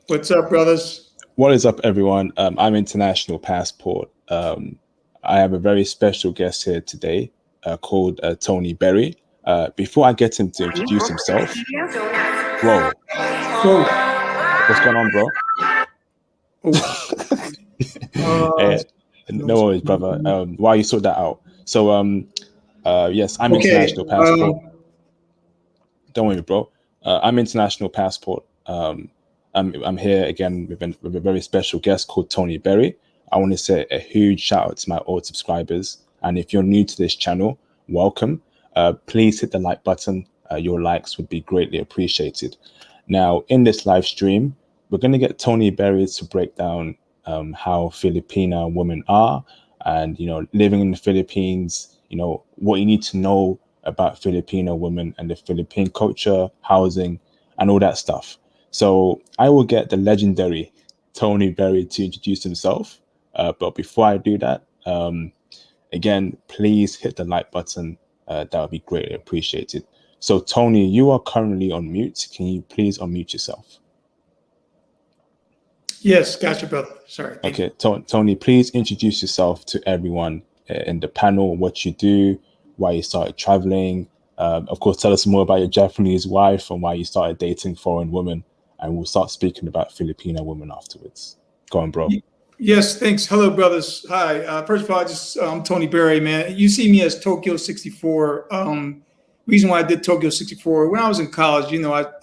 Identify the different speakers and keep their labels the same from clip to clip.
Speaker 1: What's up, brothers?
Speaker 2: What is up, everyone? I'm International Passport. I have a very special guest here today called Tony Berry. Before I get him to introduce himself, whoa,
Speaker 1: Whoa.
Speaker 2: what's going on, bro? No worries, brother. While you sort that out. So, yes, I'm International Passport. Don't worry, bro. I'm International Passport. I'm here again with a very special guest called Tony Berry. I want to say a huge shout out to my old subscribers. And if you're new to this channel, welcome. Please hit the like button. Your likes would be greatly appreciated. Now, in this live stream, we're going to get Tony Berry to break down how Filipino women are and, living in the Philippines, what you need to know about Filipino women and the Philippine culture, housing, and all that stuff. So I will get the legendary Tony Berry to introduce himself. But before I do that, again, please hit the like button. That would be greatly appreciated. So Tony, you are currently on mute. Can you please unmute yourself?
Speaker 1: Yes, gotcha, brother. Sorry.
Speaker 2: Okay, Tony, please introduce yourself to everyone in the panel, what you do, why you started traveling. Of course, tell us more about your Japanese wife and why you started dating foreign women. And we'll start speaking about Filipino women afterwards. Go on, bro.
Speaker 1: Yes, thanks. Hello, brothers. Hi. First of all, I'm Tony Berry, man. You see me as Tokyo 64. Reason why I did Tokyo 64, when I was in college,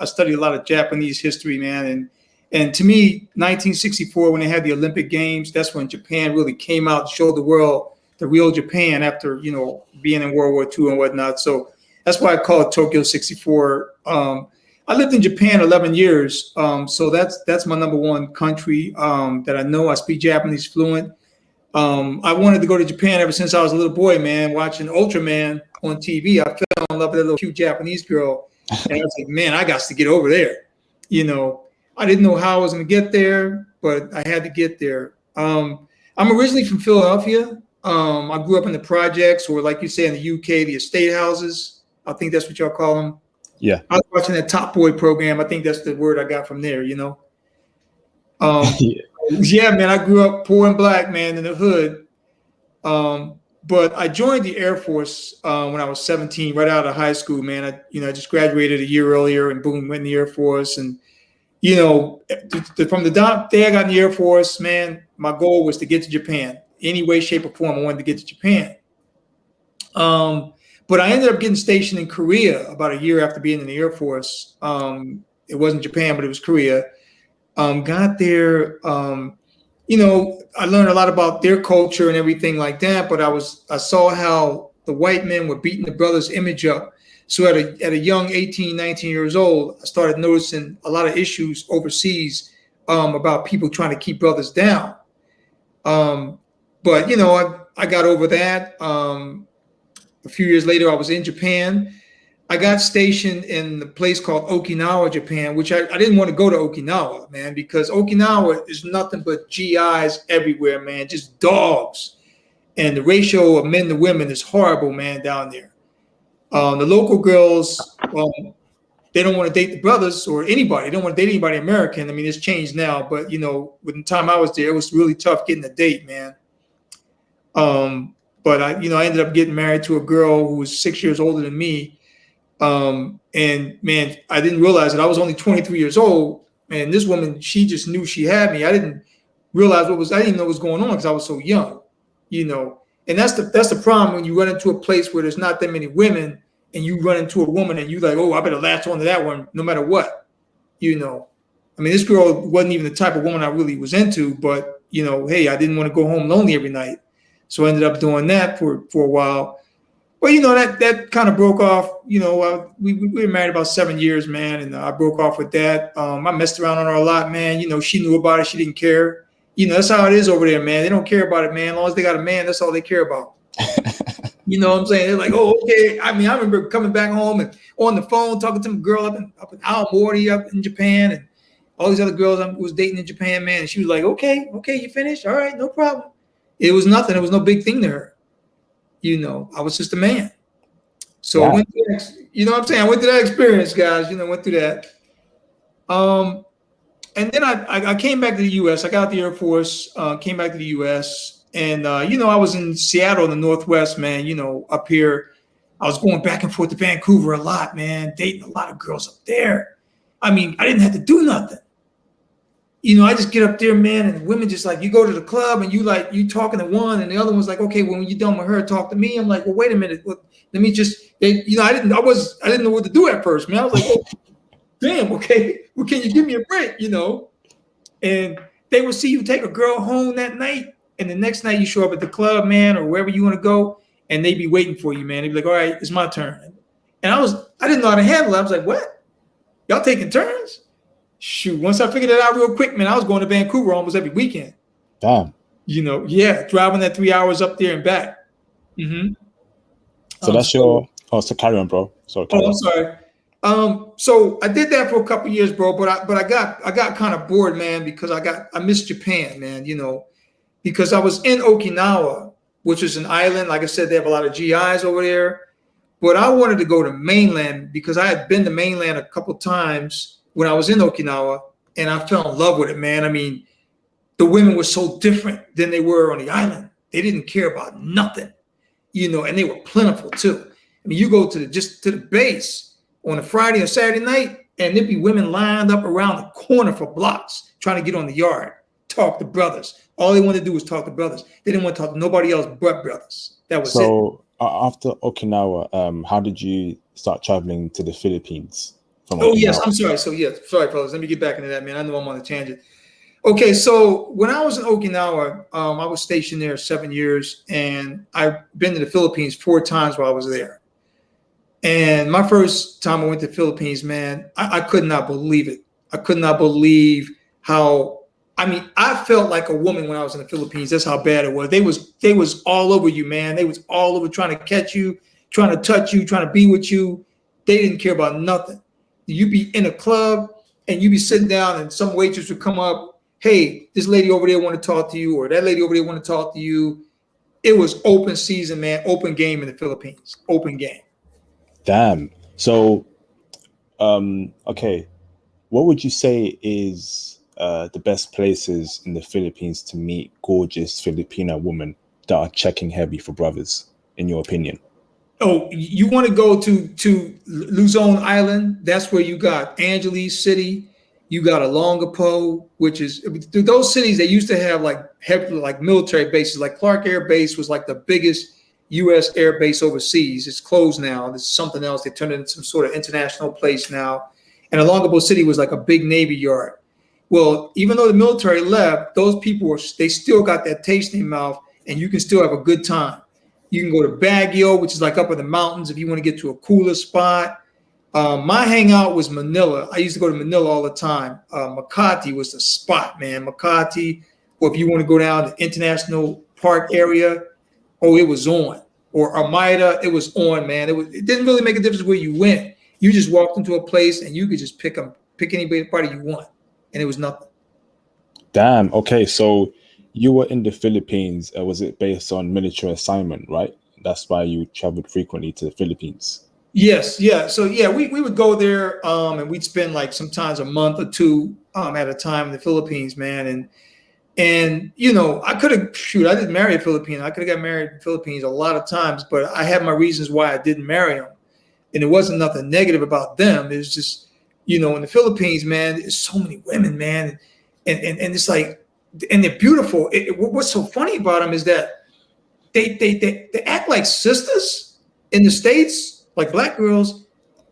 Speaker 1: I studied a lot of Japanese history, man. And to me, 1964, when they had the Olympic Games, that's when Japan really came out and showed the world the real Japan after, being in World War II and whatnot. So that's why I call it Tokyo 64. I lived in Japan 11 years. So that's my number one country that I know. I speak Japanese fluent. I wanted to go to Japan ever since I was a little boy, man, watching Ultraman on TV. I fell in love with that little cute Japanese girl. And I was like, man, I got to get over there. I didn't know how I was going to get there, but I had to get there. I'm originally from Philadelphia. I grew up in the projects, or like you say in the UK, the estate houses. I think that's what y'all call them.
Speaker 2: Yeah.
Speaker 1: I was watching that Top Boy program. I think that's the word I got from there, Yeah, man, I grew up poor and black, man, in the hood. But I joined the Air Force when I was 17, right out of high school, man. I just graduated a year earlier and boom, went in the Air Force. And, from the day I got in the Air Force, man, my goal was to get to Japan. Any way, shape, or form, I wanted to get to Japan. But I ended up getting stationed in Korea about a year after being in the Air Force. It wasn't Japan, but it was Korea. Got there, I learned a lot about their culture and everything like that. But I saw how the white men were beating the brothers' image up. So at a young 18, 19 years old, I started noticing a lot of issues overseas about people trying to keep brothers down. But I got over that. A few years later, I was in Japan. I got stationed in the place called Okinawa, Japan, which I didn't want to go to Okinawa, man, because Okinawa is nothing but GIs everywhere, man, just dogs. And the ratio of men to women is horrible, man, down there. The local girls, they don't want to date the brothers or anybody. They don't want to date anybody American. I mean, it's changed now, but, with the time I was there, it was really tough getting a date, man. But I ended up getting married to a girl who was 6 years older than me. And man, I didn't realize that I was only 23 years old. And this woman, she just knew she had me. I didn't realize I didn't even know what was going on because I was so young, And that's the problem when you run into a place where there's not that many women and you run into a woman and you like, oh, I better latch on to that one no matter what, I mean, this girl wasn't even the type of woman I really was into, but, hey, I didn't want to go home lonely every night. So I ended up doing that for a while. But, that kind of broke off. We were married about 7 years, man, and I broke off with that. I messed around on her a lot, man. She knew about it. She didn't care. That's how it is over there, man. They don't care about it, man. As long as they got a man, that's all they care about. You know what I'm saying? They're like, oh, okay. I mean, I remember coming back home and on the phone talking to a girl up in Aomori up in Japan and all these other girls I was dating in Japan, man. And she was like, okay, you finished? All right, no problem. It was nothing. It was no big thing to her. I was just a man. So I went through that, I went through that experience, guys, went through that. and then I came back to the U.S. I got out the Air Force, came back to the U.S. And, I was in Seattle in the Northwest, man, up here. I was going back and forth to Vancouver a lot, man, dating a lot of girls up there. I mean, I didn't have to do nothing. I just get up there, man, and women just like, you go to the club and you talking to one and the other one's like, okay, well, when you're done with her, talk to me. I'm like, well, wait a minute. Let me just, I didn't know what to do at first, man. I was like, oh, damn, okay. Well, can you give me a break, And they would see you take a girl home that night. And the next night you show up at the club, man, or wherever you want to go. And they'd be waiting for you, man. They'd be like, all right, it's my turn. And I didn't know how to handle it. I was like, what? Y'all taking turns? Shoot, once I figured it out real quick, man, I was going to Vancouver almost every weekend.
Speaker 2: Damn.
Speaker 1: Driving that 3 hours up there and back. Mm-hmm.
Speaker 2: So that's so carry on, bro.
Speaker 1: I'm sorry. So I did that for a couple of years, bro, but I got kind of bored, man, because I missed Japan, man, because I was in Okinawa, which is an island. Like I said, they have a lot of GIs over there. But I wanted to go to mainland because I had been to mainland a couple times when I was in Okinawa, and I fell in love with it, man. I mean, the women were so different than they were on the island. They didn't care about nothing, and they were plentiful too. I mean, you go to the base on a Friday or Saturday night, and there'd be women lined up around the corner for blocks trying to get on the yard, talk to brothers. All they wanted to do was talk to brothers. They didn't want to talk to nobody else but brothers. That was it.
Speaker 2: So after Okinawa, how did you start traveling to the Philippines?
Speaker 1: Yes, I'm sorry. So sorry, fellas. Let me get back into that, man. I know I'm on a tangent. Okay, so when I was in Okinawa, I was stationed there 7 years, and I've been to the Philippines 4 times while I was there. And my first time I went to the Philippines, man, I could not believe it. I could not believe how, I felt like a woman when I was in the Philippines. That's how bad it was. They was all over you, man. They was all over trying to catch you, trying to touch you, trying to be with you. They didn't care about nothing. You'd be in a club and you'd be sitting down and some waitress would come up, hey, this lady over there want to talk to you, or that lady over there want to talk to you. It was open season, man, open game in the Philippines, open game.
Speaker 2: Damn. So, okay, what would you say is the best places in the Philippines to meet gorgeous Filipino women that are checking heavy for brothers, in your opinion?
Speaker 1: Oh, you want to go to Luzon Island? That's where you got Angeles City. You got Olongapo, which is those cities. They used to have like military bases. Like Clark Air Base was like the biggest U.S. air base overseas. It's closed now. It's something else. They turned it into some sort of international place now. And Olongapo City was like a big Navy yard. Well, even though the military left, those people they still got that taste in their mouth, and you can still have a good time. You can go to Baguio, which is like up in the mountains if you want to get to a cooler spot. My hangout was Manila. I used to go to Manila all the time. Makati was the spot, man. Makati, or if you want to go down to International Park area, it was on. Or Armida, it was on, man. It didn't really make a difference where you went. You just walked into a place and you could just pick anybody you want, and it was nothing.
Speaker 2: Damn. Okay, so you were in the Philippines. Was it based on military assignment, right? That's why you traveled frequently to the Philippines.
Speaker 1: Yes, yeah. So yeah, we would go there, and we'd spend like sometimes a month or 2 at a time in the Philippines, man. And I didn't marry a Filipino. I could have got married in the Philippines a lot of times, but I had my reasons why I didn't marry them. And it wasn't nothing negative about them. It's just, in the Philippines, man, there's so many women, man. And it's like, and they're beautiful. What's so funny about them is that they act like sisters in the States, like black girls,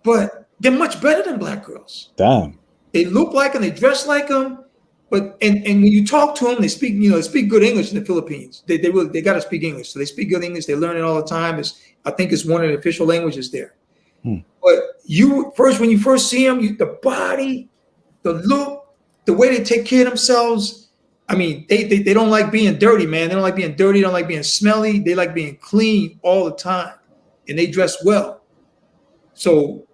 Speaker 1: but they're much better than black girls.
Speaker 2: Damn.
Speaker 1: They look like them, they dress like them, but and when you talk to them, they speak good English in the Philippines. They got to speak English, so they speak good English. They learn it all the time. I think it's one of the official languages there. But when you first see them, the body, the look, the way they take care of themselves. I mean, they don't like being dirty, man. They don't like being dirty. They don't like being smelly. They like being clean all the time, and they dress well. So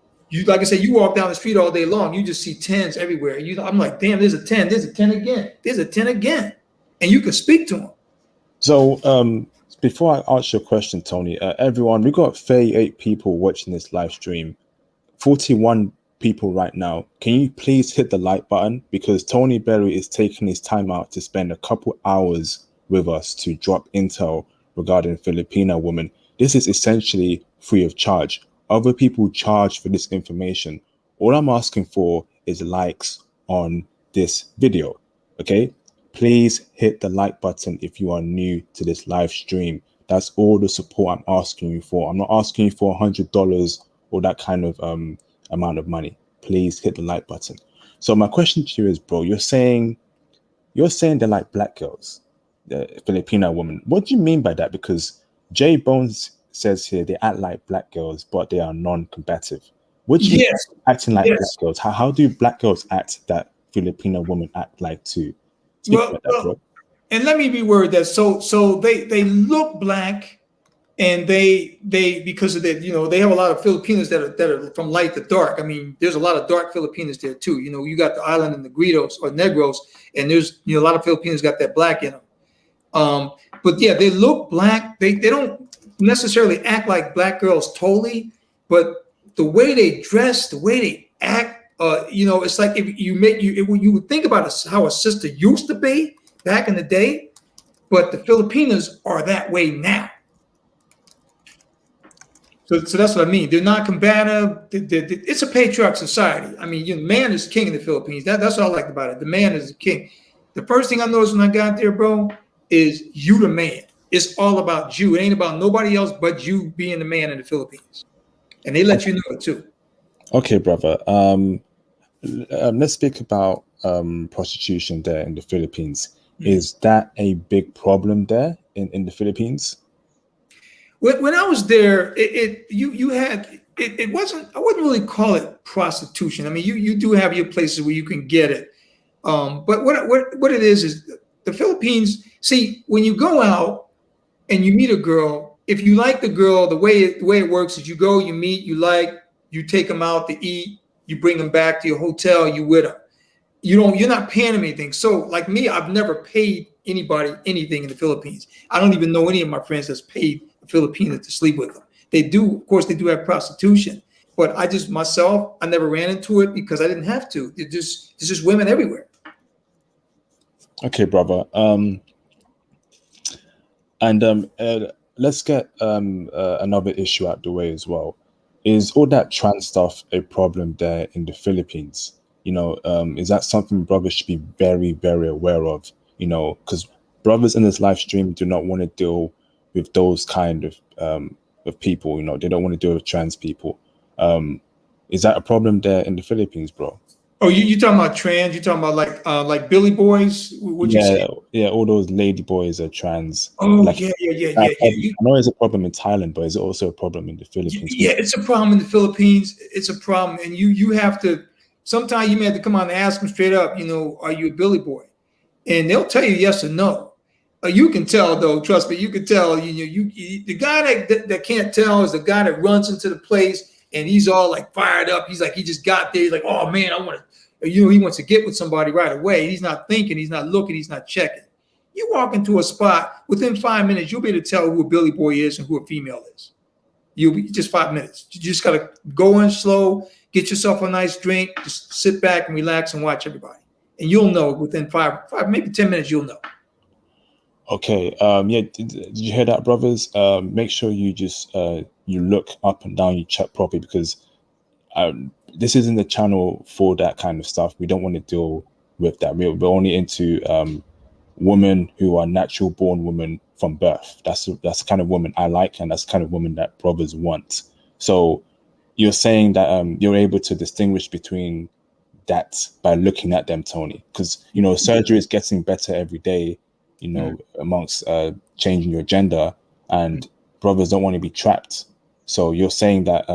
Speaker 1: like I said, you walk down the street all day long, you just see 10s everywhere. I'm like, damn, there's a 10. There's a 10 again. There's a 10 again, and you can speak to them.
Speaker 2: So before I ask your question, Tony, everyone, we got 38 people watching this live stream. 41 people right now, can you please hit the like button? Because Tony Berry is taking his time out to spend a couple hours with us to drop intel regarding Filipino women. This is essentially free of charge. Other people charge for this information. All I'm asking for is likes on this video, okay? Please hit the like button if you are new to this live stream. That's all the support I'm asking you for. I'm not asking you for $100 or that kind of amount of money. Please hit the like button. So my question to you is, bro, you're saying they're like black girls, the Filipino women. What do you mean by that? Because Jay Bones says here they act like black girls, but they are non-combative. What do you mean acting like black girls? How do black girls act that Filipino women act like too? Speak about that, bro.
Speaker 1: And let me reword that. So they look black. And they because of that, they have a lot of Filipinos that are from light to dark. I mean, there's a lot of dark Filipinos there too. You got the island and the Negritos or Negros, and there's a lot of Filipinos got that black in them. But yeah, they look black. They don't necessarily act like black girls totally, but the way they dress, the way they act, it's like if you would think about how a sister used to be back in the day, but the Filipinos are that way now. So that's what I mean. They're not combative. It's a patriarch society. I mean, man is king in the Philippines. That's what I like about it. The man is the king. The first thing I noticed when I got there, bro, is you the man. It's all about you. It ain't about nobody else but you being the man in the Philippines. And they let you know it too.
Speaker 2: Okay, brother. Let's speak about prostitution there in the Philippines. Mm-hmm. Is that a big problem there in the Philippines?
Speaker 1: When I was there, it wasn't. I wouldn't really call it prostitution. I mean, you do have your places where you can get it, but what it is the Philippines. See, when you go out and you meet a girl, if you like the girl, the way it works is you go, you meet, you take them out to eat, you bring them back to your hotel, you with them. You're not paying them anything. So, like me, I've never paid anybody anything in the Philippines. I don't even know any of my friends that's paid Filipino to sleep with them. They do, of course, they do have prostitution, but I never ran into it because I didn't have to. There's just women everywhere.
Speaker 2: Okay, brother. Let's get another issue out the way as well. Is all that trans stuff a problem there in the Philippines? Is that something brothers should be very, very aware of? Because brothers in this live stream do not want to deal with those kind of people. They don't want to deal with trans people. Is that a problem there in the Philippines, bro?
Speaker 1: Oh, you talking about trans? You talking about like Billy boys? What you say?
Speaker 2: Yeah, all those lady boys are trans.
Speaker 1: Oh, yeah.
Speaker 2: I know it's a problem in Thailand, but is it also a problem in the Philippines?
Speaker 1: Yeah, it's a problem in the Philippines. It's a problem, and you have to. Sometimes you may have to come out and ask them straight up. Are you a Billy boy? And they'll tell you yes or no. You can tell, though. Trust me, you can tell. The guy that can't tell is the guy that runs into the place and he's all like fired up. He's like, he just got there. He's like, oh man, I want to. He wants to get with somebody right away. He's not thinking. He's not looking. He's not checking. You walk into a spot within 5 minutes, you'll be able to tell who a Billy boy is and who a female is. You'll be just 5 minutes. You just gotta go in slow, get yourself a nice drink, just sit back and relax and watch everybody, and you'll know within five maybe 10 minutes. You'll know.
Speaker 2: Okay. Did you hear that, brothers? Make sure you just you look up and down, you check properly, because this isn't the channel for that kind of stuff. We don't want to deal with that. We're only into women who are natural born women from birth. That's the kind of woman I like, and that's the kind of woman that brothers want. So you're saying that you're able to distinguish between that by looking at them, Tony, because surgery is getting better every day. Amongst changing your gender, and brothers don't want to be trapped. So you're saying that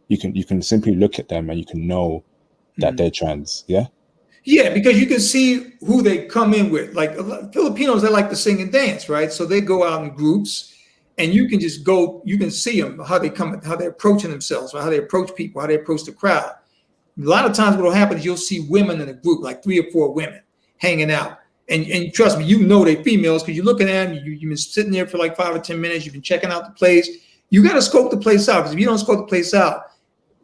Speaker 2: you can simply look at them and you can know that they're trans, yeah?
Speaker 1: Yeah, because you can see who they come in with. Like Filipinos, they like to sing and dance, right? So they go out in groups, and you can just go. You can see them how they're approaching themselves, or how they approach people, how they approach the crowd. A lot of times, what will happen is you'll see women in a group, like 3 or 4 women hanging out. And trust me, they're females because you're looking at them. You've been sitting there for like 5 or 10 minutes. You've been checking out the place. You got to scope the place out, because if you don't scope the place out,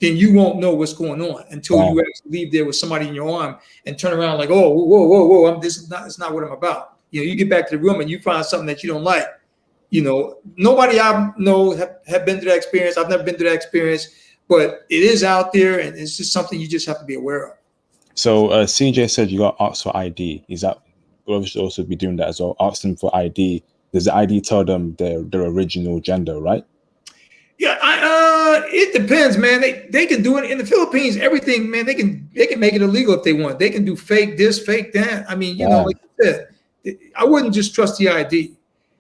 Speaker 1: then you won't know what's going on until you actually leave there with somebody in your arm and turn around like, oh, whoa, it's not what I'm about. You get back to the room and you find something that you don't like. Nobody I know have been through that experience. I've never been through that experience, but it is out there, and it's just something you just have to be aware of.
Speaker 2: So CJ said you got asked for ID. Is that we should also be doing that as well? Ask them for ID. Does the ID tell them their original gender, right?
Speaker 1: Yeah, it depends, man. They can do it in the Philippines. Everything, man. They can make it illegal if they want. They can do fake this, fake that. I mean, like you said, I wouldn't just trust the ID.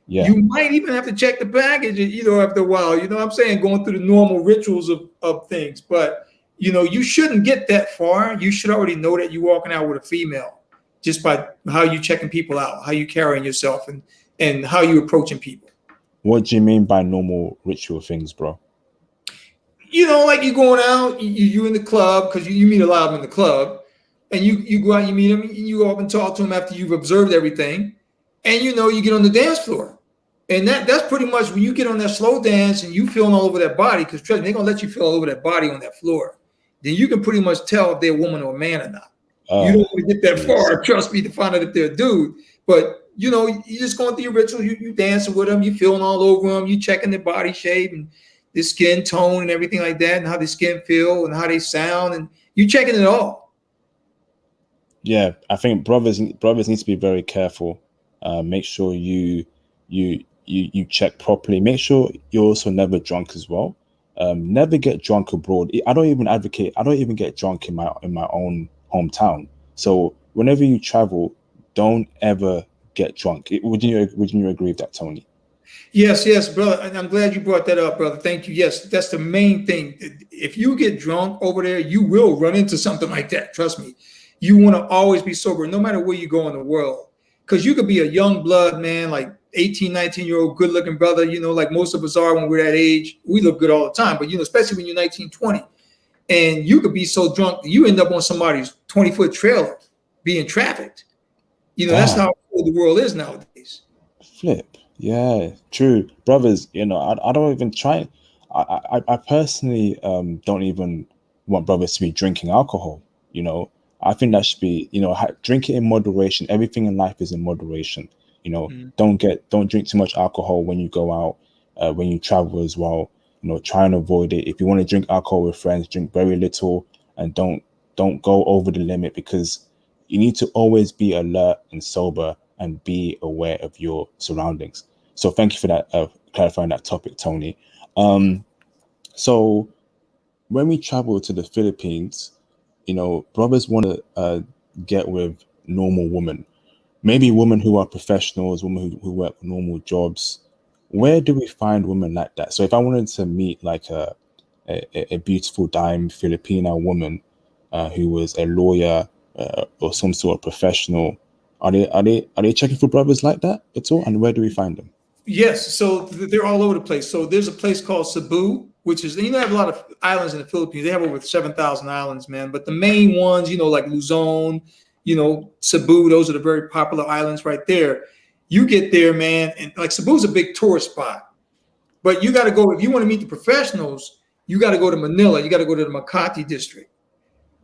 Speaker 1: Yeah. You might even have to check the baggage, after a while. You know what I'm saying? Going through the normal rituals of things. But, you shouldn't get that far. You should already know that you're walking out with a female just by how you checking people out, how you carrying yourself, and how you approaching people.
Speaker 2: What do you mean by normal ritual things, bro?
Speaker 1: Like you going out, you in the club, because you meet a lot of them in the club, and you go out, you meet them, and you go up and talk to them after you've observed everything, and you get on the dance floor. And that's pretty much when you get on that slow dance and you feeling all over that body, because trust me, they're going to let you feel all over that body on that floor. Then you can pretty much tell if they're a woman or a man or not. You don't want to get that far, trust me, to find out if they're a dude. But, you're just going through your ritual. You dancing with them. You feeling all over them. You checking their body shape and the skin tone and everything like that, and how the skin feel and how they sound. And you checking it all.
Speaker 2: Yeah, I think brothers need to be very careful. Make sure you check properly. Make sure you're also never drunk as well. Never get drunk abroad. I don't even get drunk in my own hometown. So whenever you travel, don't ever get drunk. Wouldn't you agree with that, Tony?
Speaker 1: Yes, brother. And I'm glad you brought that up, brother. Thank you. Yes, that's the main thing. If you get drunk over there, you will run into something like that. Trust me. You want to always be sober, no matter where you go in the world. Because you could be a young blood, man, like 18, 19-year-old good-looking brother, like most of us are when we're that age. We look good all the time. But, especially when you're 19, 20. And you could be so drunk that you end up on somebody's 20-foot trailer being trafficked. That's how the world is nowadays.
Speaker 2: Flip. Yeah, true. Brothers, I don't even try. I personally don't even want brothers to be drinking alcohol. I think that should be, drink it in moderation. Everything in life is in moderation. Don't drink too much alcohol when you go out, when you travel as well. Try and avoid it. If you want to drink alcohol with friends, drink very little, and don't go over the limit, because you need to always be alert and sober and be aware of your surroundings. So thank you for that, clarifying that topic, Tony. So when we travel to the Philippines, brothers want to get with normal women, maybe women who are professionals, women who work normal jobs. Where do we find women like that? So if I wanted to meet like a beautiful dime Filipina woman who was a lawyer or some sort of professional, are they checking for brothers like that at all? And where do we find them?
Speaker 1: Yes, so they're all over the place. So there's a place called Cebu, which is, they have a lot of islands in the Philippines. They have over 7,000 islands, man. But the main ones, like Luzon, Cebu, those are the very popular islands right there. You get there, man, and like Cebu's a big tourist spot. But you got to go, if you want to meet the professionals, you got to go to Manila. You got to go to the Makati district.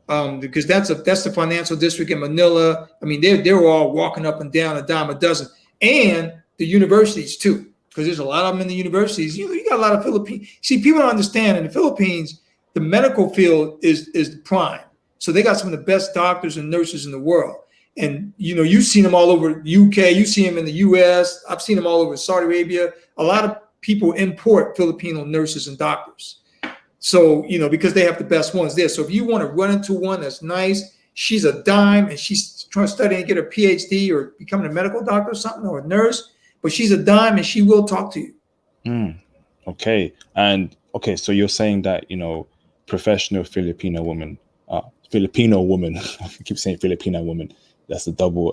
Speaker 1: Because that's the financial district in Manila. I mean, they're all walking up and down a dime a dozen. And the universities too, because there's a lot of them in the universities. You got a lot of Philippines. See, people don't understand, in the Philippines, the medical field is the prime. So they got some of the best doctors and nurses in the world. And, you've seen them all over UK. You see them in the US. I've seen them all over Saudi Arabia. A lot of people import Filipino nurses and doctors. So, because they have the best ones there. So if you want to run into one that's nice, she's a dime and she's trying to study and get her PhD or becoming a medical doctor or something, or a nurse, but she's a dime and she will talk to you.
Speaker 2: Okay. And so you're saying that, professional Filipino woman, I keep saying Filipina woman. That's the double,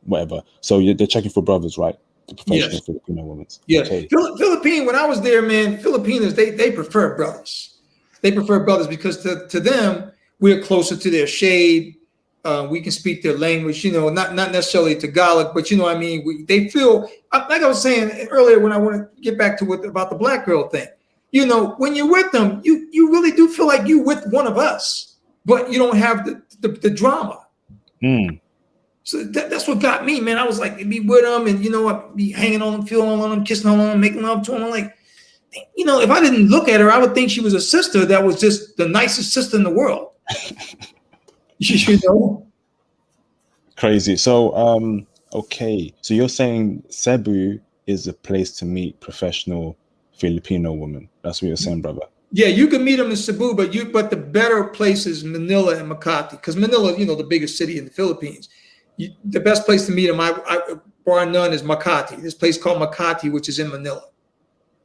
Speaker 2: whatever. So they're checking for brothers, right? The professional Filipino women.
Speaker 1: Yes. Okay. Philippine, when I was there, man, Filipinos, they prefer brothers. They prefer brothers because to them, we're closer to their shade. We can speak their language, not necessarily Tagalog, but I mean, they feel, like I was saying earlier when I want to get back to about the black girl thing. you know, when you're with them, you really do feel like you with one of us, but you don't have the drama. So that's what got me, man. I was like, be with them, and you know, I'd be hanging on them, feeling on them, kissing on them, making love to them. I'm like, you know, if I didn't look at her, I would think she was a sister that was just the nicest sister in the world. You know?
Speaker 2: Crazy. So, okay. So you're saying Cebu is a place to meet professional Filipino women. That's what you're saying, brother.
Speaker 1: Yeah, you can meet them in Cebu, but the better place is Manila and Makati, because Manila, you know, the biggest city in the Philippines. The best place to meet them, bar none, is Makati. This place called Makati, which is in Manila.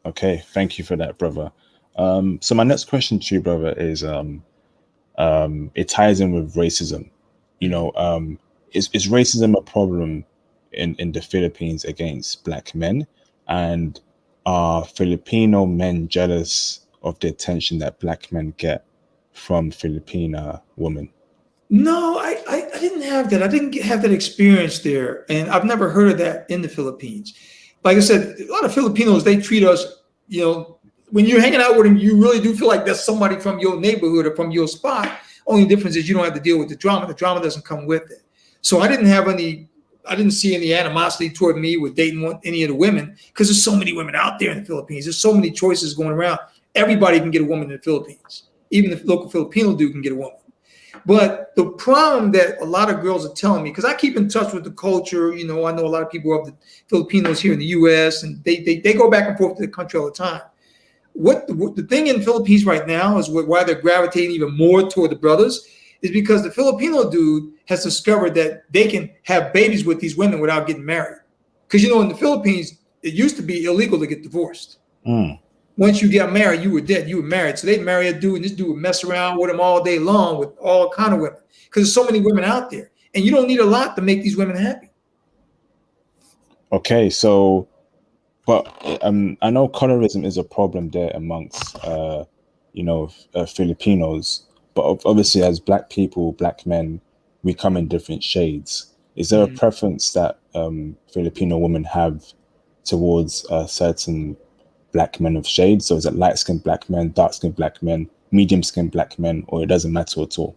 Speaker 2: Okay, thank you for that, brother. So my next question to you, brother, is it ties in with racism. You know, is racism a problem in the Philippines against Black men? And are Filipino men jealous of the attention that Black men get from Filipina women?
Speaker 1: No, I didn't have that. I didn't have that experience there. And I've never heard of that in the Philippines. Like I said, a lot of Filipinos, they treat us, you know, when you're hanging out with them, you really do feel like that's somebody from your neighborhood or from your spot. Only difference is you don't have to deal with the drama. The drama doesn't come with it. So I didn't see any animosity toward me with dating any of the women, because there's so many women out there in the Philippines. There's so many choices going around. Everybody can get a woman in the Philippines. Even the local Filipino dude can get a woman. But the problem that a lot of girls are telling me, because I keep in touch with the culture, you know, I know a lot of people of the Filipinos here in the U.S., and they go back and forth to the country all the time. What the thing in the Philippines right now is why they're gravitating even more toward the brothers is because the Filipino dude has discovered that they can have babies with these women without getting married. Because, you know, in the Philippines, it used to be illegal to get divorced. Once you got married, you were dead. You were married. So they'd marry a dude, and this dude would mess around with him all day long with all kind of women. Because there's so many women out there. And you don't need a lot to make these women happy.
Speaker 2: Okay, so, but I know colorism is a problem there amongst, you know, Filipinos. But obviously, as Black people, Black men, we come in different shades. Is there a preference that Filipino women have towards certain Black men of shades? So is it light-skinned Black men, dark-skinned Black men, medium-skinned Black men, or it doesn't matter at all?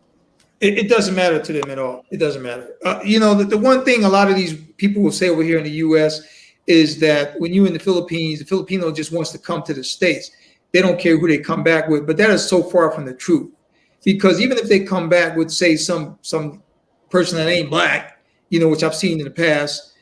Speaker 1: It doesn't matter to them at all. It doesn't matter. You know, the one thing a lot of these people will say over here in the U.S. is that when you're in the Philippines, the Filipino just wants to come to the States. They don't care who they come back with. But that is so far from the truth. Because even if they come back with, say, some person that ain't Black, you know, which I've seen in the past,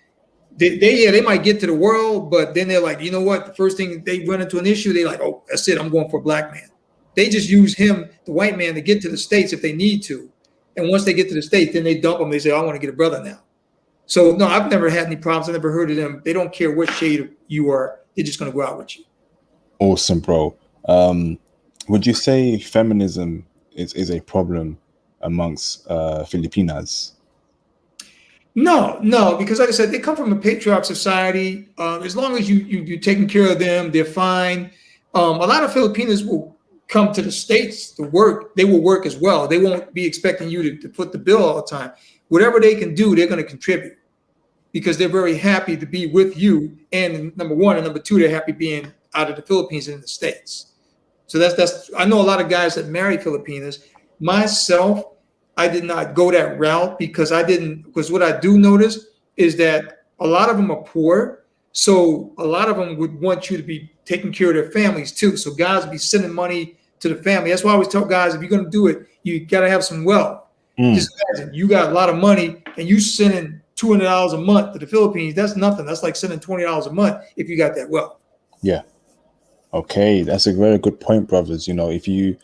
Speaker 1: they might get to the world, but then they're like, you know what? The first thing they run into an issue, they're like, oh, that's it. I'm going for a Black man. They just use him, the white man, to get to the States if they need to. And once they get to the States, then they dump them. They say, oh, I want to get a brother now. So, no, I've never had any problems. I've never heard of them. They don't care what shade you are. They're just going to go out with you.
Speaker 2: Awesome, bro. Would you say feminism is a problem amongst Filipinas?
Speaker 1: No, because like I said, they come from a patriarch society. As long as you're taking care of them, they're fine. A lot of Filipinos will come to the States to work. They will work as well. They won't be expecting you to foot the bill all the time. Whatever they can do, they're going to contribute because they're very happy to be with you. And number one, and number two, they're happy being out of the Philippines and in the States. So that's I know a lot of guys that marry Filipinas. Myself, I did not go that route because what I do notice is that a lot of them are poor. So a lot of them would want you to be taking care of their families too. So guys would be sending money to the family. That's why I always tell guys, if you're going to do it, you got to have some wealth. Just imagine you got a lot of money and you sending $200 a month to the Philippines. That's nothing. That's like sending $20 a month if you got that wealth.
Speaker 2: Yeah. Okay, that's a very good point, brothers. You know, if you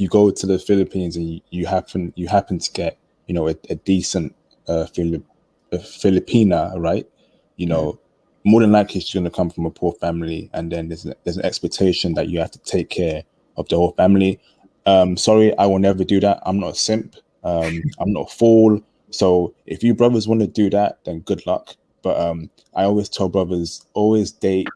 Speaker 2: go to the Philippines and you happen to get, you know, a decent Filipina, right? You know, more than likely she's going to come from a poor family, and then there's an expectation that you have to take care of the whole family. Sorry, I will never do that. I'm not a simp. I'm not a fool. So if you brothers want to do that, then good luck. But I always tell brothers, always date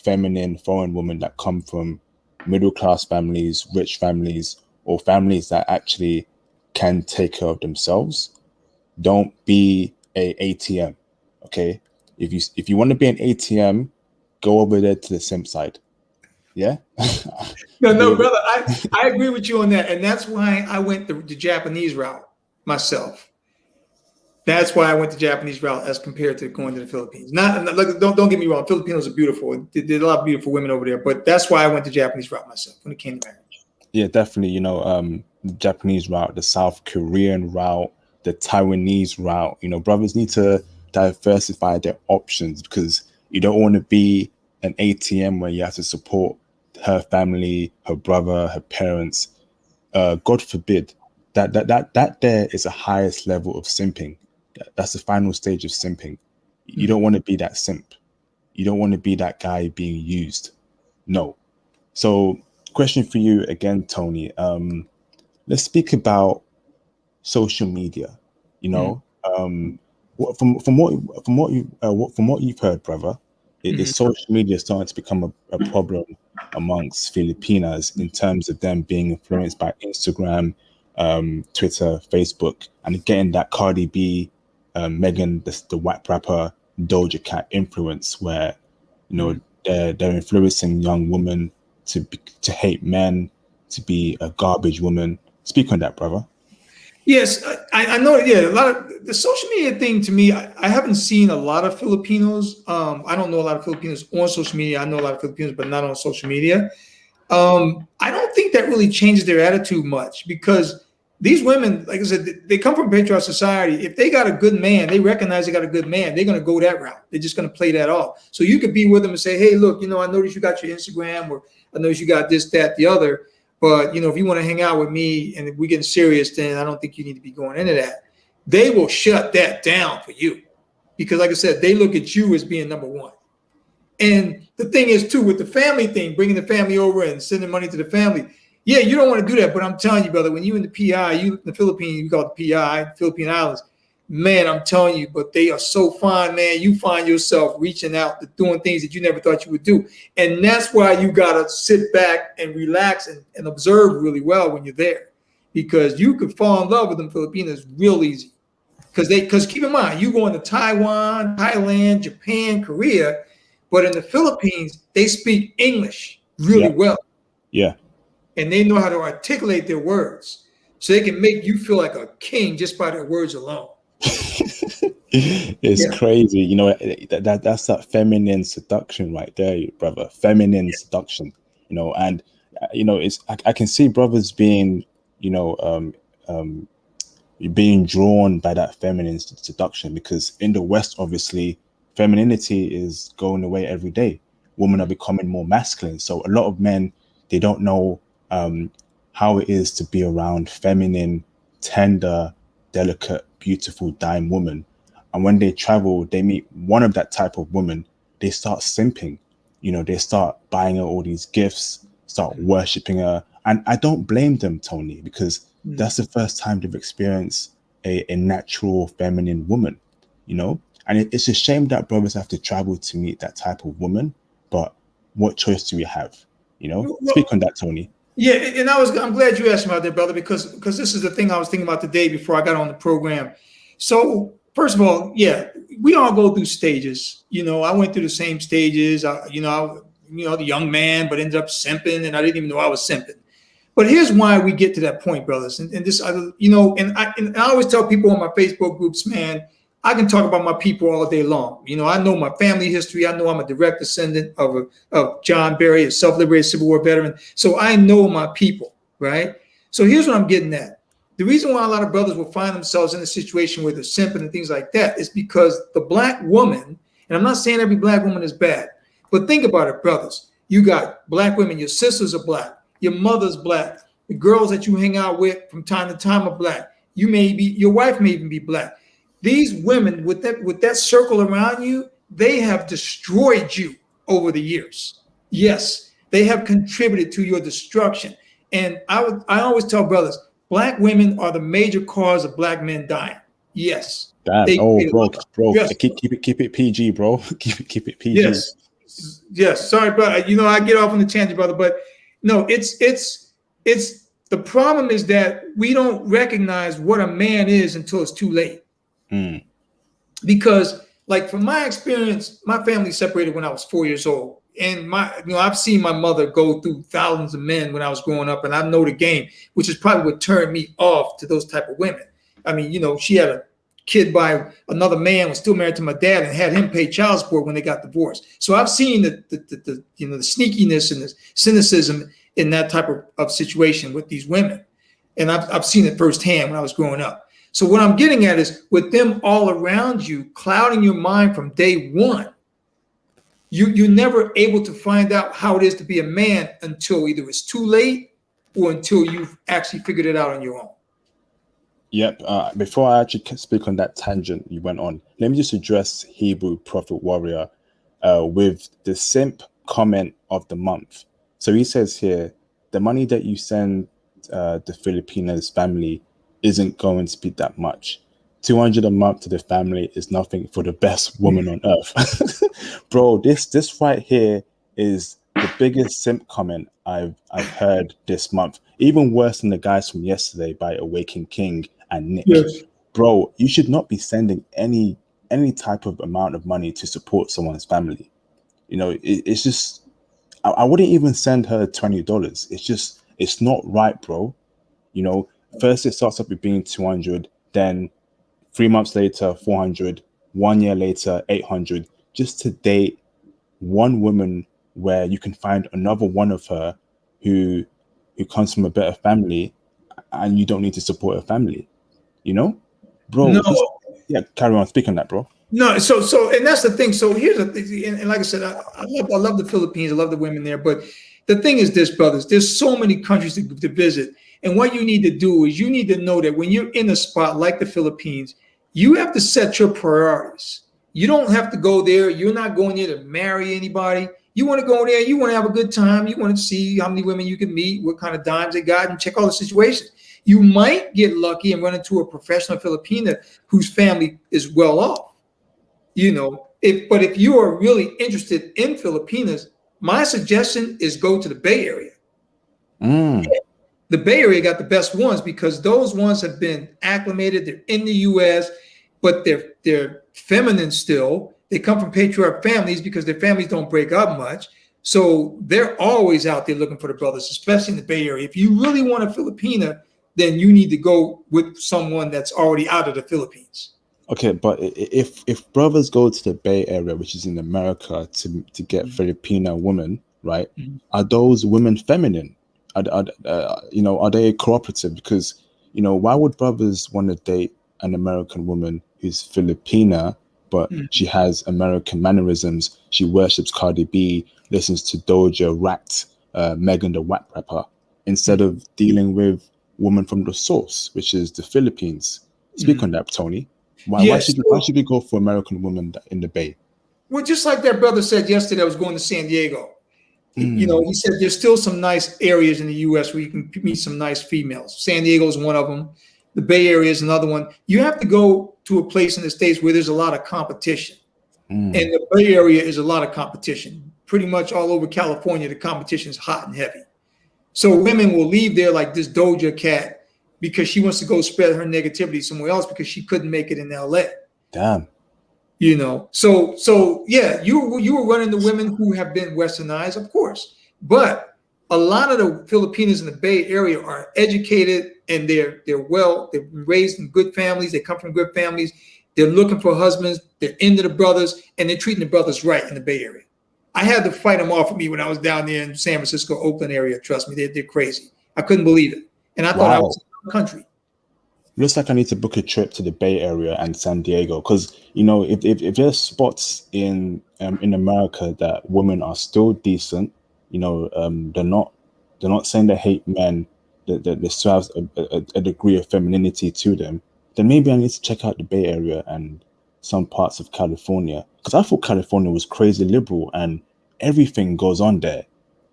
Speaker 2: feminine foreign women that come from middle class families, rich families, or families that actually can take care of themselves. Don't be a ATM. Okay, if you want to be an ATM, go over there to the simp side. Yeah.
Speaker 1: No, brother, I agree with you on that, and that's why I went the Japanese route myself. That's why I went the Japanese route as compared to going to the Philippines. Not like, don't get me wrong, Filipinos are beautiful. There's a lot of beautiful women over there, but that's why I went the Japanese route myself when it came to marriage.
Speaker 2: Yeah, definitely. The Japanese route, the South Korean route, the Taiwanese route. Brothers need to diversify their options, because you don't want to be an ATM where you have to support her family, her brother, her parents. God forbid. That there is the highest level of simping. That's the final stage of simping. You don't want to be that simp. You don't want to be that guy being used. No. So, question for you again, Tony. Let's speak about social media. From what you've heard, brother, is social media starting to become a problem amongst Filipinas in terms of them being influenced by Instagram, Twitter, Facebook, and getting that Cardi B, Megan, the white rapper, Doja Cat influence, where they're influencing young women to hate men, to be a garbage woman. Speak on that, brother.
Speaker 1: Yes, I know. Yeah, a lot of the social media thing to me, I haven't seen a lot of Filipinos. I don't know a lot of Filipinos on social media. I know a lot of Filipinos, but not on social media. I don't think that really changes their attitude much, because these women, like I said, they come from patriarchal society. If they got a good man, they recognize they got a good man, they're going to go that route. They're just going to play that off. So you could be with them and say, hey, look, I noticed you got your Instagram, or I noticed you got this, that, the other. But, if you want to hang out with me and we're getting serious, then I don't think you need to be going into that. They will shut that down for you, because, like I said, they look at you as being number one. And the thing is, too, with the family thing, bringing the family over and sending money to the family, yeah, you don't want to do that. But I'm telling you, brother, when you in the PI, you in the Philippines, you call it the PI, Philippine Islands, man, I'm telling you, but they are so fine, man. You find yourself reaching out to doing things that you never thought you would do. And that's why you got to sit back and relax and observe really well when you're there, because you could fall in love with them Filipinos real easy. Because keep in mind, you going to Taiwan, Thailand, Japan, Korea, but in the Philippines, they speak English really well.
Speaker 2: Yeah.
Speaker 1: And they know how to articulate their words. So they can make you feel like a king just by their words alone.
Speaker 2: It's crazy. That's that feminine seduction right there, brother. Feminine seduction. And I can see brothers being, being drawn by that feminine seduction, because in the West, obviously, femininity is going away every day. Women are becoming more masculine. So a lot of men, they don't know how it is to be around feminine, tender, delicate, beautiful, dying woman. And when they travel, they meet one of that type of woman, they start simping. They start buying her all these gifts, start worshiping her. And I don't blame them, Tony, because that's the first time they've experienced a natural feminine woman, And it's a shame that brothers have to travel to meet that type of woman. But what choice do we have? Speak on that, Tony.
Speaker 1: Yeah, and I'm glad you asked me about that, brother, because this is the thing I was thinking about today before I got on the program. So first of all, yeah, we all go through stages. I went through the same stages. The young man, but ended up simping, and I didn't even know I was simping. But here's why we get to that point, brothers. And this, and I always tell people on my Facebook groups, man, I can talk about my people all day long. I know my family history. I know I'm a direct descendant of John Berry, a self-liberated Civil War veteran. So I know my people, right? So here's what I'm getting at. The reason why a lot of brothers will find themselves in a situation where they're simping and things like that is because the black woman, and I'm not saying every black woman is bad, but think about it, brothers. You got black women, your sisters are black, your mother's black, the girls that you hang out with from time to time are black. Your wife may even be black. These women with that circle around you, they have destroyed you over the years. Yes, they have contributed to your destruction. And I always tell brothers, black women are the major cause of black men dying. Yes.
Speaker 2: Bro, yes. Keep it PG, bro. keep it PG.
Speaker 1: Yes. Sorry, brother. I get off on the tangent, brother, but no, it's the problem is that we don't recognize what a man is until it's too late. Because, like, from my experience, my family separated when I was 4 years old. and I've seen my mother go through thousands of men when I was growing up, and I know the game, which is probably what turned me off to those type of women. I mean, she had a kid by another man, was still married to my dad, and had him pay child support when they got divorced. So I've seen the sneakiness and the cynicism in that type of situation with these women, and I've seen it firsthand when I was growing up. So what I'm getting at is, with them all around you, clouding your mind from day one, you're never able to find out how it is to be a man until either it's too late or until you've actually figured it out on your own.
Speaker 2: Yep. Before I actually speak on that tangent you went on, let me just address Hebrew Prophet Warrior with the simp comment of the month. So he says here, the money that you send the Filipinas family isn't going to be that much. $200 a month to the family is nothing for the best woman on earth. Bro, this right here is the biggest simp comment I've heard this month. Even worse than the guys from yesterday by Awakened King and Nick.
Speaker 1: Yes.
Speaker 2: Bro, you should not be sending any type of amount of money to support someone's family. It's just, I wouldn't even send her $20. It's not right, bro. First it starts up with being 200, then 3 months later 400, 1 year later 800, just to date one woman where you can find another one of her who comes from a better family, and you don't need to support her family. Bro.
Speaker 1: No.
Speaker 2: Carry on, speak on that, bro.
Speaker 1: No, so and that's the thing. So here's the thing, and like I said, I love the Philippines. I love the women there, but the thing is this, brothers, there's so many countries to visit, and what you need to do is you need to know that when you're in a spot like the Philippines, you have to set your priorities. You don't have to go there. You're not going there to marry anybody. You want to go there, you want to have a good time. You want to see how many women you can meet, what kind of dimes they got, and check all the situations. You might get lucky and run into a professional Filipina whose family is well off. But if you are really interested in Filipinas, my suggestion is go to the Bay Area. The Bay Area got the best ones because those ones have been acclimated. They're in the U.S., but they're feminine still. They come from patriarch families because their families don't break up much. So they're always out there looking for the brothers, especially in the Bay Area. If you really want a Filipina, then you need to go with someone that's already out of the Philippines.
Speaker 2: Okay, but if brothers go to the Bay Area, which is in America, to get Filipino women, right? Are those women feminine? Are they cooperative? Because why would brothers want to date an American woman who's Filipina, but she has American mannerisms? She worships Cardi B, listens to Doja Rat, Megan the Whack rapper, instead of dealing with women from the source, which is the Philippines. Speak on that, Tony. Why should we go for American women in the Bay?
Speaker 1: Well, just like that brother said yesterday, I was going to San Diego. He said there's still some nice areas in the U.S. where you can meet some nice females. San Diego is one of them. The Bay Area is another one. You have to go to a place in the States where there's a lot of competition. And the Bay Area is a lot of competition. Pretty much all over California, the competition is hot and heavy. So women will leave there like this Doja Cat because she wants to go spread her negativity somewhere else because she couldn't make it in LA.
Speaker 2: Damn.
Speaker 1: So yeah, you were running the women who have been westernized, of course. But a lot of the Filipinos in the Bay Area are educated and they're raised in good families. They come from good families. They're looking for husbands. They're into the brothers, and they're treating the brothers right in the Bay Area. I had to fight them off of me when I was down there in San Francisco, Oakland area. Trust me, they're crazy. I couldn't believe it. And I thought I was in the country.
Speaker 2: Looks like I need to book a trip to the Bay Area and San Diego because if there's spots in America that women are still decent, they're not saying they hate men, that they still have a degree of femininity to them, then maybe I need to check out the Bay Area and some parts of California, because I thought California was crazy liberal and everything goes on there.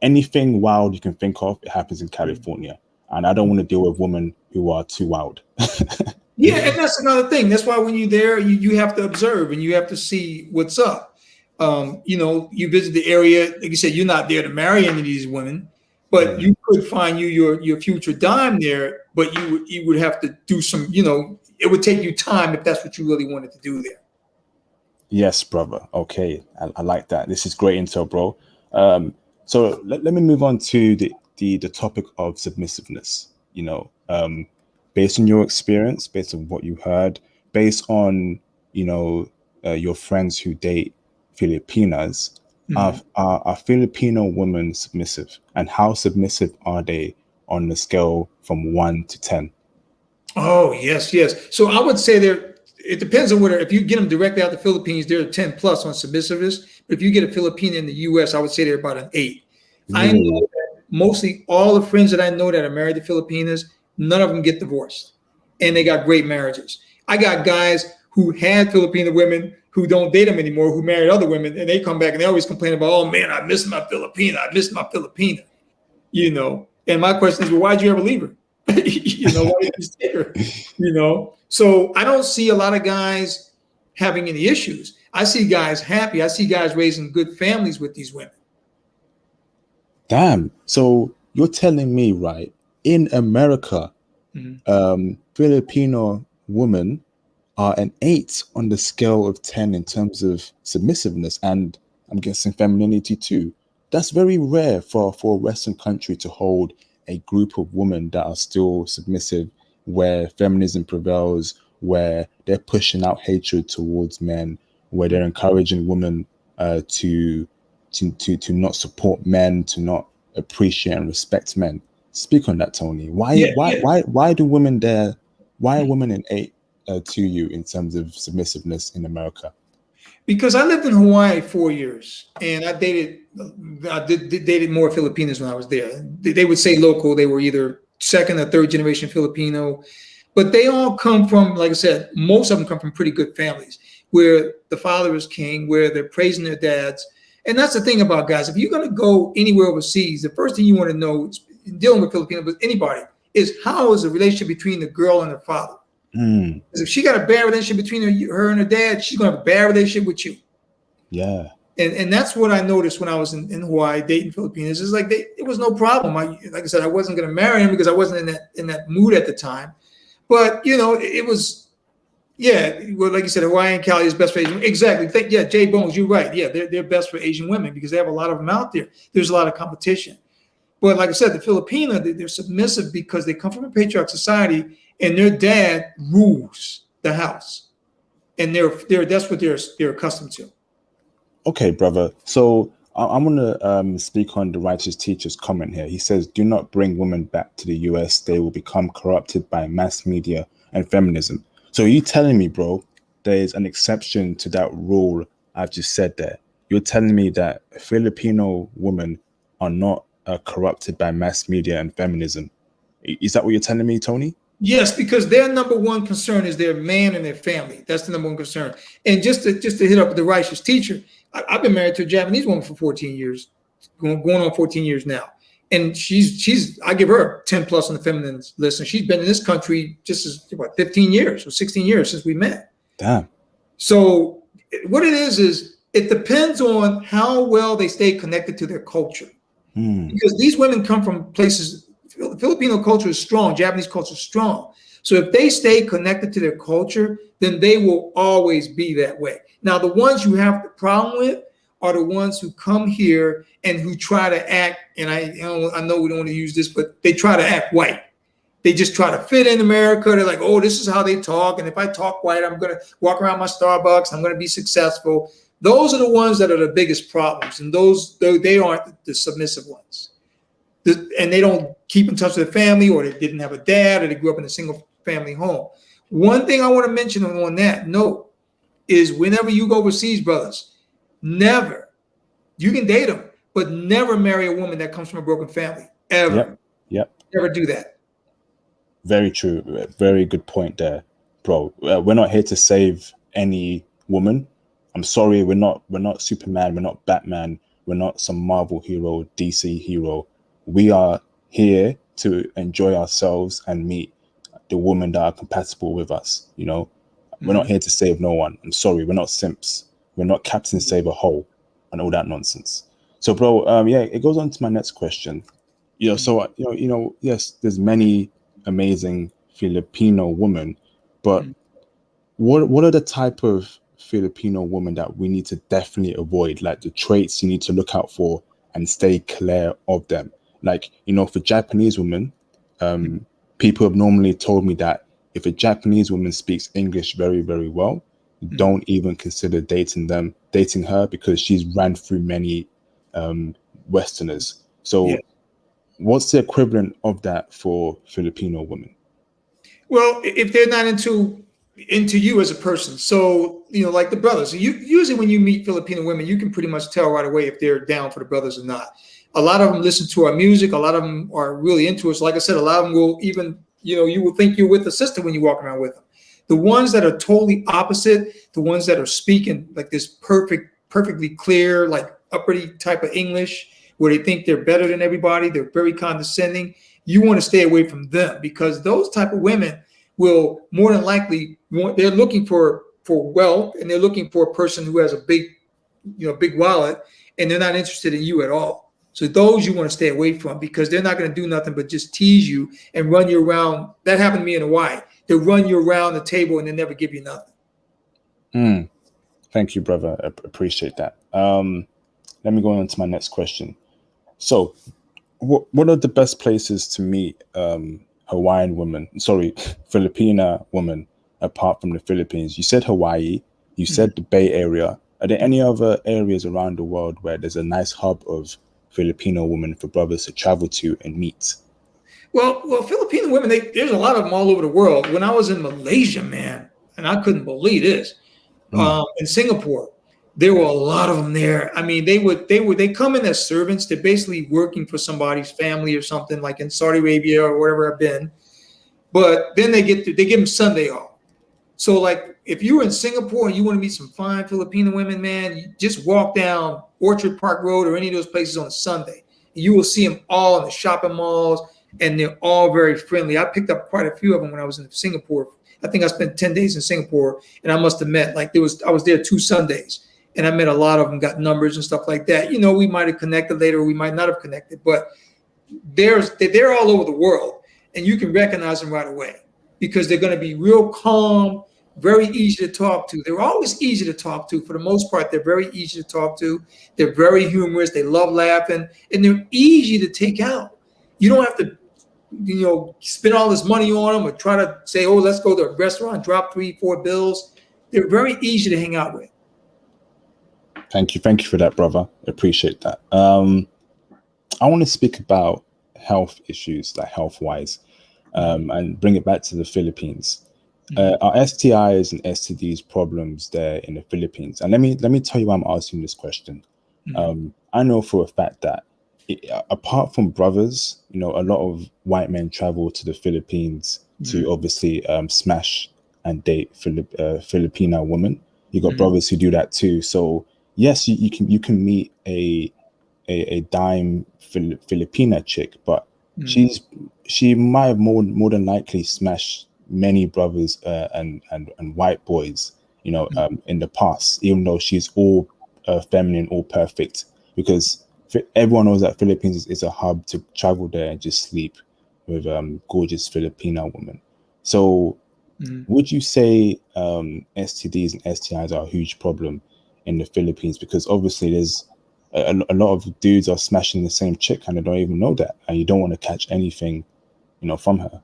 Speaker 2: Anything wild you can think of, it happens in California. And I don't want to deal with women who are too wild.
Speaker 1: Yeah, and that's another thing. That's why when you're there, you have to observe and you have to see what's up. You visit the area. Like you said, you're not there to marry any of these women, but you could find your future dime there. But you would have to do some. It would take you time if that's what you really wanted to do there.
Speaker 2: Yes, brother. Okay, I like that. This is great intel, bro. So let me move on to the topic of submissiveness. Based on your experience, based on what you heard, based on your friends who date Filipinas, are Filipino women submissive, and how submissive are they on the scale from 1 to 10?
Speaker 1: Oh, yes, yes. So I would say it depends on whether, if you get them directly out the Philippines, they're 10 plus on submissiveness. But if you get a Filipina in the US, I would say they're about an 8. I know
Speaker 2: Really?
Speaker 1: that mostly all the friends that I know that are married to Filipinas, none of them get divorced. And they got great marriages. I got guys who had Filipino women who don't date them anymore, who married other women, and they come back and they always complain about, oh man, I miss my Filipina. I miss my Filipina. And my question is, well, why'd you ever leave her? Why did you stay her? So I don't see a lot of guys having any issues. I see guys happy. I see guys raising good families with these women.
Speaker 2: Damn. So you're telling me, right, in America, Filipino women are an 8 on the scale of 10 in terms of submissiveness, and I'm guessing femininity too. That's very rare for a Western country to hold a group of women that are still submissive, where feminism prevails, where they're pushing out hatred towards men, where they're encouraging women to not support men, to not appreciate and respect men. Speak on that, Tony. Why do women there? Why are women an 8 to you in terms of submissiveness in America?
Speaker 1: Because I lived in Hawaii 4 years, and I dated more Filipinos when I was there. They would say local. They were either second or third generation Filipino, but they all come from, like I said, most of them come from pretty good families where the father is king, where they're praising their dads. And that's the thing about guys. If you're going to go anywhere overseas, the first thing you want to know, dealing with Filipinos, but anybody, is how is the relationship between the girl and her father? Because if she got a bad relationship between her and her dad, she's gonna have a bad relationship with you.
Speaker 2: Yeah.
Speaker 1: And that's what I noticed when I was in Hawaii dating Filipinos. It's like it was no problem. Like I said, I wasn't gonna marry him because I wasn't in that mood at the time. But it was, yeah. Well, like you said, Hawaii and Cali is best for Asian. Exactly. Jay Bones, you're right. Yeah, they're best for Asian women because they have a lot of them out there. There's a lot of competition. But like I said, the Filipina, they're submissive because they come from a patriarchal society, and their dad rules the house, and that's what they're accustomed to.
Speaker 2: Okay, brother. So I'm gonna speak on the righteous teacher's comment here. He says, "Do not bring women back to the US; they will become corrupted by mass media and feminism." So you telling me, bro, there is an exception to that rule I've just said there? You're telling me that Filipino women are not corrupted by mass media and feminism? Is that what you're telling me, Tony?
Speaker 1: Yes, because their number one concern is their man and their family. That's the number one concern. And just to hit up the righteous teacher, I've been married to a Japanese woman for 14 years, going on 14 years now. And I give her 10 plus on the feminine list. And she's been in this country just as 15 years or 16 years since we met.
Speaker 2: Damn.
Speaker 1: So what it is it depends on how well they stay connected to their culture. Because these women come from places. Filipino culture is strong. Japanese culture is strong. So if they stay connected to their culture, then they will always be that way. Now, the ones you have the problem with are the ones who come here and who try to act, and I know we don't want to use this, but they try to act white. They just try to fit in America. They're like, oh, this is how they talk. And if I talk white, I'm going to walk around my Starbucks. I'm going to be successful. Those are the ones that are the biggest problems. And they aren't the submissive ones. And they don't keep in touch with their family, or they didn't have a dad, or they grew up in a single family home. One thing I want to mention on that note is whenever you go overseas, brothers, never, you can date them, but never marry a woman that comes from a broken family, ever.
Speaker 2: Yep.
Speaker 1: Never do that.
Speaker 2: Very true. Very good point there, bro. We're not here to save any woman. I'm sorry, we're not Superman, we're not Batman, we're not some Marvel hero, DC hero. We are here to enjoy ourselves and meet the women that are compatible with us. We're not here to save no one. I'm sorry, we're not simps. We're not Captain Save a Hole and all that nonsense. So, bro, it goes on to my next question. Yes, there's many amazing Filipino women, but what are the type of Filipino women that we need to definitely avoid, like the traits you need to look out for and stay clear of them. Like, you know, for Japanese women, people have normally told me that if a Japanese woman speaks English very, very well, don't even consider dating her, because she's ran through many Westerners. So what's the equivalent of that for Filipino women?
Speaker 1: Well, if they're not into you as a person, so you know, like the brothers. You usually when you meet Filipino women, you can pretty much tell right away if they're down for the brothers or not. A lot of them listen to our music. A lot of them are really into us. Like I said, a lot of them will even, you know, you will think you're with a sister when you walk around with them. The ones that are totally opposite, the ones that are speaking like this perfectly clear, like uppity type of English, where they think they're better than everybody, they're very condescending. You want to stay away from them, because those type of women will more than likely they're looking for wealth, and they're looking for a person who has a big wallet, and they're not interested in you at all. So those you want to stay away from, because they're not going to do nothing but just tease you and run you around. That happened to me in Hawaii. They'll run you around the table and they never give you nothing.
Speaker 2: Thank you, brother. I appreciate that. Let me go on to my next question. So what are the best places to meet Filipina women apart from the Philippines? You said Hawaii, you said the Bay Area. Are there any other areas around the world where there's a nice hub of Filipino women for brothers to travel to and meet?
Speaker 1: Well, Filipino women, there's a lot of them all over the world. When I was in Malaysia, man, and I couldn't believe this, in Singapore, there were a lot of them there. I mean, they come in as servants. They're basically working for somebody's family or something, like in Saudi Arabia or wherever I've been. But then they give them Sunday off. So like if you're in Singapore and you want to meet some fine Filipino women, man, you just walk down Orchard Park Road or any of those places on a Sunday. And you will see them all in the shopping malls, and they're all very friendly. I picked up quite a few of them when I was in Singapore. I think I spent 10 days in Singapore, and I must have met, I was there 2 Sundays, and I met a lot of them, got numbers and stuff like that. You know, we might have connected later, or we might not have connected, but they're all over the world, and you can recognize them right away because they're going to be real calm, very easy to talk to. They're always easy to talk to. For the most part, they're very easy to talk to. They're very humorous. They love laughing, and they're easy to take out. You don't have to, you know, spend all this money on them or try to say, oh, let's go to a restaurant, drop 3-4 bills. They're very easy to hang out with.
Speaker 2: Thank you for that, brother. Appreciate that. I want to speak about health issues, like health-wise, and bring it back to the Philippines. Are STIs and STDs problems there in the Philippines? And let me tell you why I'm asking this question. I know for a fact that apart from brothers, you know, a lot of white men travel to the Philippines to obviously smash and date Filipina women. You got brothers who do that too. So yes, you can meet a dime Filipina chick, but she might have more than likely smashed many brothers and white boys, you know, in the past, even though she's all feminine, all perfect, because everyone knows that Philippines is a hub to travel there and just sleep with gorgeous Filipina women. So would you say STDs and STIs are a huge problem in the Philippines? Because obviously there's a lot of dudes are smashing the same chick and they don't even know that, and you don't want to catch anything, you know, from her.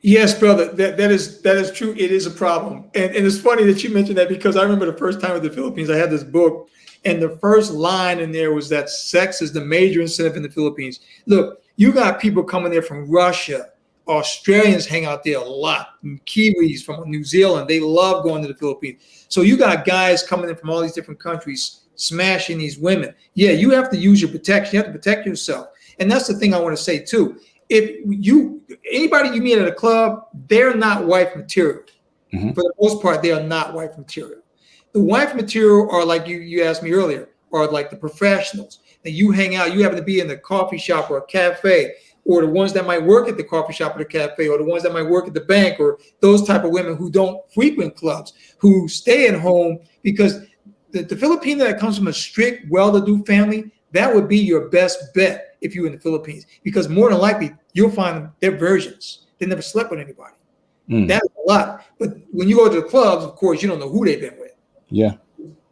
Speaker 1: Yes, brother, that is true. It is a problem. And it's funny that you mentioned that, because I remember the first time in the Philippines, I had this book, and the first line in there was that sex is the major incentive in the Philippines. Look, you got people coming there from Russia. Australians hang out there a lot. Kiwis from New Zealand, they love going to the Philippines. So you got guys coming in from all these different countries smashing these women. Yeah, you have to use your protection. You have to protect yourself. And that's the thing I want to say too. If anybody you meet at a club, they're not wife material. For the most part, they are not wife material. The wife material are, like you asked me earlier, are like the professionals. And you hang out, you happen to be in the coffee shop or a cafe, or the ones that might work at the coffee shop or the cafe, or the ones that might work at the bank, or those type of women who don't frequent clubs, who stay at home, because the Filipina that comes from a strict, well-to-do family, that would be your best bet if you're in the Philippines, because more than likely you'll find their virgins. They never slept with anybody. That's a lot. But when you go to the clubs, of course, you don't know who they've been with.
Speaker 2: Yeah.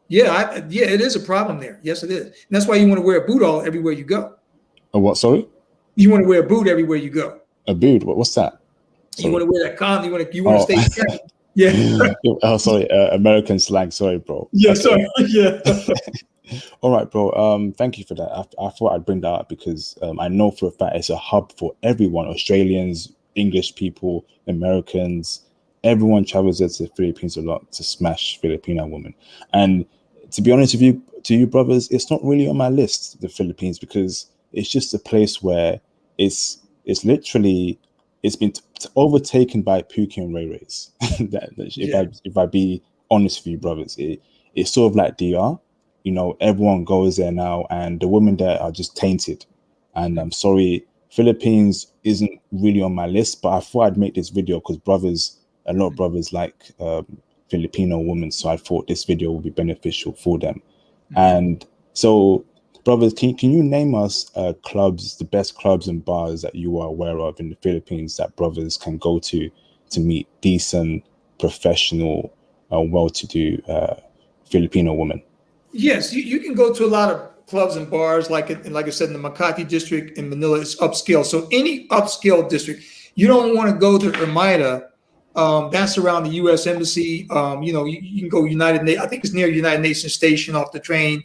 Speaker 1: Yeah, it is a problem there. Yes, it is. And that's why you want to wear a boot all everywhere you go.
Speaker 2: A what? Sorry.
Speaker 1: You want to wear a boot everywhere you go.
Speaker 2: A boot. What's that?
Speaker 1: You want
Speaker 2: Sorry.
Speaker 1: to wear that condom. You want to
Speaker 2: Oh.
Speaker 1: stay pregnant. Yeah.
Speaker 2: Oh, sorry. American slang. Sorry, bro.
Speaker 1: Yeah.
Speaker 2: Okay.
Speaker 1: Sorry. Yeah.
Speaker 2: All right, bro. Thank you for that. I thought I'd bring that up because I know for a fact it's a hub for everyone: Australians, English people, Americans. Everyone travels there to the Philippines a lot to smash Filipino women. And to be honest with you, to you brothers, it's not really on my list, the Philippines, because it's just a place where it's literally it's been overtaken by Pookie and Ray Rays. If I be honest with you, brothers, it's sort of like DR. You know, everyone goes there now, and the women there are just tainted. And I'm sorry, Philippines isn't really on my list, but I thought I'd make this video because a lot of brothers like Filipino women, so I thought this video would be beneficial for them. And so, brothers, can you name us clubs, the best clubs and bars that you are aware of in the Philippines that brothers can go to meet decent, professional, well-to-do Filipino women?
Speaker 1: Yes, you can go to a lot of clubs and bars, like I said, in the Makati district in Manila is upscale. So any upscale district, you don't want to go to Ermita. That's around the U.S. Embassy. You can go I think it's near United Nations Station off the train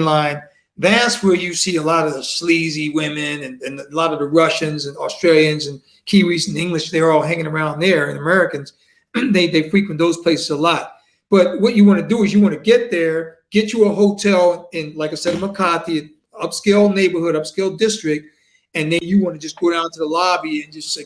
Speaker 1: line. That's where you see a lot of the sleazy women and a lot of the Russians and Australians and Kiwis and English. They're all hanging around there, and Americans, they frequent those places a lot. But what you want to do is you want to get there, get you a hotel in, like I said, Makati, upscale neighborhood, upscale district, and then you want to just go down to the lobby and just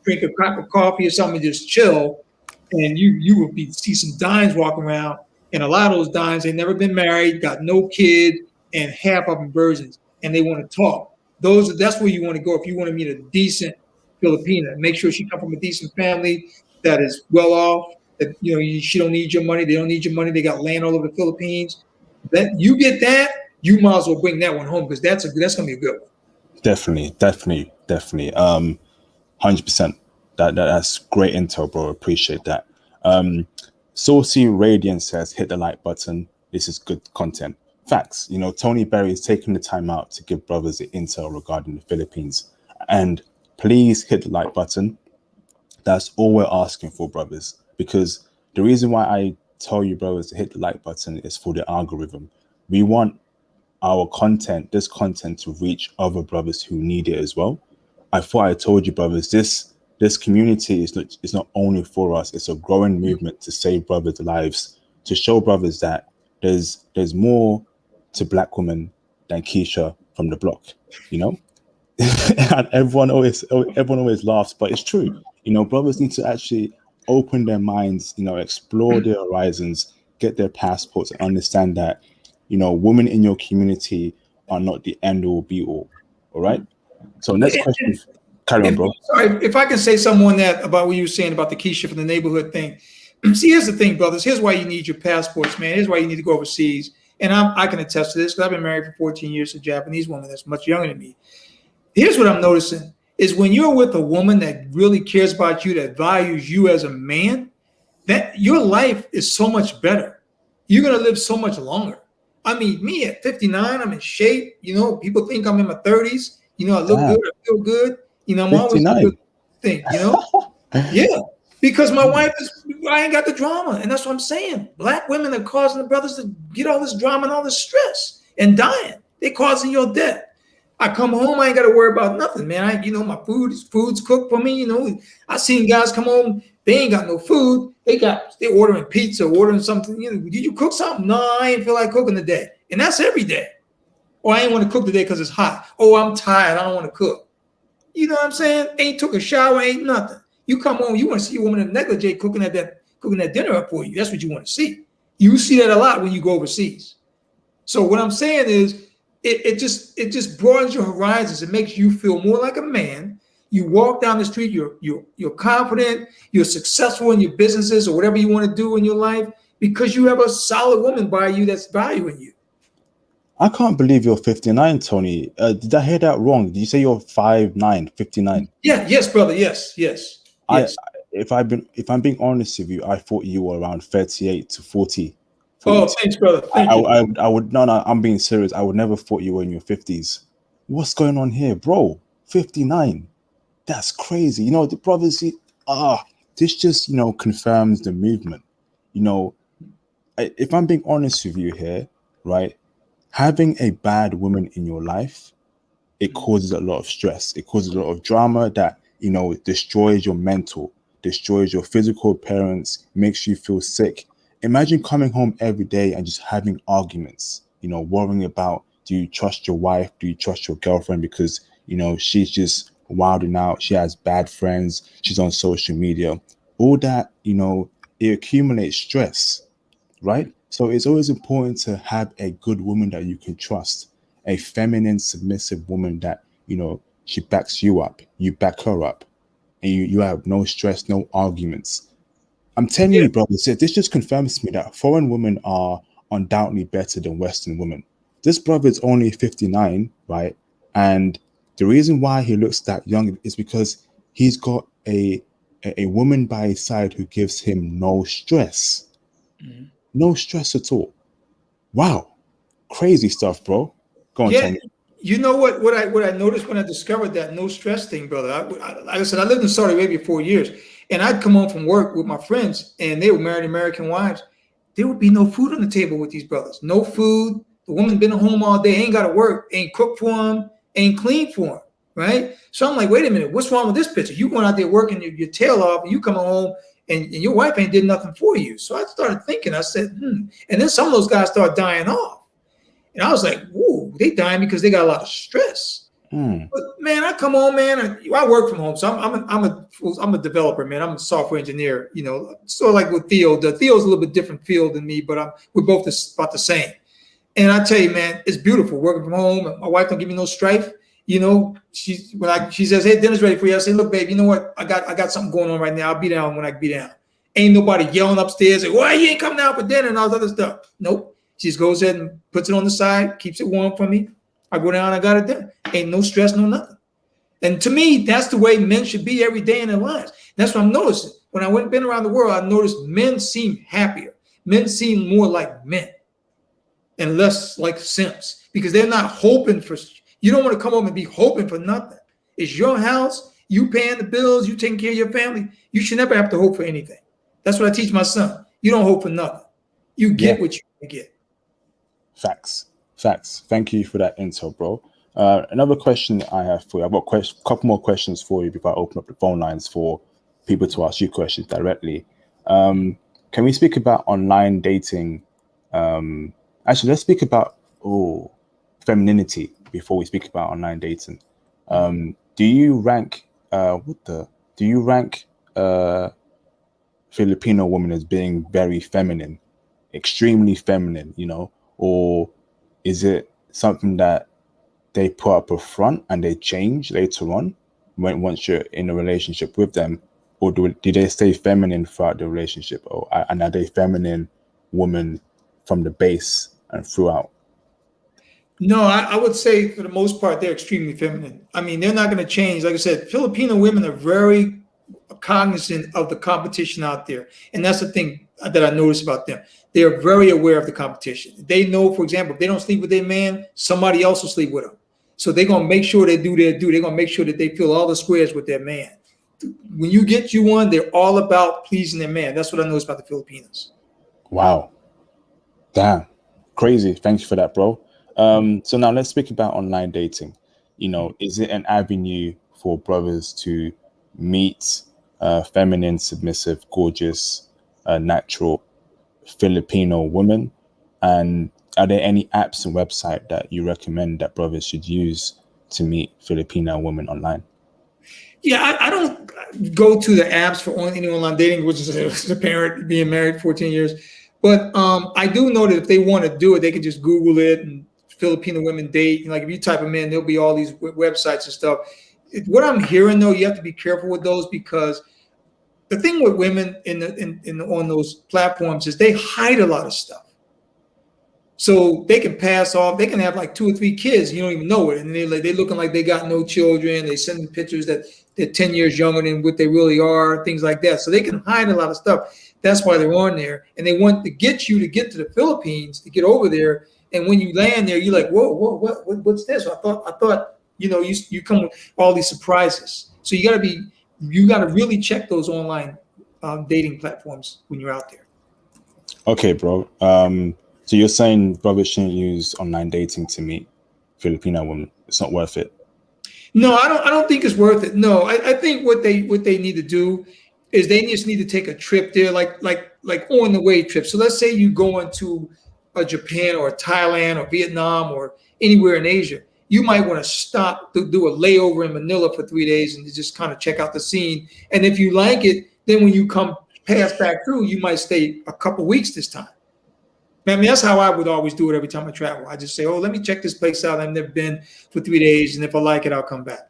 Speaker 1: drink a cup of coffee or something and just chill. And you will see some dimes walking around, and a lot of those dimes, they've never been married, got no kids, and half of them virgins, and they want to talk. That's where you want to go if you want to meet a decent Filipina. Make sure she comes from a decent family that is well off. That she don't need your money. They don't need your money. They got land all over the Philippines. That you get that, you might as well bring that one home because that's gonna be a good one.
Speaker 2: Definitely. 100%. That's great intel, bro. Appreciate that. Saucy Radiant says, hit the like button. This is good content. Facts. Tony Berry is taking the time out to give brothers the intel regarding the Philippines. And please hit the like button. That's all we're asking for, brothers. Because the reason why I tell you, brothers, to hit the like button is for the algorithm. We want our content, this content, to reach other brothers who need it as well. I thought I told you, brothers, this community is not only for us, it's a growing movement to save brothers' lives, to show brothers that there's more to Black women than Keisha from the block, and everyone always laughs, but it's true. Brothers need to actually open their minds, explore their horizons, get their passports, and understand that, women in your community are not the end all be all. All right. So next question. Carry on, bro.
Speaker 1: Sorry, if I can say something on that about what you were saying about the Keisha from the neighborhood thing. See, here's the thing, brothers. Here's why you need your passports, man. Here's why you need to go overseas. And I can attest to this because I've been married for 14 years to a Japanese woman that's much younger than me. Here's what I'm noticing is when you're with a woman that really cares about you, that values you as a man, that your life is so much better. You're going to live so much longer. I mean, me at 59, I'm in shape. People think I'm in my 30s. I look good. I feel good. I'm 59. Always a good thing, Yeah. Because my wife I ain't got the drama. And that's what I'm saying. Black women are causing the brothers to get all this drama and all this stress and dying. They're causing your death. I come home, I ain't got to worry about nothing, man. My food's cooked for me. I seen guys come home, they ain't got no food. They're ordering pizza, ordering something. Did you cook something? No, I ain't feel like cooking today. And that's every day. Or I ain't want to cook today because it's hot. Oh, I'm tired. I don't want to cook. You know what I'm saying? Ain't took a shower, ain't nothing. You come home, you want to see a woman in negligee cooking that dinner up for you. That's what you want to see. You see that a lot when you go overseas. So what I'm saying is, it just broadens your horizons. It makes you feel more like a man. You walk down the street, you're confident, you're successful in your businesses or whatever you want to do in your life because you have a solid woman by you that's valuing you.
Speaker 2: I can't believe you're 59, Tony. Did I hear that wrong? Did you say you're 5'9", 59?
Speaker 1: Yeah, yes, brother. Yes.
Speaker 2: If I'm being honest with you, I thought you were around 38 to 40.
Speaker 1: Oh, thanks, brother. Thank you.
Speaker 2: I would no, I'm being serious. I would never thought you were in your 50s. What's going on here, bro? 59. That's crazy. You know, the brothers see, this just, confirms the movement. If I'm being honest with you here, right? Having a bad woman in your life, it causes a lot of stress. It causes a lot of drama that, destroys your mental, destroys your physical appearance, makes you feel sick. Imagine coming home every day and just having arguments, worrying about, do you trust your wife? Do you trust your girlfriend? Because, she's just wilding out. She has bad friends. She's on social media. All that, it accumulates stress, right? So it's always important to have a good woman that you can trust, a feminine, submissive woman that, she backs you up, you back her up, and you have no stress, no arguments. I'm telling you, brother, this just confirms to me that foreign women are undoubtedly better than Western women. This brother is only 59, right? And the reason why he looks that young is because he's got a woman by his side who gives him no stress. Mm-hmm. No stress at all. Wow. Crazy stuff, bro. Go on, Tony.
Speaker 1: You know what I noticed when I discovered that no stress thing, brother? Like I said, I lived in Saudi Arabia 4 years, and I'd come home from work with my friends, and they were married American wives. There would be no food on the table with these brothers. No food. The woman been home all day, ain't got to work, ain't cook for them, ain't clean for them, right? So I'm like, wait a minute, what's wrong with this picture? You going out there working your tail off, and you coming home, and your wife ain't did nothing for you. So I started thinking, I said, And then some of those guys start dying off. And I was like, whoa, they dying because they got a lot of stress. But man, I come home, man. I work from home, so I'm a developer, man. I'm a software engineer, So like with Theo, Theo's a little bit different field than me, but we're both about the same. And I tell you, man, it's beautiful working from home. My wife don't give me no strife. She says, hey, dinner's ready for you. I say, look, babe, you know what? I got something going on right now. I'll be down when I be down. Ain't nobody yelling upstairs, like, why you ain't coming out for dinner and all this other stuff. Nope. She just goes ahead and puts it on the side, keeps it warm for me. I go down, I got it done. Ain't no stress, no nothing. And to me, that's the way men should be every day in their lives. That's what I'm noticing. When I been around the world, I noticed men seem happier. Men seem more like men and less like simps because they're not hoping for. You don't want to come home and be hoping for nothing. It's your house. You paying the bills. You taking care of your family. You should never have to hope for anything. That's what I teach my son. You don't hope for nothing. You get what you get.
Speaker 2: Facts. Thank you for that intel, bro. Another question I have for you. I've got a couple more questions for you before I open up the phone lines for people to ask you questions directly. Can we speak about online dating? Actually, let's speak about femininity before we speak about online dating. Do you rank Filipino women as being very feminine, extremely feminine, or is it something that they put up a front and they change later on once you're in a relationship with them, or do they stay feminine throughout the relationship, and are they feminine women from the base and throughout?
Speaker 1: No, I would say for the most part they're extremely feminine. I mean, they're not going to change. Like I said, Filipino women are very cognizant of the competition out there, and that's the thing that I notice about them. They are very aware of the competition. They know, for example, if they don't sleep with their man, somebody else will sleep with them. So they're going to make sure they do their due. They're going to make sure that they fill all the squares with their man. When you get you one, they're all about pleasing their man. That's what I notice about the Filipinos.
Speaker 2: Wow. Damn. Crazy. Thanks for that, bro. So now let's speak about online dating. Is it an avenue for brothers to meet feminine, submissive, gorgeous, natural Filipino women? And are there any apps and websites that you recommend that brothers should use to meet Filipino women online?
Speaker 1: Yeah, I don't go to the apps for any online dating, which is a parent being married 14 years. But I do know that if they want to do it, they can just Google it and Filipino women date. Like if you type them in, there'll be all these websites and stuff. What I'm hearing though, you have to be careful with those because the thing with women on those platforms is they hide a lot of stuff. So they can pass off. They can have like 2 or 3 kids. You don't even know it, and they're looking like they got no children. They send pictures that they're 10 years younger than what they really are, things like that. So they can hide a lot of stuff. That's why they're on there, and they want to get you to get to the Philippines to get over there. And when you land there, you're like, whoa, what's this? I thought, you come with all these surprises. So you got to really check those online dating platforms when you're out there.
Speaker 2: Okay, bro. So you're saying brothers shouldn't use online dating to meet Filipino women? It's not worth it.
Speaker 1: No, I don't think it's worth it. No, I think what they need to do is they just need to take a trip there, like on the way trip. So let's say you go into Japan or Thailand or Vietnam or anywhere in Asia. You might want to stop to do a layover in Manila for 3 days and just kind of check out the scene. And if you like it, then when you come pass back through, you might stay a couple weeks this time. I mean, that's how I would always do it every time I travel. I just say, oh, let me check this place out. I've never been for 3 days. And if I like it, I'll come back.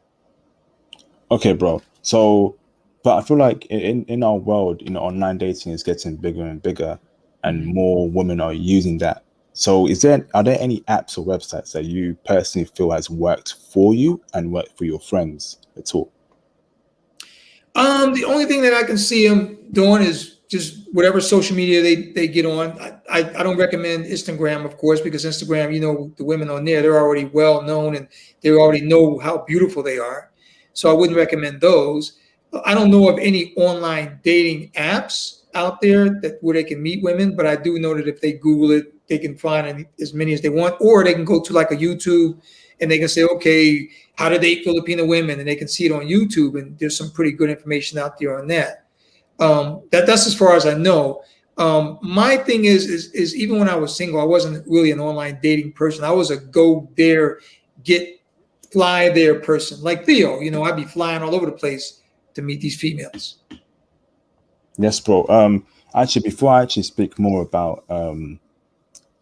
Speaker 2: Okay, bro. So, but I feel like in our world, online dating is getting bigger and bigger and more women are using that. So are there any apps or websites that you personally feel has worked for you and worked for your friends at all?
Speaker 1: The only thing that I can see them doing is just whatever social media they get on. I don't recommend Instagram, of course, because Instagram, the women on there, they're already well known and they already know how beautiful they are. So I wouldn't recommend those. I don't know of any online dating apps out there where they can meet women, but I do know that if they Google it, they can find as many as they want, or they can go to like a YouTube and they can say, okay, how to date Filipino women, and they can see it on YouTube, and there's some pretty good information out there on that. That's as far as I know. My thing is even when I was single, I wasn't really an online dating person. I was a go there, fly there person. Like Theo, I'd be flying all over the place to meet these females.
Speaker 2: Yes, bro. Actually, before I speak more about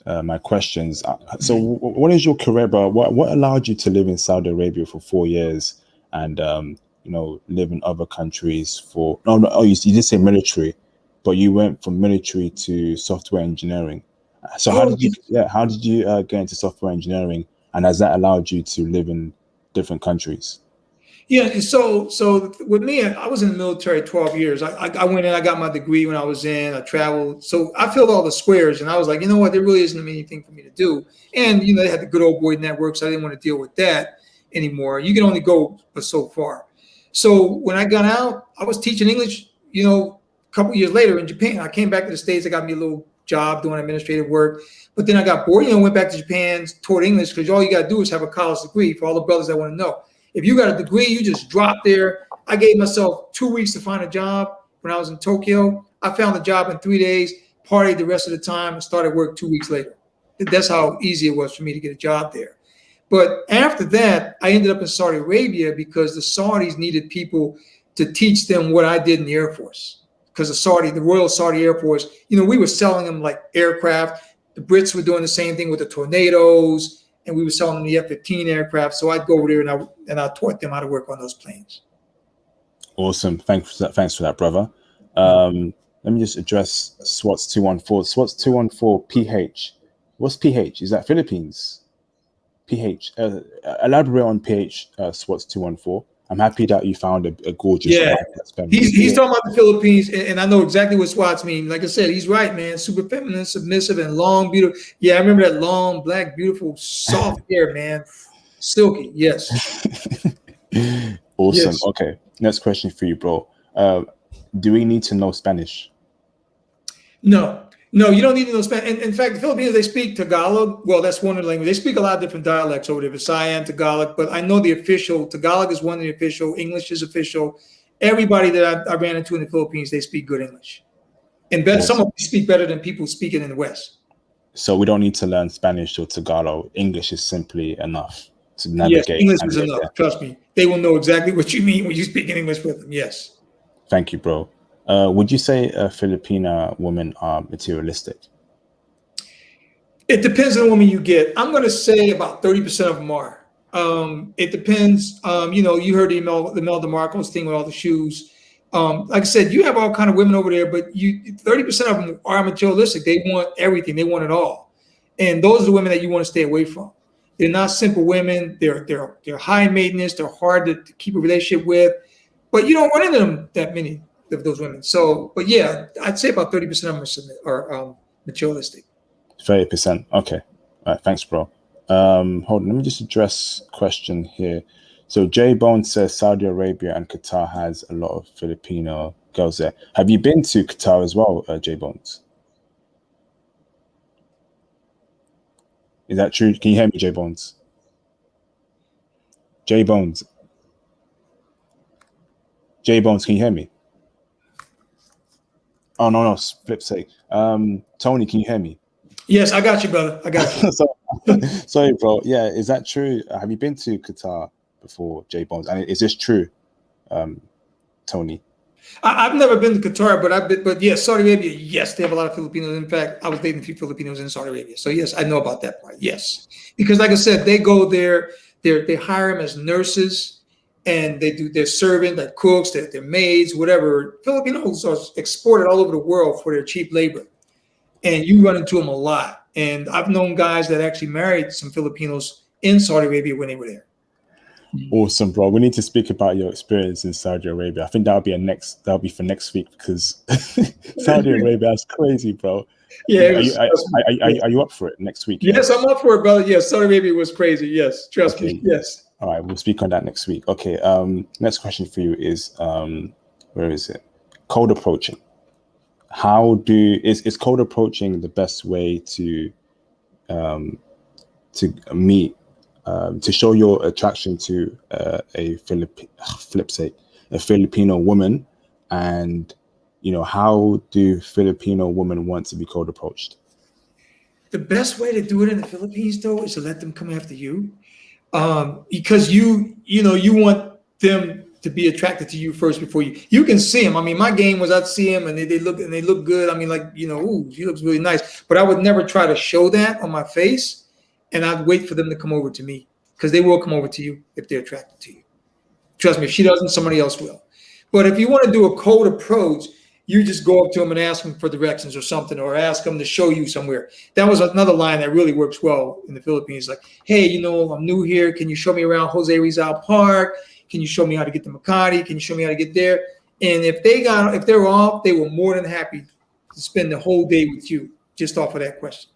Speaker 2: my questions, so what is your career, bro? What allowed you to live in Saudi Arabia for 4 years and live in other countries for you did say military, but you went from military to software engineering. So how did you get into software engineering, and has that allowed you to live in different countries?
Speaker 1: Yeah, so with me, I was in the military 12 years. I went in, I got my degree when I was in, I traveled. So I filled all the squares, and I was like, you know what, there really isn't anything for me to do. And, they had the good old boy network, so I didn't want to deal with that anymore. You can only go so far. So when I got out, I was teaching English, a couple years later in Japan. I came back to the States, I got me a little job doing administrative work. But then I got bored, went back to Japan, taught English, because all you got to do is have a college degree, for all the brothers that want to know. If you got a degree, you just drop there. I gave myself 2 weeks to find a job when I was in Tokyo. I found a job in 3 days, partied the rest of the time, and started work 2 weeks later. That's how easy it was for me to get a job there. But after that, I ended up in Saudi Arabia because the Saudis needed people to teach them what I did in the Air Force. Because the Royal Saudi Air Force, we were selling them like aircraft. The Brits were doing the same thing with the Tornadoes. And we were selling them the F-15 aircraft. So I'd go over there and I taught them how to work on those planes.
Speaker 2: Awesome. Thanks for that, brother. Let me just address SWATS 214. SWATS 214 PH. What's PH? Is that Philippines? PH. Elaborate on PH, SWATS 214. I'm happy that you found a gorgeous.
Speaker 1: Yeah, he's talking about the Philippines, and I know exactly what SWATs mean. Like I said, he's right, man. Super feminine, submissive, and long, beautiful. Yeah, I remember that long, black, beautiful, soft hair, man. Silky, yes.
Speaker 2: Awesome.
Speaker 1: Yes.
Speaker 2: Okay, next question for you, bro. Do we need to know Spanish?
Speaker 1: No, you don't need to know Spanish. In fact, the Filipinos, they speak Tagalog. Well, that's one of the languages. They speak a lot of different dialects over there, Visayan, Tagalog. But I know the official, Tagalog is one of the official, English is official. Everybody that I ran into in the Philippines, they speak good English. And some of them speak better than people speaking in the West.
Speaker 2: So we don't need to learn Spanish or Tagalog. English is simply enough to navigate.
Speaker 1: Yes, English is enough. There. Trust me. They will know exactly what you mean when you speak in English with them. Yes.
Speaker 2: Thank you, bro. Would you say Filipina women are materialistic?
Speaker 1: It depends on the woman you get. I'm going to say about 30% of them are. It depends. You heard the Imelda Marcos thing with all the shoes. Like I said, you have all kind of women over there, but 30% of them are materialistic. They want everything. They want it all. And those are the women that you want to stay away from. They're not simple women. They're high maintenance. They're hard to keep a relationship with. But you don't run into them that many of those women. So, but yeah, I'd say about 30% of them are materialistic.
Speaker 2: 30%. Okay. All right. Thanks, bro. Hold on. Let me just address question here. So J Bone says Saudi Arabia and Qatar has a lot of Filipino girls there. Have you been to Qatar as well, J Bones? Is that true? Can you hear me, J Bones? J Bones. J Bones, can you hear me? Oh no, flip sake. Tony, can you hear me?
Speaker 1: Yes, I got you, brother. I got
Speaker 2: you. Sorry, bro. Yeah, is that true? Have you been to Qatar before, J Bones? And is this true, Tony?
Speaker 1: I've never been to Qatar, but yes, Saudi Arabia, yes, they have a lot of Filipinos. In fact, I was dating a few Filipinos in Saudi Arabia. So yes, I know about that part. Yes. Because like I said, they go there, they hire them as nurses, and they're serving, like cooks, they're maids, whatever. Filipinos are exported all over the world for their cheap labor. And you run into them a lot. And I've known guys that actually married some Filipinos in Saudi Arabia when they were there.
Speaker 2: Awesome, bro. We need to speak about your experience in Saudi Arabia. I think that'll be for next week, because Saudi Arabia is crazy, bro.
Speaker 1: Yeah.
Speaker 2: Are you up for it next week?
Speaker 1: Yes, I'm up for it, brother. Yes, Saudi Arabia was crazy. Yes, trust me. Yes.
Speaker 2: All right, we'll speak on that next week. Okay. Next question for you is where is it? Cold approaching. Is cold approaching the best way to meet? To show your attraction to a Filipino woman, and how do Filipino women want to be cold approached?
Speaker 1: The best way to do it in the Philippines, though, is to let them come after you, because you want them to be attracted to you first before you can see them. I mean, my game was I'd see them and they look good. I mean, like, ooh, she looks really nice, but I would never try to show that on my face. And I'd wait for them to come over to me, because they will come over to you if they're attracted to you. Trust me, if she doesn't, somebody else will. But if you want to do a cold approach, you just go up to them and ask them for directions or something, or ask them to show you somewhere. That was another line that really works well in the Philippines. Like, hey, I'm new here. Can you show me around Jose Rizal Park? Can you show me how to get to Makati? Can you show me how to get there? And if they're off, they were more than happy to spend the whole day with you just off of that question.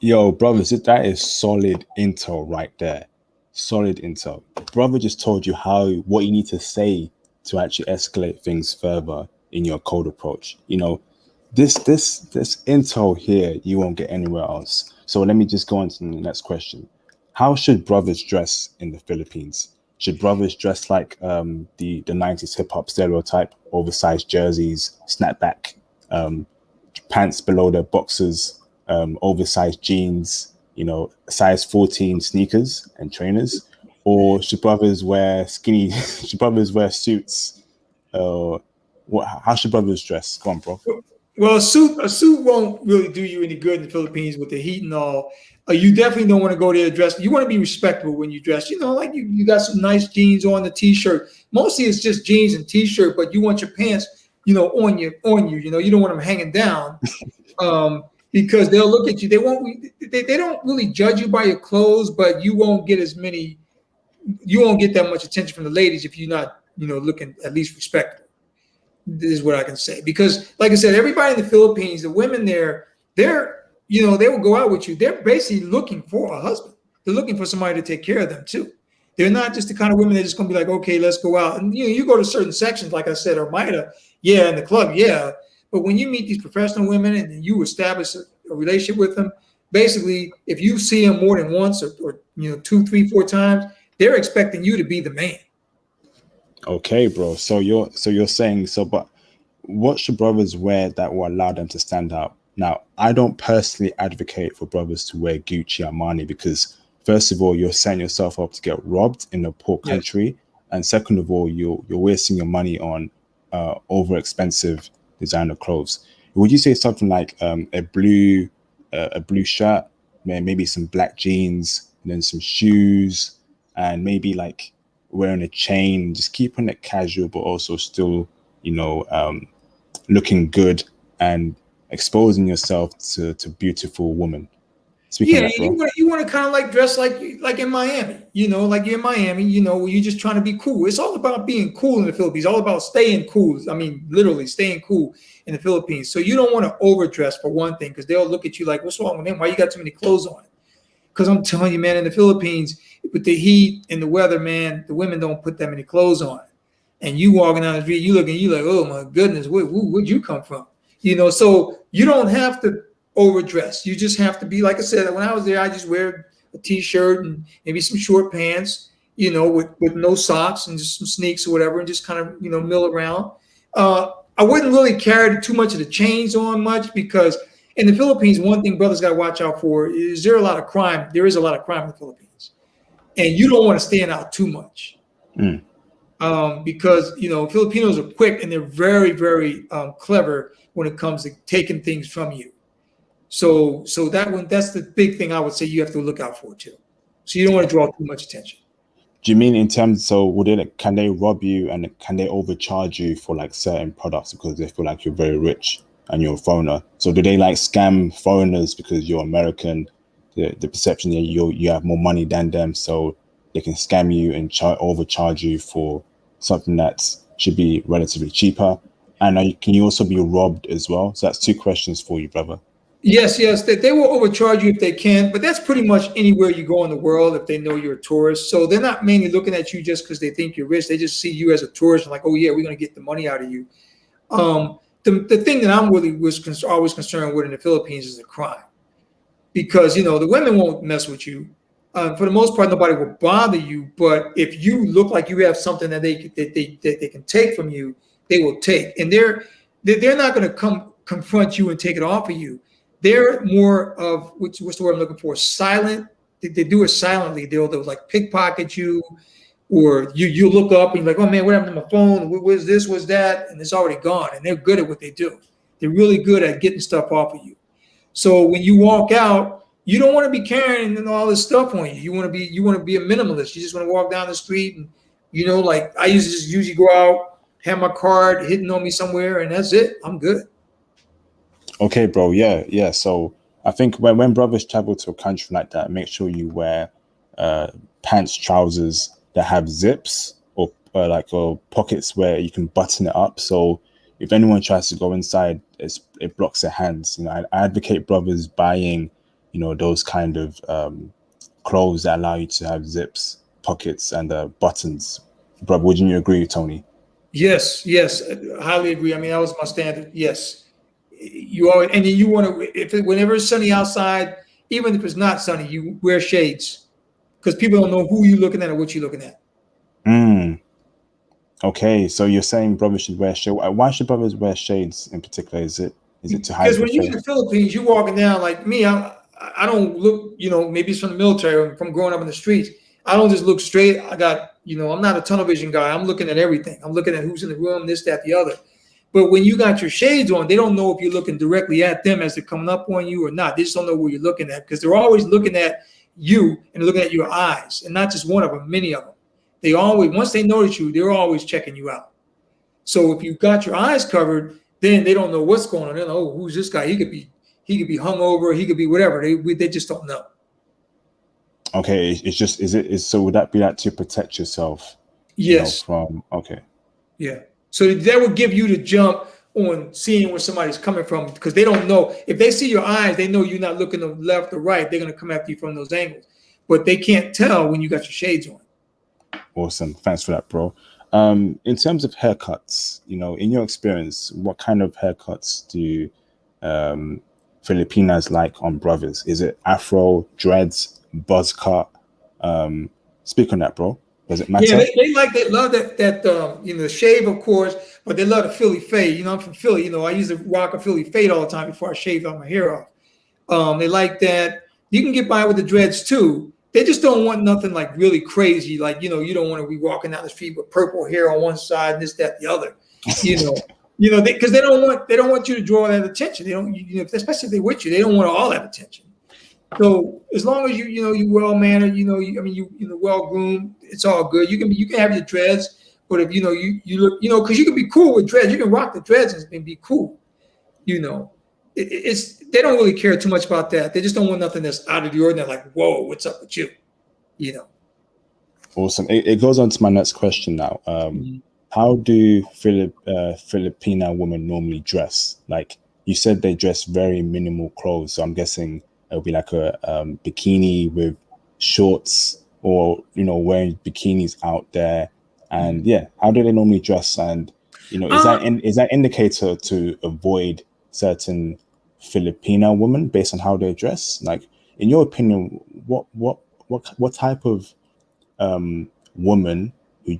Speaker 2: Yo, brothers, that is solid intel right there. Solid intel. Brother just told you what you need to say to actually escalate things further in your cold approach. This intel here you won't get anywhere else. So let me just go on to the next question. How should brothers dress in the Philippines? Should brothers dress like the 90s hip hop stereotype, oversized jerseys, snapback, pants below their boxers, oversized jeans, size 14 sneakers and trainers? Or should brothers wear should brothers wear suits? How should brothers dress? Go on, bro.
Speaker 1: Well, a suit won't really do you any good in the Philippines with the heat and all. You definitely don't want to go there dressed. You want to be respectable when you dress. Like you got some nice jeans on, the t-shirt. Mostly it's just jeans and t-shirt, but you want your pants, on you. You don't want them hanging down. Because they'll look at you. They don't really judge you by your clothes, but you won't get that much attention from the ladies if you're not, looking at least respectable. This is what I can say. Because like I said, everybody in the Philippines, the women there, they will go out with you. They're basically looking for a husband. They're looking for somebody to take care of them too. They're not just the kind of women that are just going to be like, okay, let's go out. And you go to certain sections, like I said, or Maida, in the club, yeah. But when you meet these professional women and you establish a relationship with them, basically, if you see them more than once or 2, 3, 4 times, they're expecting you to be the man.
Speaker 2: Okay, bro. So you're saying but what should brothers wear that will allow them to stand out? Now, I don't personally advocate for brothers to wear Gucci Armani, because first of all, you're setting yourself up to get robbed in a poor country, yes. And second of all, you're wasting your money on over expensive designer clothes. Would you say something like a blue shirt, maybe some black jeans, and then some shoes, and maybe like wearing a chain, just keeping it casual, but also still, looking good and exposing yourself to beautiful women? Speak on that, bro.
Speaker 1: you want to kind of like dress like in Miami, like you're in Miami, where you're just trying to be cool. It's all about being cool in the Philippines. All about staying cool. I mean, literally staying cool in the Philippines. So you don't want to overdress for one thing, because they'll look at you like, what's wrong with him? Why you got too many clothes on? Because I'm telling you, man, in the Philippines, with the heat and the weather, man, the women don't put that many clothes on. And you walking down the street, you like, oh my goodness, where'd you come from? So you don't have to overdress. You just have to be, like I said, when I was there, I just wear a t-shirt and maybe some short pants, with no socks and just some sneaks or whatever, and just kind of, mill around. I wouldn't really carry too much of the chains on much, because in the Philippines, one thing brothers got to watch out for is there is a lot of crime in the Philippines. And you don't want to stand out too much. Because, Filipinos are quick and they're very, very clever when it comes to taking things from you. So that's the big thing I would say you have to look out for too. So you don't want to draw too much attention.
Speaker 2: Do you mean in terms, so can they rob you and can they overcharge you for like certain products because they feel like you're very rich and you're a foreigner? So do they like scam foreigners because you're American? The perception that you have more money than them, so they can scam you and overcharge you for something that should be relatively cheaper. And can you also be robbed as well? So that's two questions for you, brother.
Speaker 1: Yes, they will overcharge you if they can, but that's pretty much anywhere you go in the world if they know you're a tourist. So they're not mainly looking at you just because they think you're rich. They just see you as a tourist and like, oh yeah, we're going to get the money out of you. The thing that I'm really always concerned with in the Philippines is the crime, because the women won't mess with you. For the most part, nobody will bother you. But if you look like you have something that they can take from you, they will take, and they're not going to confront you and take it off of you. They're more of, what's the word I'm looking for? Silent. They do it silently. They'll like pickpocket you, or you look up and you're like, oh man, what happened to my phone? What's this? What's that? And it's already gone. And they're good at what they do. They're really good at getting stuff off of you. So when you walk out, you don't want to be carrying all this stuff on you. You want to be a minimalist. You just want to walk down the street and, like I usually go out, have my card hidden on me somewhere, and that's it. I'm good.
Speaker 2: Okay, bro. Yeah. So I think when brothers travel to a country like that, make sure you wear pants, trousers that have zips or pockets where you can button it up. So if anyone tries to go inside, it blocks their hands. I advocate brothers buying, those kind of clothes that allow you to have zips, pockets, and buttons. Brother, wouldn't you agree, Tony?
Speaker 1: Yes, I highly agree. I mean, that was my standard. Yes. You always, and you want to, whenever it's sunny outside, even if it's not sunny, you wear shades, because people don't know who you're looking at or what you're looking at.
Speaker 2: Okay, so you're saying brothers should wear shades. Why should brothers wear shades in particular? Is it to hide?
Speaker 1: Because when you're in the Philippines, you're walking down like me. I don't look, maybe it's from the military or from growing up in the streets. I don't just look straight. I got, I'm not a tunnel vision guy. I'm looking at everything. I'm looking at who's in the room, this, that, the other. But when you got your shades on, they don't know if you're looking directly at them as they're coming up on you or not. They just don't know where you're looking at, because they're always looking at you and looking at your eyes, and not just one of them, many of them. They always, once they notice you, they're always checking you out. So if you've got your eyes covered, then they don't know what's going on. They know, oh, who's this guy? He could be hungover, he could be whatever. They just don't know.
Speaker 2: Okay, so would that be that to protect yourself?
Speaker 1: Yes.
Speaker 2: Okay.
Speaker 1: Yeah. So that would give you the jump on seeing where somebody's coming from, because they don't know. If they see your eyes, they know you're not looking to left or right. They're going to come after you from those angles. But they can't tell when you got your shades on.
Speaker 2: Awesome. Thanks for that, bro. In terms of haircuts, in your experience, what kind of haircuts do Filipinas like on brothers? Is it afro, dreads, buzz cut? Speak on that, bro. Does it matter?
Speaker 1: Yeah, they love that shave, of course, but they love the Philly fade. I'm from Philly. I used to rock a Philly fade all the time before I shaved all my hair off. They like that. You can get by with the dreads too. They just don't want nothing like really crazy. Like, you don't want to be walking down the street with purple hair on one side and this, that, the other. Because they don't want you to draw that attention. They don't, especially if they're with you, they don't want all that attention. So as long as you're well mannered, you're well groomed, it's all good. You can have your dreads, but if you look, because you can be cool with dreads, you can rock the dreads and be cool. they don't really care too much about that. They just don't want nothing that's out of the ordinary. Like, whoa, what's up with you? You know.
Speaker 2: Awesome. It goes on to my next question now. How do Filipina women normally dress? Like you said, they dress very minimal clothes. So I'm guessing it'll be like a bikini with shorts, or wearing bikinis out there. And how do they normally dress? And is that indicator to avoid certain Filipina women based on how they dress? Like, in your opinion, what type of woman who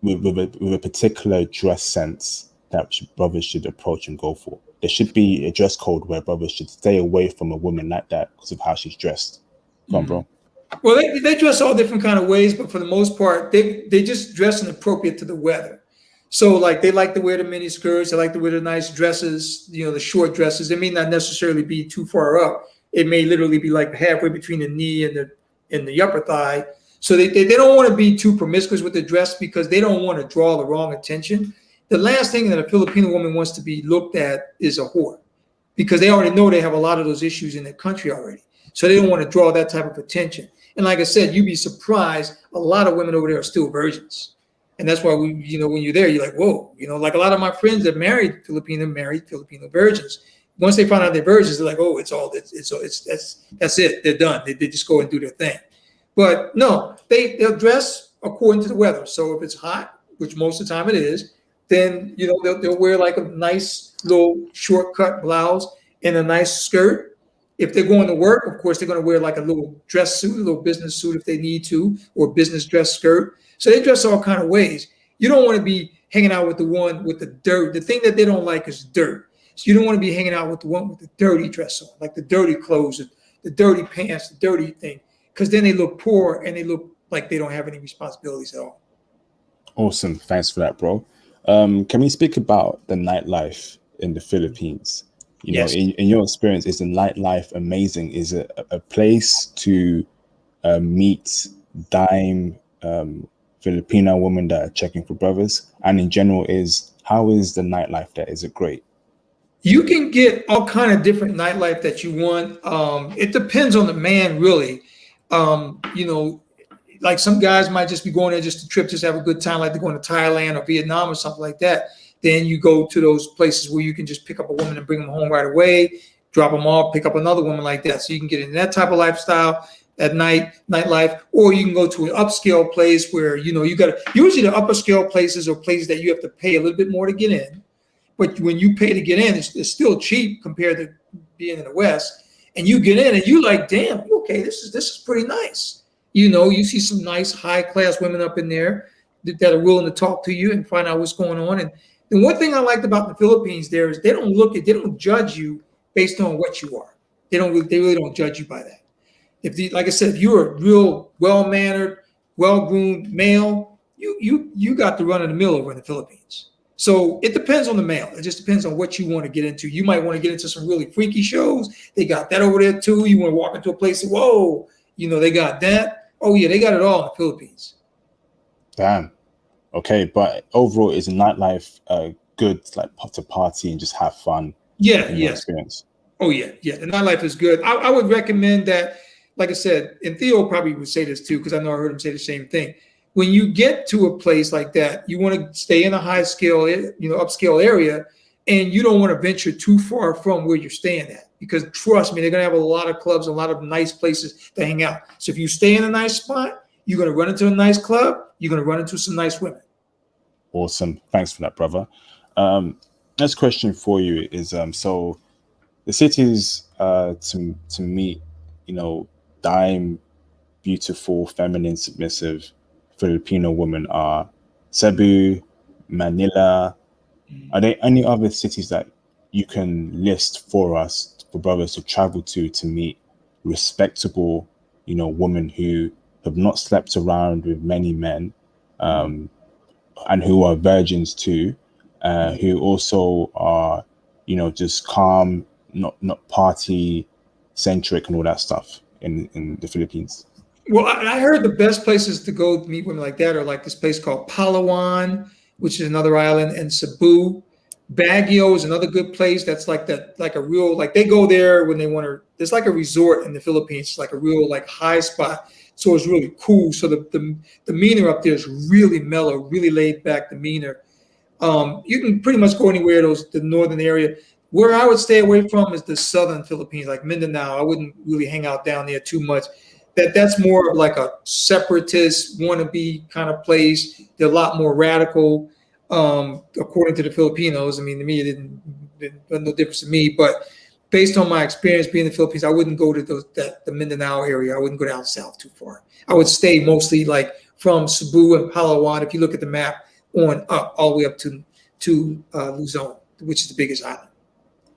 Speaker 2: with a particular dress sense that brothers should approach and go for? There should be a dress code where brothers should stay away from a woman like that because of how she's dressed. Come on, bro.
Speaker 1: Well, they dress all different kind of ways, but for the most part, they just dress appropriate to the weather. So like they like to wear the mini skirts, they like to wear the nice dresses, the short dresses. It may not necessarily be too far up. It may literally be like halfway between the knee and the upper thigh. So they don't want to be too promiscuous with the dress because they don't want to draw the wrong attention. The last thing that a Filipino woman wants to be looked at is a whore, because they already know they have a lot of those issues in their country already. So they don't want to draw that type of attention. And like I said, you'd be surprised, a lot of women over there are still virgins. And that's why when you're there, you're like, whoa, like a lot of my friends that married Filipino virgins. Once they find out they're virgins, they're like, oh, that's it. They're done. They just go and do their thing. But no, they'll dress according to the weather. So if it's hot, which most of the time it is, then they'll wear like a nice little shortcut blouse and a nice skirt. If they're going to work, of course, they're going to wear like a little dress suit, a little business suit if they need to, or business dress skirt. So they dress all kind of ways. You don't want to be hanging out with the one with the dirt. The thing that they don't like is dirt. So you don't want to be hanging out with the one with the dirty dress on, like the dirty clothes, the dirty pants, the dirty thing, because then they look poor and they look like they don't have any responsibilities at all. Awesome.
Speaker 2: Thanks for that, bro. Can we speak about the nightlife in the Philippines?
Speaker 1: Yes.
Speaker 2: In your experience, is the nightlife amazing? Is it a place to meet dime Filipino women that are checking for brothers? And in general, how is the nightlife there? Is it great?
Speaker 1: You can get all kind of different nightlife that you want. It depends on the man, really. Like some guys might just be going there just to trip, just have a good time, like they're going to Thailand or Vietnam or something like that. Then you go to those places where you can just pick up a woman and bring them home right away, drop them off, pick up another woman like that. So you can get in that type of lifestyle at nightlife, or you can go to an upscale place where, you got to, usually the upper scale places are places that you have to pay a little bit more to get in. But when you pay to get in, it's still cheap compared to being in the West. And you get in and you like, damn, okay, this is pretty nice. You see some nice high class women up in there that are willing to talk to you and find out what's going on. And the one thing I liked about the Philippines there is they don't judge you based on what you are. They really don't judge you by that. Like I said, if you're a real well-mannered, well-groomed male, you got the run of the mill over in the Philippines. So it depends on the male. It just depends on what you want to get into. You might want to get into some really freaky shows. They got that over there too. You want to walk into a place and whoa, they got that. Oh yeah, they got it all in the Philippines.
Speaker 2: Damn. Okay, but overall, is nightlife good, like to party and just have fun?
Speaker 1: Yeah,
Speaker 2: experience.
Speaker 1: Oh yeah. The nightlife is good. I would recommend that. Like I said, and Theo probably would say this too, because I know I heard him say the same thing. When you get to a place like that, you want to stay in a high scale, upscale area, and you don't want to venture too far from where you're staying at, because trust me, they're going to have a lot of clubs, a lot of nice places to hang out. So if you stay in a nice spot, you're going to run into a nice club, you're going to run into some nice women.
Speaker 2: Awesome. Thanks for that, brother. Next question for you is, so the cities to meet, dime, beautiful, feminine, submissive Filipino women are Cebu, Manila. Are there any other cities that you can list for us, for brothers to travel to meet respectable, women who have not slept around with many men, and who are virgins too, who also are, just calm, not party centric and all that stuff in the Philippines?
Speaker 1: Well, I heard the best places to go meet women like that are like this place called Palawan, which is another island, and Cebu. Baguio is another good place. That's like that, like a real, like they go there when they want to. It's like a resort in the Philippines. It's like a real like high spot. So it's really cool. So the demeanor up there is really mellow, really laid back demeanor. You can pretty much go anywhere the northern area. Where I would stay away from is the southern Philippines, like Mindanao. I wouldn't really hang out down there too much. That's more of like a separatist wannabe kind of place. They're a lot more radical, according to the Filipinos. I mean, to me, it didn't no difference to me. But based on my experience being in the Philippines, I wouldn't go to the Mindanao area. I wouldn't go down south too far. I would stay mostly like from Cebu and Palawan. If you look at the map, on up all the way up to Luzon, which is the biggest island.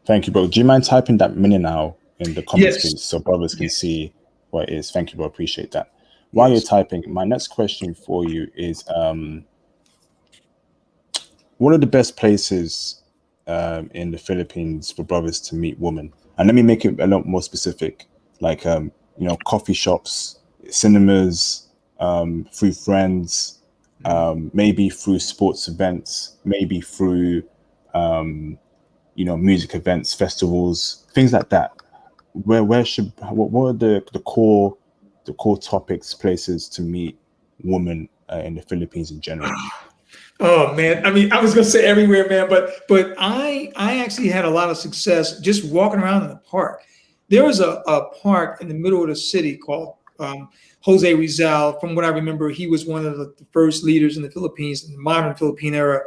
Speaker 2: Thank you, bro. Do you mind typing that Mindanao in the comments, please, so brothers can see what it is? Thank you, bro. Appreciate that. While you're typing, my next question for you is, what are the best places in the Philippines for brothers to meet women? And let me make it a lot more specific, like coffee shops, cinemas, through friends, maybe through sports events, maybe through music events, festivals, things like that. What are the core topics, places to meet women in the Philippines in general?
Speaker 1: Oh man, I mean, I was gonna say everywhere, man, but I actually had a lot of success just walking around in the park. There was a park in the middle of the city called Jose Rizal. From what I remember, he was one of the first leaders in the Philippines in the modern Philippine era.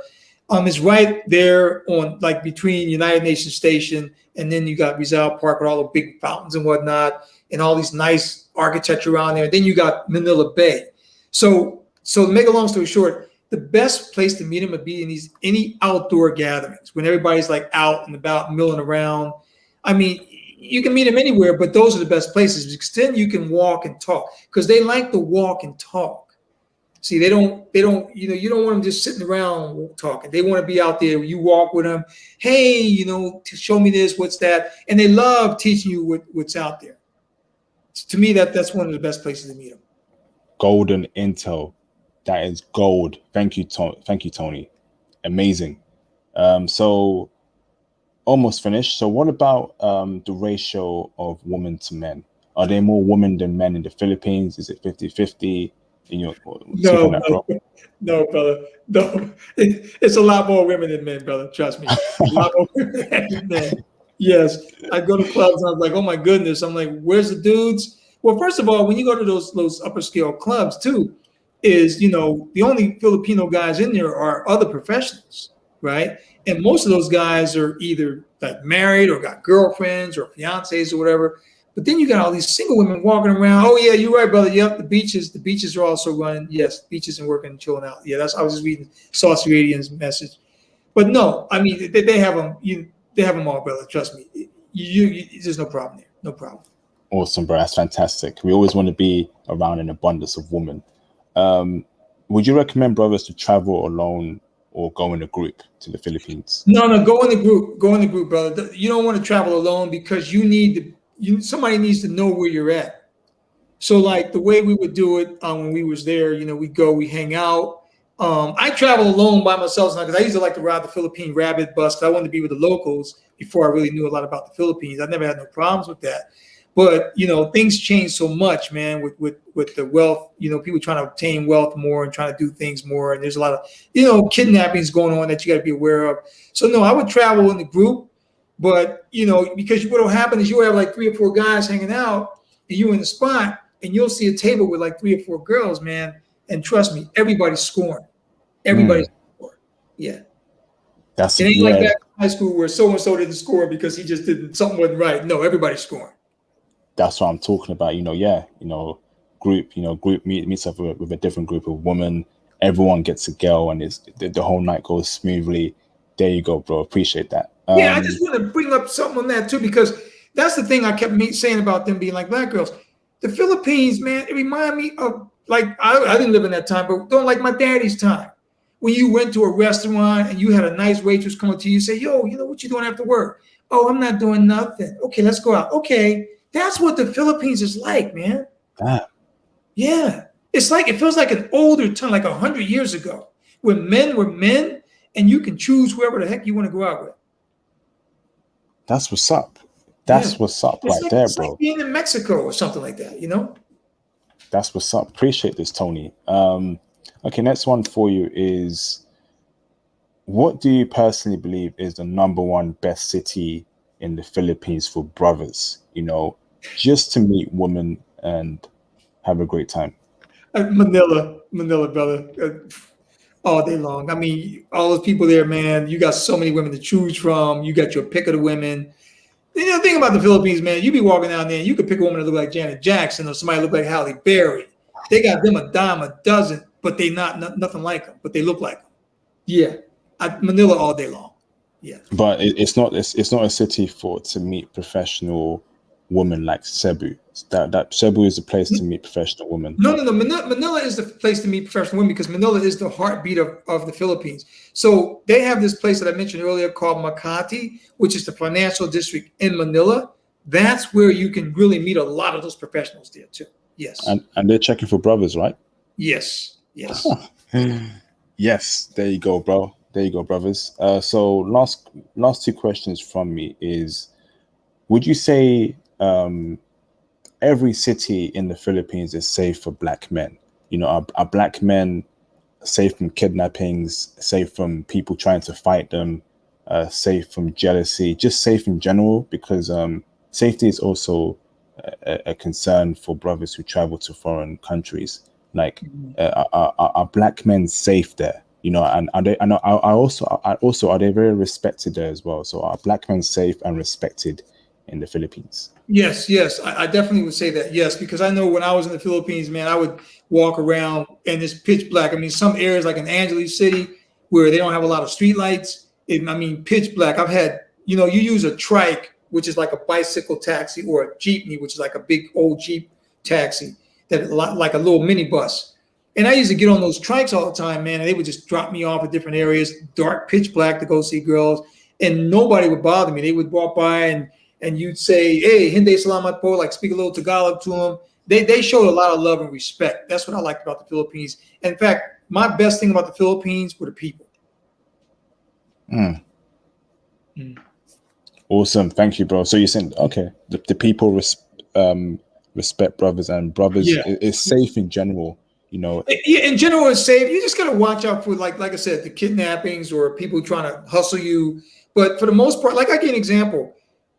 Speaker 1: It's right there on like between United Nations Station and then you got Rizal Park with all the big fountains and whatnot and all these nice architecture around there. And then you got Manila Bay. So to make a long story short, the best place to meet him would be in any outdoor gatherings when everybody's like out and about milling around. I mean, you can meet them anywhere, but those are the best places because then you can walk and talk because they like to walk and talk. See, they don't, you don't want them just sitting around talking. They want to be out there. You walk with them. Hey, show me this, what's that? And they love teaching you what's out there. To me, that's one of the best places to meet them.
Speaker 2: Golden intel. That is gold. Thank you, Tony. Amazing. So almost finished. So what about the ratio of women to men? Are there more women than men in the Philippines? Is it 50-50?
Speaker 1: No, brother. No, it's a lot more women than men, brother. Trust me. A lot more women than men. Yes. I go to clubs and I'm like, oh my goodness. I'm like, where's the dudes? Well, first of all, when you go to those upper scale clubs too, is the only Filipino guys in there are other professionals, right? And most of those guys are either like married or got girlfriends or fiancés or whatever. But then you got all these single women walking around. Oh yeah, you're right, brother. Yep, the beaches are also running. Yes, beaches and working and chilling out. Yeah, I was just reading Saucy Radiant's message. But no, I mean they have them. They have them all, brother. Trust me. There's no problem there. No problem.
Speaker 2: Awesome, bro. That's fantastic. We always want to be around an abundance of women. Would you recommend brothers to travel alone or go in a group to the Philippines?
Speaker 1: No, go in the group. Go in the group, brother. You don't want to travel alone because somebody needs to know where you're at. So like the way we would do it when we was there, we hang out. I travel alone by myself because I used to like to ride the Philippine Rabbit bus because I wanted to be with the locals before I really knew a lot about the Philippines. I never had no problems with that. But things change so much, man, with the wealth, people trying to obtain wealth more and trying to do things more. And there's a lot of, kidnappings going on that you got to be aware of. So no, I would travel in the group, but because what'll happen is you'll have like 3 or 4 guys hanging out and you're in the spot and you'll see a table with like 3 or 4 girls, man. And trust me, everybody's scoring. Everybody's scoring. Yeah. It ain't like back in high school where so-and-so didn't score because he just something wasn't right. No, everybody's scoring.
Speaker 2: That's what I'm talking about. Group meets up with a different group of women. Everyone gets a girl, and the whole night goes smoothly. There you go, bro. Appreciate that.
Speaker 1: Yeah, I just want to bring up something on that too, because that's the thing I kept saying about them being like black girls. The Philippines, man, it reminded me of like I didn't live in that time, but don't like my daddy's time. When you went to a restaurant and you had a nice waitress come up to you and say, yo, what you doing after work? Oh, I'm not doing nothing. Okay, let's go out. Okay. That's what the Philippines is like, man. Yeah. It's like, it feels like an older time, like 100 years ago, when men were men and you can choose whoever the heck you want to go out with.
Speaker 2: That's what's up. That's what's up right there,
Speaker 1: it's
Speaker 2: bro.
Speaker 1: like being in Mexico or something like that, you know?
Speaker 2: That's what's up. Appreciate this, Tony. Okay, next one for you is, what do you personally believe is the #1 best city in the Philippines for brothers, you know, just to meet women and have a great time?
Speaker 1: Manila, brother. All day long. I mean, all those people there, man, you got so many women to choose from. You got your pick of the women. You know, the thing about the Philippines, man, you be walking down there and you could pick a woman that look like Janet Jackson or somebody look like Halle Berry. They got them a dime a dozen, but they nothing like them, but they look like them. Yeah. Manila all day long. Yeah.
Speaker 2: But it's not a city to meet professional women like Cebu. That Cebu is a place to meet professional women.
Speaker 1: No. Manila is the place to meet professional women because Manila is the heartbeat of the Philippines. So they have this place that I mentioned earlier called Makati, which is the financial district in Manila. That's where you can really meet a lot of those professionals there too. Yes.
Speaker 2: And they're checking for brothers, right?
Speaker 1: Yes.
Speaker 2: Yes. There you go, bro. There you go, brothers. So last two questions from me is, would you say every city in the Philippines is safe for Black men? You know, are Black men safe from kidnappings, safe from people trying to fight them, safe from jealousy, just safe in general? Because safety is also a concern for brothers who travel to foreign countries. Like, are Black men safe there? You know, and are they? And also, are they very respected there as well? So, are Black men safe and respected in the Philippines?
Speaker 1: Yes, I definitely would say that. Yes, because I know when I was in the Philippines, man, I would walk around and it's pitch black. I mean, some areas like in Angeles City where they don't have a lot of street lights. Pitch black. I've had, you know, you use a trike, which is like a bicycle taxi, or a jeepney, which is like a big old Jeep taxi that like a little minibus. And I used to get on those trikes all the time, man, and they would just drop me off at different areas, dark, pitch black, to go see girls, and nobody would bother me. They would walk by and you'd say, hey, Hindi Salamat po, like speak a little Tagalog to them. They showed a lot of love and respect. That's what I liked about the Philippines. In fact, my best thing about the Philippines were the people.
Speaker 2: Awesome. Thank you, bro. So you're saying, okay, the people respect brothers, and brothers is safe in general. You know,
Speaker 1: in general, it's safe. You just gotta watch out for like I said, the kidnappings or people trying to hustle you. But for the most part, like I give an example.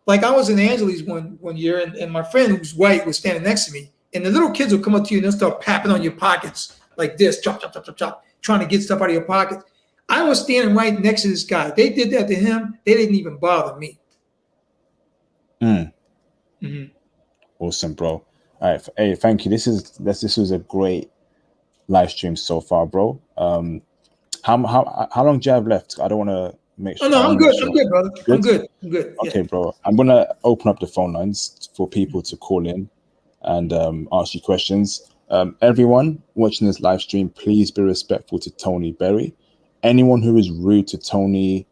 Speaker 1: Like I was in Angeles one year, and my friend who's white was standing next to me, and the little kids will come up to you and they'll start papping on your pockets like this, chop, chop, chop, chop, chop, trying to get stuff out of your pockets. I was standing right next to this guy. They did that to him. They didn't even bother me.
Speaker 2: Awesome, bro. All right. Hey, thank you. This was a great live stream so far, bro. How long do you have left? I don't want to make sure.
Speaker 1: Oh, no, I'm good. I'm good, brother. I'm good.
Speaker 2: Okay, bro. I'm gonna open up the phone lines for people to call in and ask you questions. Everyone watching this live stream, please be respectful to Tony Berry. Anyone who is rude to Tony,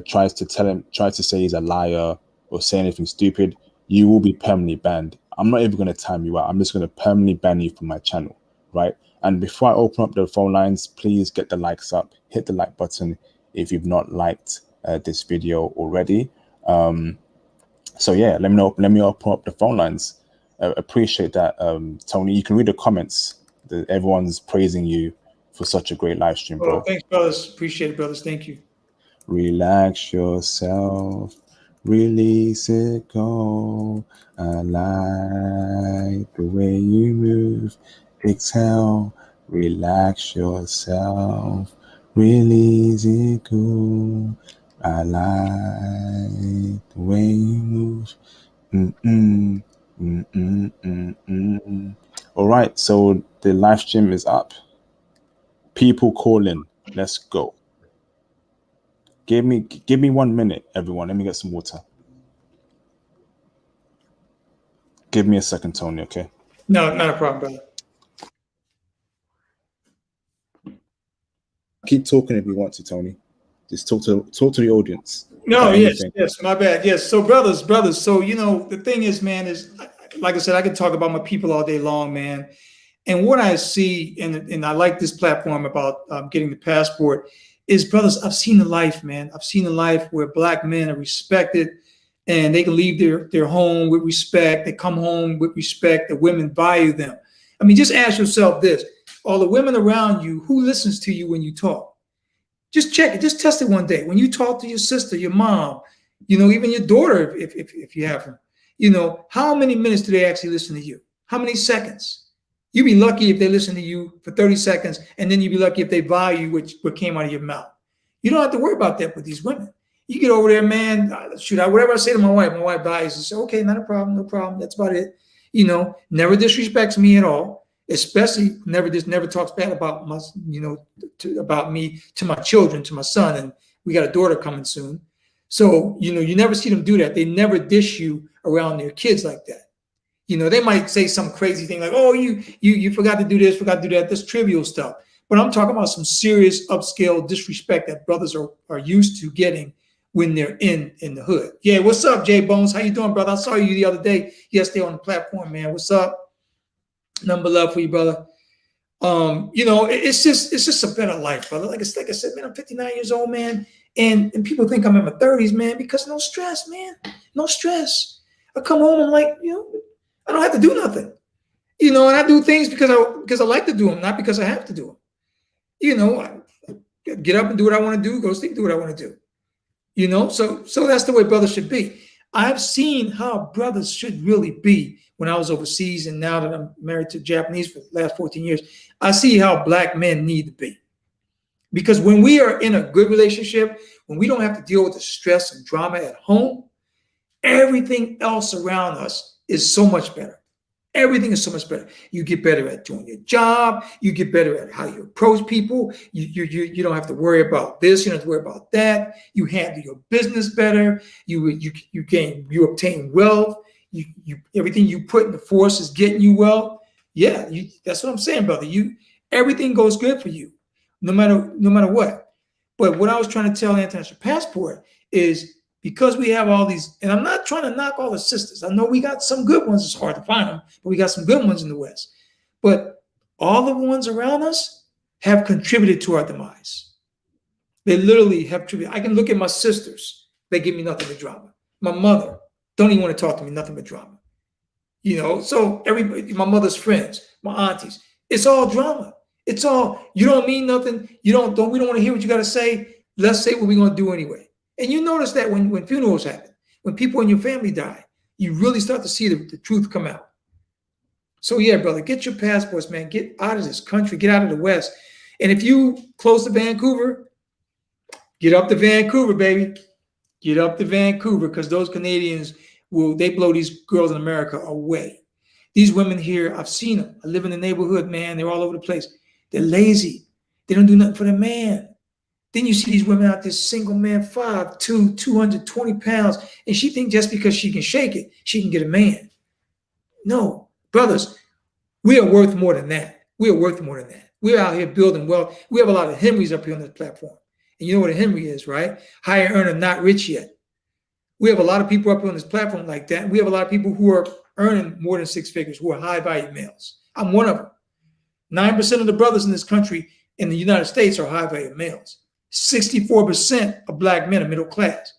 Speaker 2: tries to say he's a liar or say anything stupid, you will be permanently banned. I'm not even going to time you out. I'm just going to permanently ban you from my channel, right? And before I open up the phone lines, please get the likes up. Hit the like button if you've not liked this video already. So yeah, let me open up the phone lines. Appreciate that, Tony. You can read the comments. Everyone's praising you for such a great live stream, bro.
Speaker 1: Oh, thanks, brothers. Appreciate it, brothers. Thank you.
Speaker 2: Relax yourself. Release it, go. I like the way you move. Exhale. Relax yourself. Release it, go. I like the way you move. All right, so the live stream is up. People call in. Let's go. Give me 1 minute, everyone. Let me get some water. Give me a second, Tony, okay?
Speaker 1: No, not a problem, brother.
Speaker 2: Keep talking if you want to, Tony. Just talk to the audience.
Speaker 1: No, yes, my bad. Yes. So brothers. So, you know, the thing is, man, is like I said, I can talk about my people all day long, man. And what I see, and I like this platform about getting the passport, is, brothers, I've seen the life, man. I've seen the life where black men are respected and they can leave their home with respect. They come home with respect. The women value them. I mean, just ask yourself this. All the women around you, who listens to you when you talk? Just check it. Just test it one day. When you talk to your sister, your mom, even your daughter, if you have her, how many minutes do they actually listen to you? How many seconds? You'd be lucky if they listen to you for 30 seconds, and then you'd be lucky if they value what came out of your mouth. You don't have to worry about that with these women. You get over there, man, whatever I say to my wife values and say, okay, not a problem, no problem. That's about it. Never disrespects me at all, especially never talks bad about my, about me to my children, to my son, and we got a daughter coming soon. So, you never see them do that. They never dish you around their kids like that. They might say some crazy thing like, oh, you forgot to do this, forgot to do that. That's trivial stuff. But I'm talking about some serious upscale disrespect that brothers are used to getting when they're in the hood. Yeah, what's up, J Bones? How you doing, brother? I saw you the other day, yesterday on the platform, man. What's up? Number love for you, brother. It's just a better life, brother. Like I said, man, I'm 59 years old, man. And people think I'm in my 30s, man, because no stress, man. No stress. I come home, I'm like, I don't have to do nothing, and I do things because I like to do them, not because I have to do them. I get up and do what I want to do, go to sleep, do what I want to do. So that's the way brothers should be. I've seen how brothers should really be when I was overseas, and now that I'm married to Japanese for the last 14 years, I see how black men need to be. Because when we are in a good relationship, when we don't have to deal with the stress and drama at home, everything else around us is so much better. Everything is so much better. You get better at doing your job. You get better at how you approach people. You don't have to worry about this. You don't have to worry about that. You handle your business better. You obtain wealth. Everything you put in the force is getting you wealth. Yeah, that's what I'm saying, brother. Everything goes good for you, no matter what. But what I was trying to tell International Passport is, because we have all these, and I'm not trying to knock all the sisters. I know we got some good ones. It's hard to find them, but we got some good ones in the West. But all the ones around us have contributed to our demise. They literally have contributed. I can look at my sisters. They give me nothing but drama. My mother don't even want to talk to me, nothing but drama. So everybody, my mother's friends, my aunties, it's all drama. It's all, you don't mean nothing. We don't want to hear what you got to say. Let's say what we're going to do anyway. And you notice that when funerals happen, when people in your family die, you really start to see the truth come out. So yeah, brother, get your passports, man. Get out of this country. Get out of the West. And if you close to Vancouver, get up to Vancouver, baby. Get up to Vancouver, because those Canadians they blow these girls in America away. These women here, I've seen them. I live in the neighborhood, man. They're all over the place. They're lazy. They don't do nothing for the man. Then you see these women out there, single man, 5'2", 220 pounds, and she thinks just because she can shake it, she can get a man. No, brothers, we are worth more than that. We are worth more than that. We're out here building wealth. We have a lot of Henrys up here on this platform. And you know what a Henry is, right? Higher earner, not rich yet. We have a lot of people up here on this platform like that. We have a lot of people who are earning more than six figures, who are high-value males. I'm one of them. 9% of the brothers in this country, in the United States, are high-value males. 64% of black men are middle class.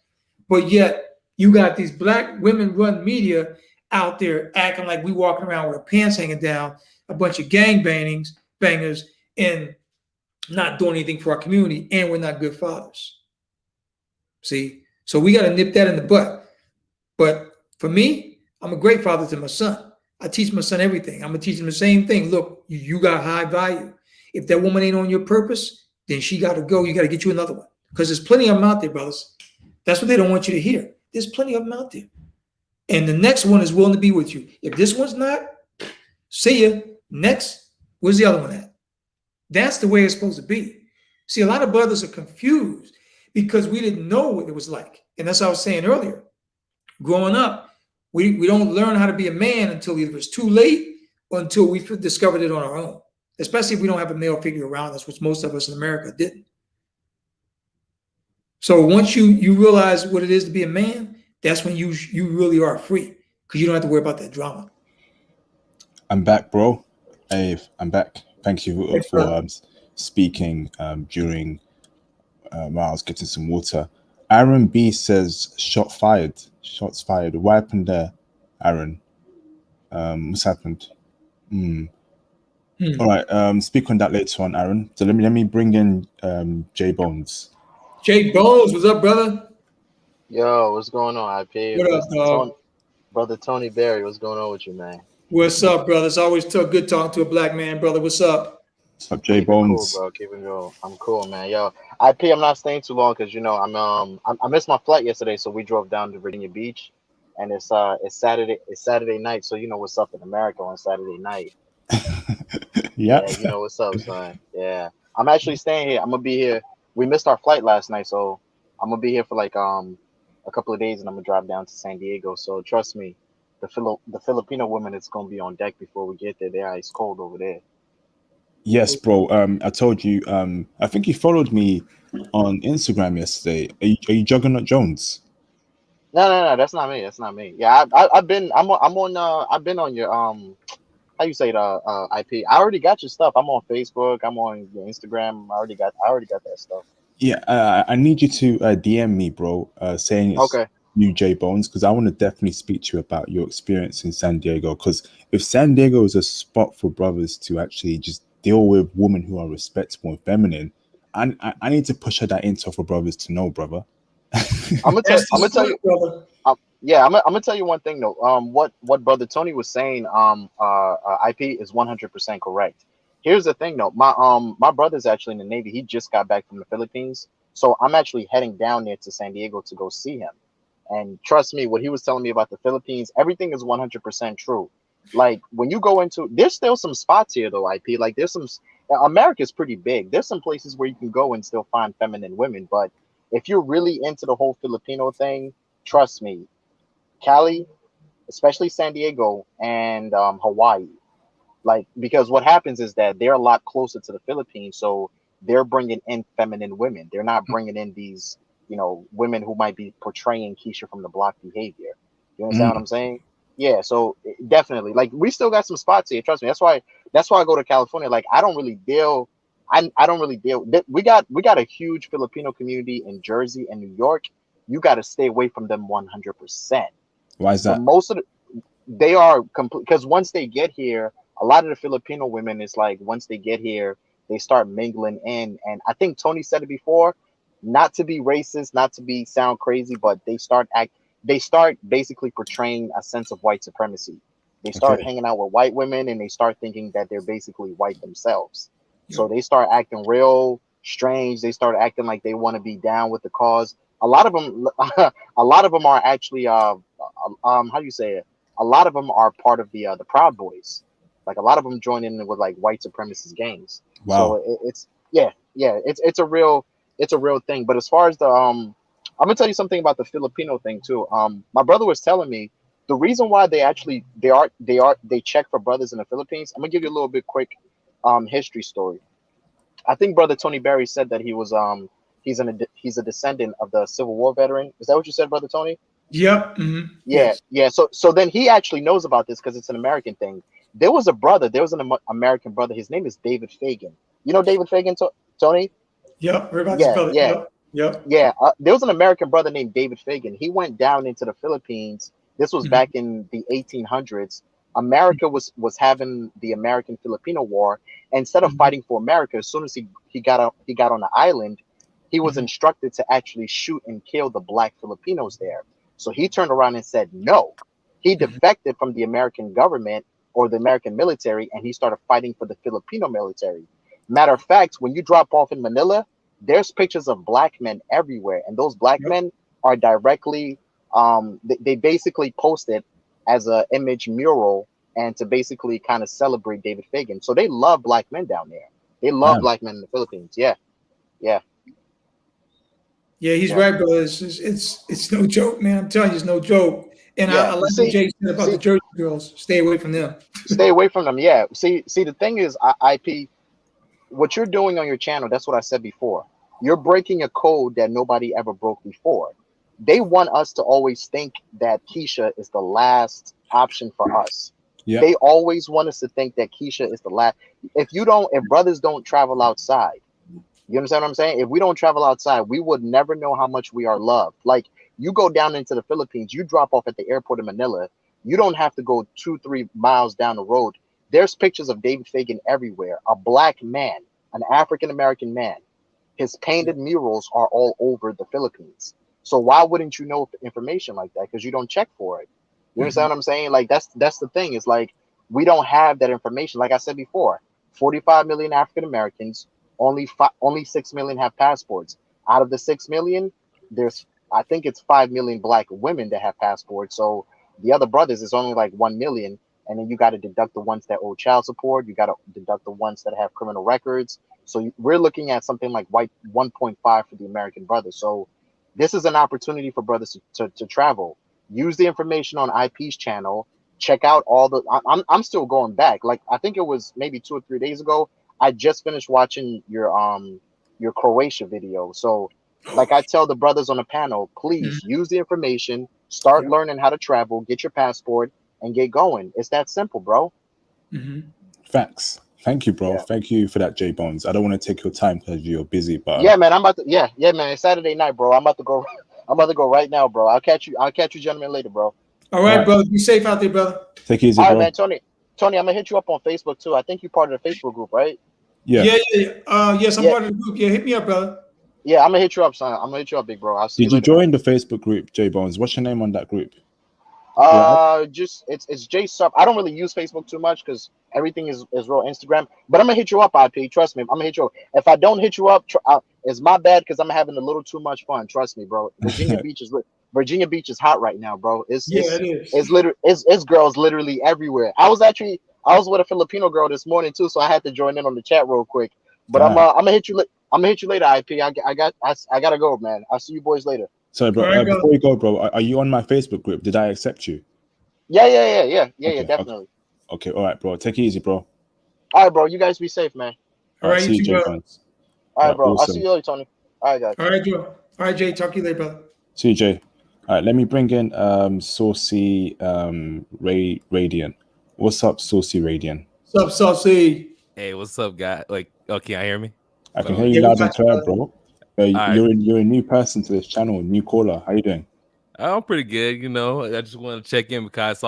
Speaker 1: But yet you got these black women run media out there acting like we walking around with our pants hanging down, a bunch of bangers, and not doing anything for our community, and we're not good fathers. See? So we got to nip that in the butt. But for me, I'm a great father to my son. I teach my son everything. I'm going to teach him the same thing. Look, you got high value. If that woman ain't on your purpose, then she got to go. You got to get you another one, because there's plenty of them out there, brothers. That's what they don't want you to hear. There's plenty of them out there. And the next one is willing to be with you. If this one's not, see ya. Next, where's the other one at? That's the way it's supposed to be. See, a lot of brothers are confused because we didn't know what it was like. And that's what I was saying earlier. Growing up, we don't learn how to be a man until either it's too late or until we discovered it on our own. Especially if we don't have a male figure around us, which most of us in America didn't. So once you realize what it is to be a man, that's when you really are free, because you don't have to worry about that drama.
Speaker 2: I'm back, bro. I'm back. Thank you for speaking during while I was getting some water. Aaron B says, "Shot fired. Shots fired. What happened there, Aaron? What's happened?" All right. Speak on that later on, Aaron. So let me bring in J Bones.
Speaker 1: J Bones, what's up, brother?
Speaker 3: Yo, what's going on, IP?
Speaker 1: What up, dog?
Speaker 3: Brother Tony Berry, what's going on with you, man?
Speaker 1: What's up, brother? It's always good talking to a black man, brother. What's up?
Speaker 2: What's up, J
Speaker 3: Keep it cool,
Speaker 2: Bones?
Speaker 3: bro. Keep it cool. I'm cool, man. Yo, IP, I'm not staying too long because I missed my flight yesterday, so we drove down to Virginia Beach, and it's Saturday night, so you know what's up in America on Saturday night.
Speaker 2: Yeah.
Speaker 3: Yeah, you know what's up, son. Yeah, I'm actually staying here. I'm gonna be here. We missed our flight last night, so I'm gonna be here for like a couple of days, and I'm gonna drive down to San Diego. So trust me, the Filipino women is gonna be on deck before we get there. They're ice cold over there.
Speaker 2: Yes, bro. I told you. I think you followed me on Instagram yesterday. Are you Juggernaut Jones?
Speaker 3: No, that's not me. That's not me. Yeah, I've been I've been on your how you say the IP. I already got your stuff. I'm on Facebook. I'm on your Instagram. I already got that stuff.
Speaker 2: Yeah. I need you to DM me, bro. Saying it's
Speaker 3: Okay.
Speaker 2: you, J Bones, because I want to definitely speak to you about your experience in San Diego. Because if San Diego is a spot for brothers to actually just deal with women who are respectable and feminine, I need to push that into for brothers to know, brother.
Speaker 3: I'm gonna tell you.
Speaker 1: brother.
Speaker 3: Yeah, I'm gonna tell you one thing though. What brother Tony was saying, IP is 100% correct. Here's the thing though. My brother's actually in the Navy. He just got back from the Philippines, so I'm actually heading down there to San Diego to go see him. And trust me, what he was telling me about the Philippines, everything is 100% true. Like when you go into, there's still some spots here though, IP. Like America's pretty big. There's some places where you can go and still find feminine women, but if you're really into the whole Filipino thing, trust me, Cali, especially San Diego and Hawaii. Like, because what happens is that they're a lot closer to the Philippines, so they're bringing in feminine women. They're not bringing in these, women who might be portraying Keisha from the block behavior. You understand what I'm saying? Yeah, so definitely, like, we still got some spots here. Trust me. That's why I go to California. Like, I don't really deal. I don't really deal. We got a huge Filipino community in Jersey and New York. You got to stay away from them 100%.
Speaker 2: Why is that?
Speaker 3: Most of they are complete because once they get here, a lot of the Filipino women is like once they get here, they start mingling in. And I think Tony said it before, not to be racist, not to be sound crazy, but they start basically portraying a sense of white supremacy. They start hanging out with white women and they start thinking that they're basically white themselves. So they start acting real strange. They start acting like they want to be down with the cause. A lot of them, are actually how do you say it? A lot of them are part of the Proud Boys. Like a lot of them join in with like white supremacist gangs.
Speaker 2: Wow.
Speaker 3: So it's it's a real thing. But as far as I'm gonna tell you something about the Filipino thing too. My brother was telling me the reason why they check for brothers in the Philippines. I'm gonna give you a little bit quick history story. I think brother Tony Berry said that he's a descendant of the Civil War veteran. Is that what you said, brother Tony?
Speaker 1: Yep. Mm-hmm.
Speaker 3: Yeah, yes. Yeah. So then he actually knows about this because it's an American thing. There was an American brother. His name is David Fagan. You know David Fagan, Tony?
Speaker 1: Yep. We're about to spell it.
Speaker 3: Yeah.
Speaker 1: Yep.
Speaker 3: Yeah. There was an American brother named David Fagan. He went down into the Philippines. This was back in the 1800s. America was having the American Filipino War. And instead of fighting for America, as soon as he got on the island, he was instructed to actually shoot and kill the black Filipinos there. So he turned around and said no. He defected from the American government or the American military, and he started fighting for the Filipino military. Matter of fact, when you drop off in Manila, there's pictures of black men everywhere, and those black men are directly they basically posted as a image mural and to basically kind of celebrate David Fagan. So they love black men down there. They love black men in the Philippines. Yeah.
Speaker 1: Yeah, he's right, brother. It's no joke, man. I'm telling you, it's no joke. And I like what Jay said about the Jersey girls. Stay away from them.
Speaker 3: Stay away from them. Yeah. See, the thing is, IP, what you're doing on your channel, that's what I said before. You're breaking a code that nobody ever broke before. They want us to always think that Keisha is the last option for us. Yep. They always want us to think that Keisha is the last. If brothers don't travel outside, You understand what I'm saying? If we don't travel outside, we would never know how much we are loved. Like, you go down into the Philippines, you drop off at the airport in Manila, you don't have to go 2-3 miles down the road. There's pictures of David Fagan everywhere. A black man, an African American man. His painted murals are all over the Philippines. So why wouldn't you know information like that? Because you don't check for it. You understand what I'm saying? Like, that's the thing. It's like, we don't have that information. Like I said before, 45 million African Americans, only 6 million have passports. Out of the 6 million, there's, I think it's 5 million black women that have passports. So the other brothers is only like 1 million. And then you got to deduct the ones that owe child support. You got to deduct the ones that have criminal records. So we're looking at something like 1.5 for the American brothers. So this is an opportunity for brothers to travel. Use the information on IP's channel. Check out all the. I'm still going back. Like, I think it was maybe 2 or 3 days ago. I just finished watching your Croatia video. So, like I tell the brothers on the panel, please use the information. Start learning how to travel. Get your passport and get going. It's that simple, bro.
Speaker 2: Facts. Thank you, bro.
Speaker 3: Yeah.
Speaker 2: Thank you for that, J Bones. I don't want to take your time because you're busy, but
Speaker 3: yeah, man, I'm about to. Yeah, man. It's Saturday night, bro. I'm about to go. I'm about to go right now, bro. I'll catch you, gentlemen, later, bro.
Speaker 1: All right, brother. Be safe out there, brother.
Speaker 2: Take it easy,
Speaker 3: All right,
Speaker 2: bro.
Speaker 3: man. Tony, I'm gonna hit you up on Facebook too. I think you're part of the Facebook group, right?
Speaker 1: Yeah. Yes, I'm part of the group. Yeah, hit me up, brother.
Speaker 3: Yeah, I'm gonna hit you up, son. I'm gonna hit you up, big bro. I'll see
Speaker 2: Did
Speaker 3: you
Speaker 2: you
Speaker 3: later,
Speaker 2: join the Facebook group, J Bones? What's your name on that group?
Speaker 3: Just it's J Sub. I don't really use Facebook too much because everything is real Instagram. But I'm gonna hit you up, IP. Trust me, I'm gonna hit you up. If I don't hit you up, it's my bad because I'm having a little too much fun. Trust me, bro. Virginia Beach is hot right now, bro.
Speaker 1: It is.
Speaker 3: It's literally it's girls literally everywhere. I was with a Filipino girl this morning too, so I had to join in on the chat real quick. But I'm gonna hit you. I'm gonna hit you later, IP. I gotta go, man. I'll see you boys later.
Speaker 2: Sorry, bro.
Speaker 1: Right,
Speaker 2: before you go, bro, are you on my Facebook group? Did I accept you?
Speaker 3: Yeah, definitely.
Speaker 2: Okay, all right, bro. Take it easy, bro.
Speaker 3: All right, bro. You guys be safe, man.
Speaker 1: All right,
Speaker 2: see you, J
Speaker 1: brother.
Speaker 2: Bones.
Speaker 3: All right, bro.
Speaker 2: Awesome.
Speaker 3: I'll see you later, Tony. All right, guys.
Speaker 1: All right, Joe. All right, Jay. Talk to you later, brother.
Speaker 2: See you, Jay. All right, let me bring in Saucy Radiant. What's up, Saucy Radiant?
Speaker 1: What's up, Saucy?
Speaker 4: Hey, what's up, guy? Like, oh, can I hear me?
Speaker 2: I can hear you loud and clear, bro.
Speaker 4: right.
Speaker 2: You're a new person to this channel, new caller. How you doing?
Speaker 4: I'm pretty good, you know. I just wanted to check in because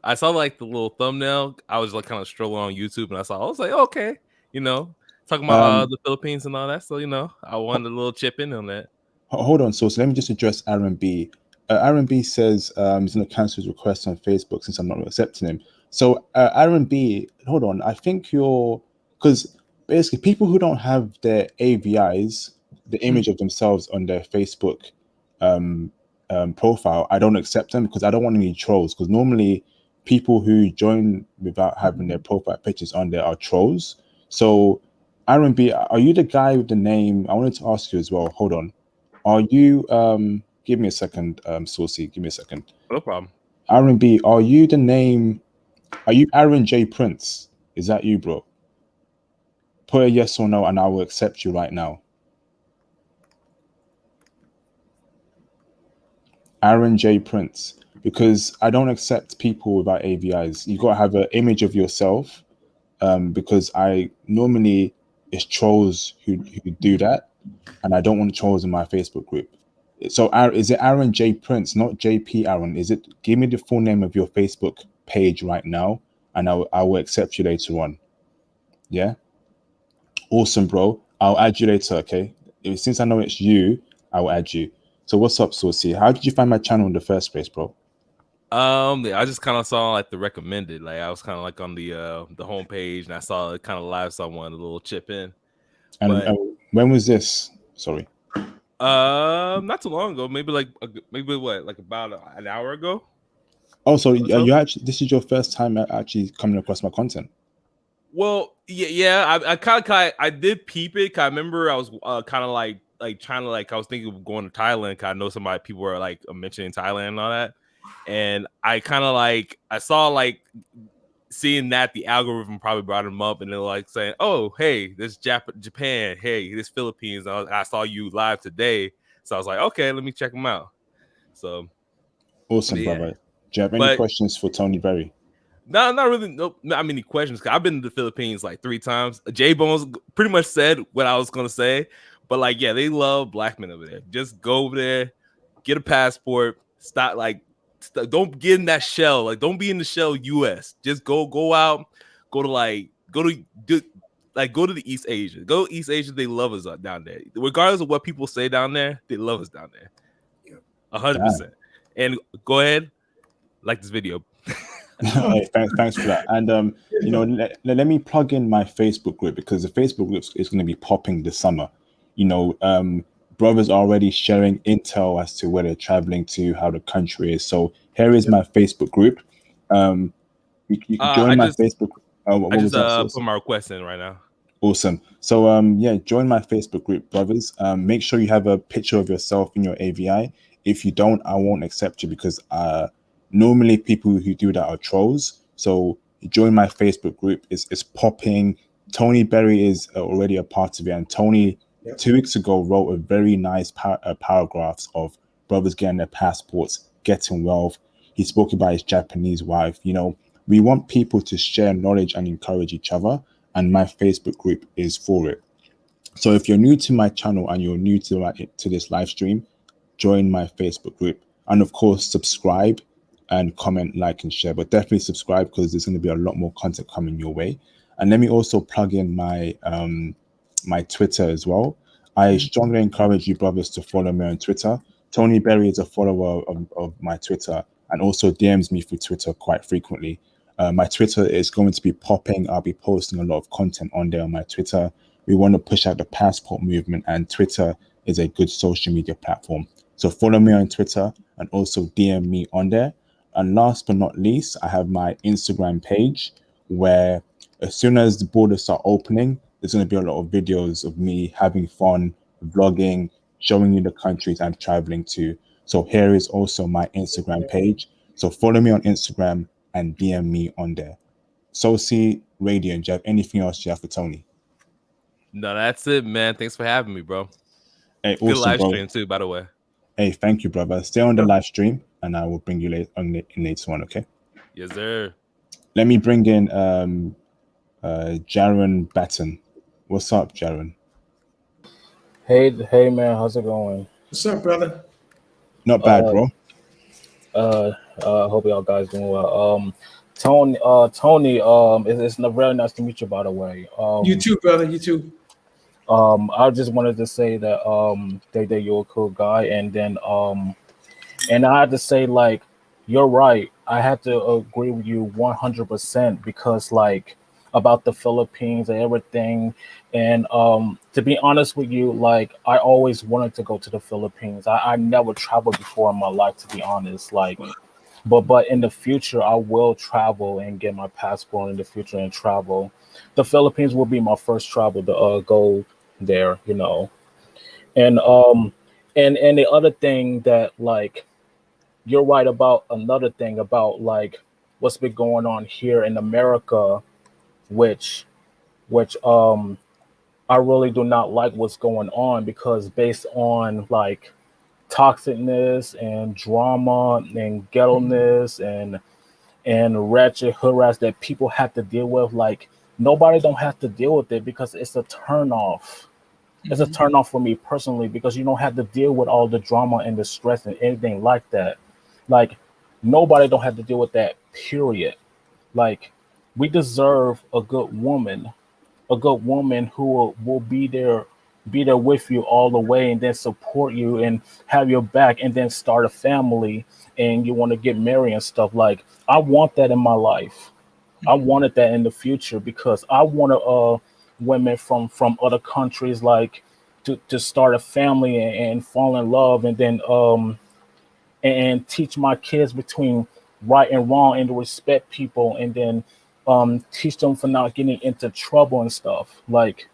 Speaker 4: I saw like the little thumbnail. I was like kind of strolling on YouTube and I was like, okay, you know, talking about the Philippines and all that. So, you know, I wanted a little chip in on that.
Speaker 2: Hold on, so let me just address Aaron B. Aaron B says he's going to cancel his request on Facebook since I'm not accepting him. So Aaron B, hold on. I think because basically people who don't have their AVIs, the image of themselves on their Facebook profile, I don't accept them because I don't want any trolls. Because normally people who join without having their profile pictures on there are trolls. So Aaron B, are you the guy with the name? I wanted to ask you as well. Hold on. Are you give me a second, Saucy, give me a second.
Speaker 4: No problem.
Speaker 2: Aaron B, are you the name? Are you Aaron J Prince? Is that you, bro? Put a yes or no and I will accept you right now. Aaron J Prince, because I don't accept people without AVIs. You got to have an image of yourself, because I normally it's trolls who do that, and I don't want trolls in my Facebook group. So is it Aaron J Prince, not JP Aaron? Is it? Give me the full name of your Facebook page right now, and I will accept you later on. Yeah. Awesome, bro. I'll add you later. Okay. Since I know it's you, I will add you. So what's up, Saucy? How did you find my channel in the first place, bro?
Speaker 4: I just kind of saw like the recommended. Like I was kind of like on the homepage, and I saw it kind of live. So I wanted a little chip in.
Speaker 2: And when was this? Sorry.
Speaker 4: Not too long ago. Maybe like about an hour ago.
Speaker 2: Oh, so you actually this is your first time actually coming across my content?
Speaker 4: Well, yeah. I did peep it. 'Cause I remember I was kind of like trying to I was thinking of going to Thailand. 'Cause I know people were like mentioning Thailand and all that, and I kind of I saw seeing that the algorithm probably brought them up, and they're like saying, "Oh, hey, this Japan, hey, this Philippines." I saw you live today, so I was like, "Okay, let me check them out." So
Speaker 2: awesome, brother. Do you have any questions for Tony Berry?
Speaker 4: not really. Nope, not many questions. Cause I've been to the Philippines like 3 times. J Bones pretty much said what I was gonna say, but like, yeah, they love black men over there. Just go over there, get a passport. Stop don't get in that shell. Like, don't be in the shell. U.S. Just go out. Go to the East Asia. Go to East Asia. They love us down there. Regardless of what people say down there, they love us down there. 100%. And go ahead, like this video.
Speaker 2: Hey, thanks for that. And you know, let me plug in my Facebook group, because the Facebook group is going to be popping this summer. You know, brothers are already sharing intel as to where they're traveling to, how the country is. So here is my Facebook group. You can join my Facebook. What was that?
Speaker 4: Put my request in right now.
Speaker 2: Awesome. So yeah, join my Facebook group, brothers. Make sure you have a picture of yourself in your AVI. If you don't, I won't accept you, because normally people who do that are trolls. So join my Facebook group. It's popping. Tony Berry is already a part of it, and Tony 2 weeks ago wrote a very nice paragraphs of brothers getting their passports, getting wealth. He spoke about his Japanese wife. You know, we want people to share knowledge and encourage each other, and my Facebook group is for it. So if you're new to my channel and you're new to this live stream, join my Facebook group, and of course subscribe and comment, like, and share. But definitely subscribe, because there's going to be a lot more content coming your way. And let me also plug in my my Twitter as well. I strongly encourage you brothers to follow me on Twitter. Tony Berry is a follower of my Twitter, and also DMs me through Twitter quite frequently. My Twitter is going to be popping. I'll be posting a lot of content on there on my Twitter. We want to push out the passport movement, and Twitter is a good social media platform. So follow me on Twitter and also DM me on there. And last but not least, I have my Instagram page, where as soon as the borders start opening, there's going to be a lot of videos of me having fun, vlogging, showing you the countries I'm traveling to. So here is also my Instagram page. So follow me on Instagram and DM me on there. So see Radiant, do you have anything else you have for Tony?
Speaker 4: No, that's it, man. Thanks for having me, bro.
Speaker 2: Hey,
Speaker 4: good
Speaker 2: awesome,
Speaker 4: live
Speaker 2: bro.
Speaker 4: stream too, by the way.
Speaker 2: Hey, thank you, brother. Stay on the live stream, and I will bring you later on, okay?
Speaker 4: Yes, sir.
Speaker 2: Let me bring in Jaron Batten. What's up, Jaron?
Speaker 5: Hey, man, how's it going?
Speaker 1: What's up, brother?
Speaker 2: Not bad, bro.
Speaker 5: Hope y'all guys doing well. Tony, it's very nice to meet you, by the way.
Speaker 1: You too, brother. You too.
Speaker 5: I just wanted to say that that you're a cool guy, and then and I had to say, like, you're right. I had to agree with you 100%, because like about the Philippines and everything. And to be honest with you, like, I always wanted to go to the Philippines. I never traveled before in my life, to be honest. Like, but in the future, I will travel and get my passport in the future and travel. The Philippines will be my first travel to go there, you know. And and the other thing that, like, you're right about another thing about, like, what's been going on here in America, which I really do not like what's going on, because based on like toxicness and drama and ghetto-ness and ratchet harass that people have to deal with, like, nobody don't have to deal with it, because it's a turn off. It's a turn off for me personally, because you don't have to deal with all the drama and the stress and anything like that. Like, nobody don't have to deal with that, period. Like, we deserve a good woman who will be there with you all the way, and then support you and have your back, and then start a family, and you want to get married and stuff. Like, I want that in my life. I wanted that in the future, because I want women from other countries, like, to start a family and fall in love, and then and teach my kids between right and wrong, and to respect people, and then teach them for not getting into trouble and stuff. Like,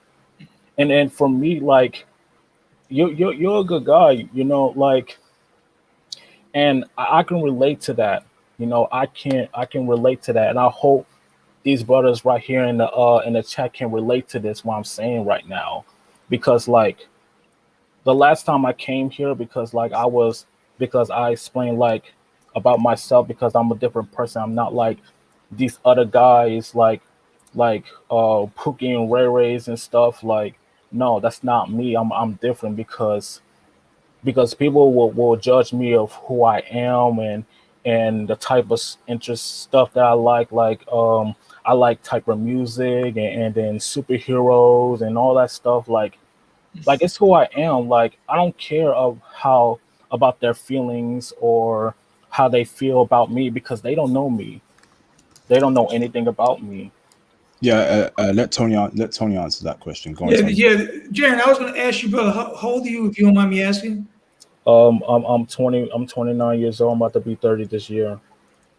Speaker 5: and then for me, like, you're a good guy, you know, like, and I can relate to that. You know, I can relate to that, and I hope these brothers right here in the chat can relate to this, what I'm saying right now, because like the last time I came here, because I explained, like, about myself, because I'm a different person. I'm not like these other guys like Pookie and Ray Rays and stuff. Like, no, that's not me. I'm different because people will judge me of who I am and the type of interest stuff that I like. I like type of music and then superheroes and all that stuff. Like it's who I am. Like, I don't care of how about their feelings or how they feel about me because they don't know me. They don't know anything about me.
Speaker 2: Yeah, let Tony answer that question. Go on,
Speaker 1: Yeah,
Speaker 2: Tony.
Speaker 1: yeah, Jaron, I was going to ask you, brother, how old are you, if you don't mind me asking?
Speaker 5: I'm 20. I'm 29 years old. I'm about to be 30 this year.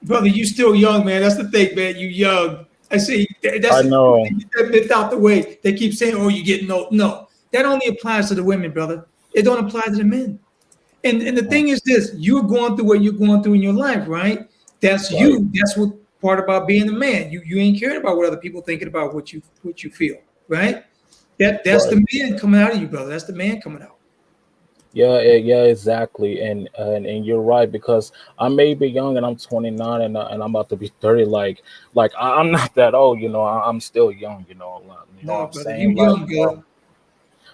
Speaker 1: Brother, you still young, man. That's the thing, man. You young. I say that's
Speaker 5: I know.
Speaker 1: that myth out the way. They keep saying, "Oh, you're getting old." No, that only applies to the women, brother. It don't apply to the men. And the thing is this: you're going through what you're going through in your life, right? That's
Speaker 5: Right.
Speaker 1: you. That's what part about being a man. You ain't caring about what other people thinking about what you feel, right? That's
Speaker 5: Right.
Speaker 1: the man coming out of you, brother. That's the man coming out.
Speaker 5: Yeah, exactly. And you're right because I may be young and I'm 29 and I'm about to be 30. I'm not that old, you know. I'm still young, you know. You know what
Speaker 1: No,
Speaker 5: I'm
Speaker 1: brother, you
Speaker 5: saying?
Speaker 1: young, brother.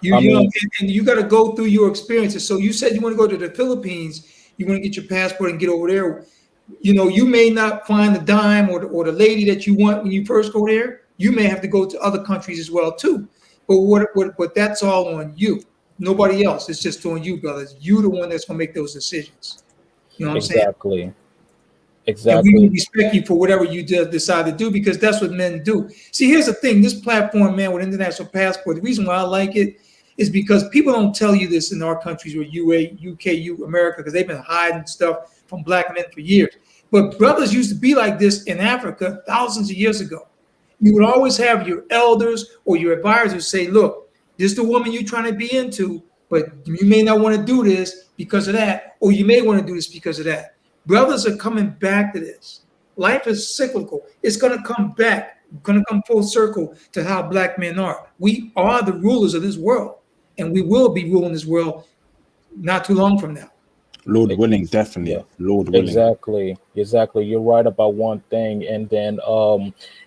Speaker 1: You
Speaker 5: I
Speaker 1: young,
Speaker 5: mean,
Speaker 1: and you got to go through your experiences. So you said you want to go to the Philippines. You want to get your passport and get over there. You know, you may not find the dime or the lady that you want when you first go there. You may have to go to other countries as well too. But that's all on you. Nobody else. It's just on you, brothers. You the one that's gonna make those decisions. You know what I'm saying?
Speaker 5: exactly,
Speaker 1: And we
Speaker 5: exactly,
Speaker 1: respect you for whatever you decide to do because that's what men do. See, here's the thing: this platform, man, with international passport. The reason why I like it is because people don't tell you this in our countries or America, because they've been hiding stuff from black men for years. But brothers used to be like this in Africa thousands of years ago. You would always have your elders or your advisors say, "Look, this is the woman you're trying to be into, but you may not want to do this because of that, or you may want to do this because of that." Brothers are coming back to this. Life is cyclical. It's going to come back, going to come full circle to how black men are. We are the rulers of this world, and we will be ruling this world not too long from now.
Speaker 2: Lord
Speaker 5: Ex-
Speaker 2: willing,
Speaker 5: yeah,
Speaker 2: definitely. Lord willing.
Speaker 5: exactly. You're right about one thing, and then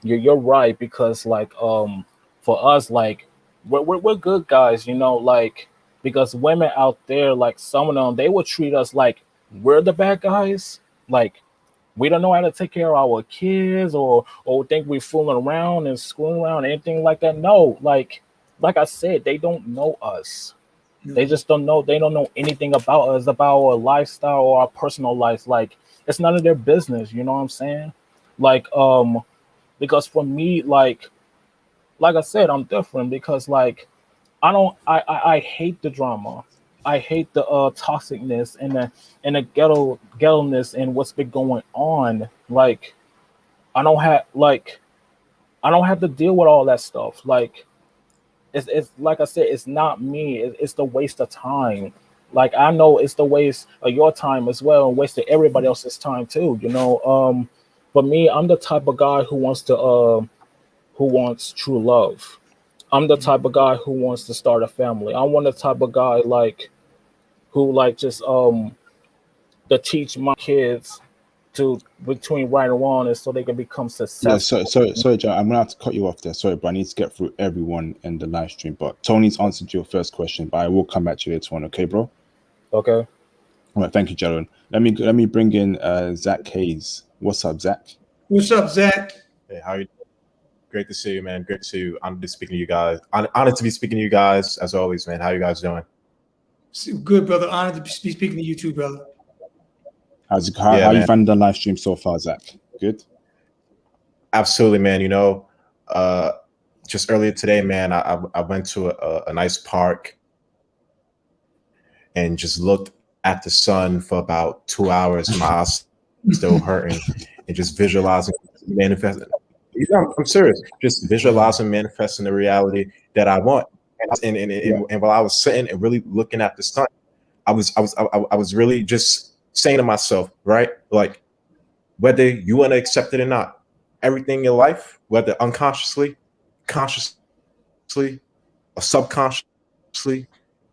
Speaker 5: you're right because for us we're good guys, you know, like because women out there, like some of them, they will treat us like we're the bad guys, like we don't know how to take care of our kids or think we're fooling around and screwing around anything like that. No, like I said, they don't know us. They just don't know. They don't know anything about us, about our lifestyle or our personal life. Like it's none of their business. You know what I'm saying? Like because for me, like I said, I'm different because like I don't. I hate the drama. I hate the toxicness and the ghetto-ness and what's been going on. Like I don't have like I don't have to deal with all that stuff. Like it's like I said, it's not me. It's the waste of time. Like I know it's the waste of your time as well, and waste of everybody else's time too. You know, for me, I'm the type of guy who wants true love. I'm the type of guy who wants to start a family. I'm one of the type of guy like who like just to teach my kids to between right and wrong, and so they can become
Speaker 2: Yeah,
Speaker 5: successful.
Speaker 2: sorry, John. I'm gonna have to cut you off there. Sorry, but I need to get through everyone in the live stream. But Tony's answered your first question, but I will come back to you later on. Okay, bro?
Speaker 5: Okay.
Speaker 2: All right, thank you, Jaron. Let me bring in Zach Hayes. What's up, Zach?
Speaker 1: What's up, Zach?
Speaker 6: Hey, how are you? Great to see you, man. Great to see you. Honored to speaking to you guys. Honored to be speaking to you guys as always, man. How you guys doing?
Speaker 1: Good, brother. Honored to be speaking to you too, brother.
Speaker 2: How
Speaker 6: Yeah,
Speaker 2: you
Speaker 6: man.
Speaker 2: finding the live stream so far, Zach? Good.
Speaker 6: Absolutely, man. You know, just earlier today, man, I went to a nice park and just looked at the sun for about 2 hours. My eyes still hurting, and just visualizing, manifesting. You know, I'm serious. Just visualizing, manifesting the reality that I want. And while I was sitting and really looking at the sun, I was really just saying to myself, right, like whether you want to accept it or not, everything in your life, whether unconsciously, consciously, or subconsciously,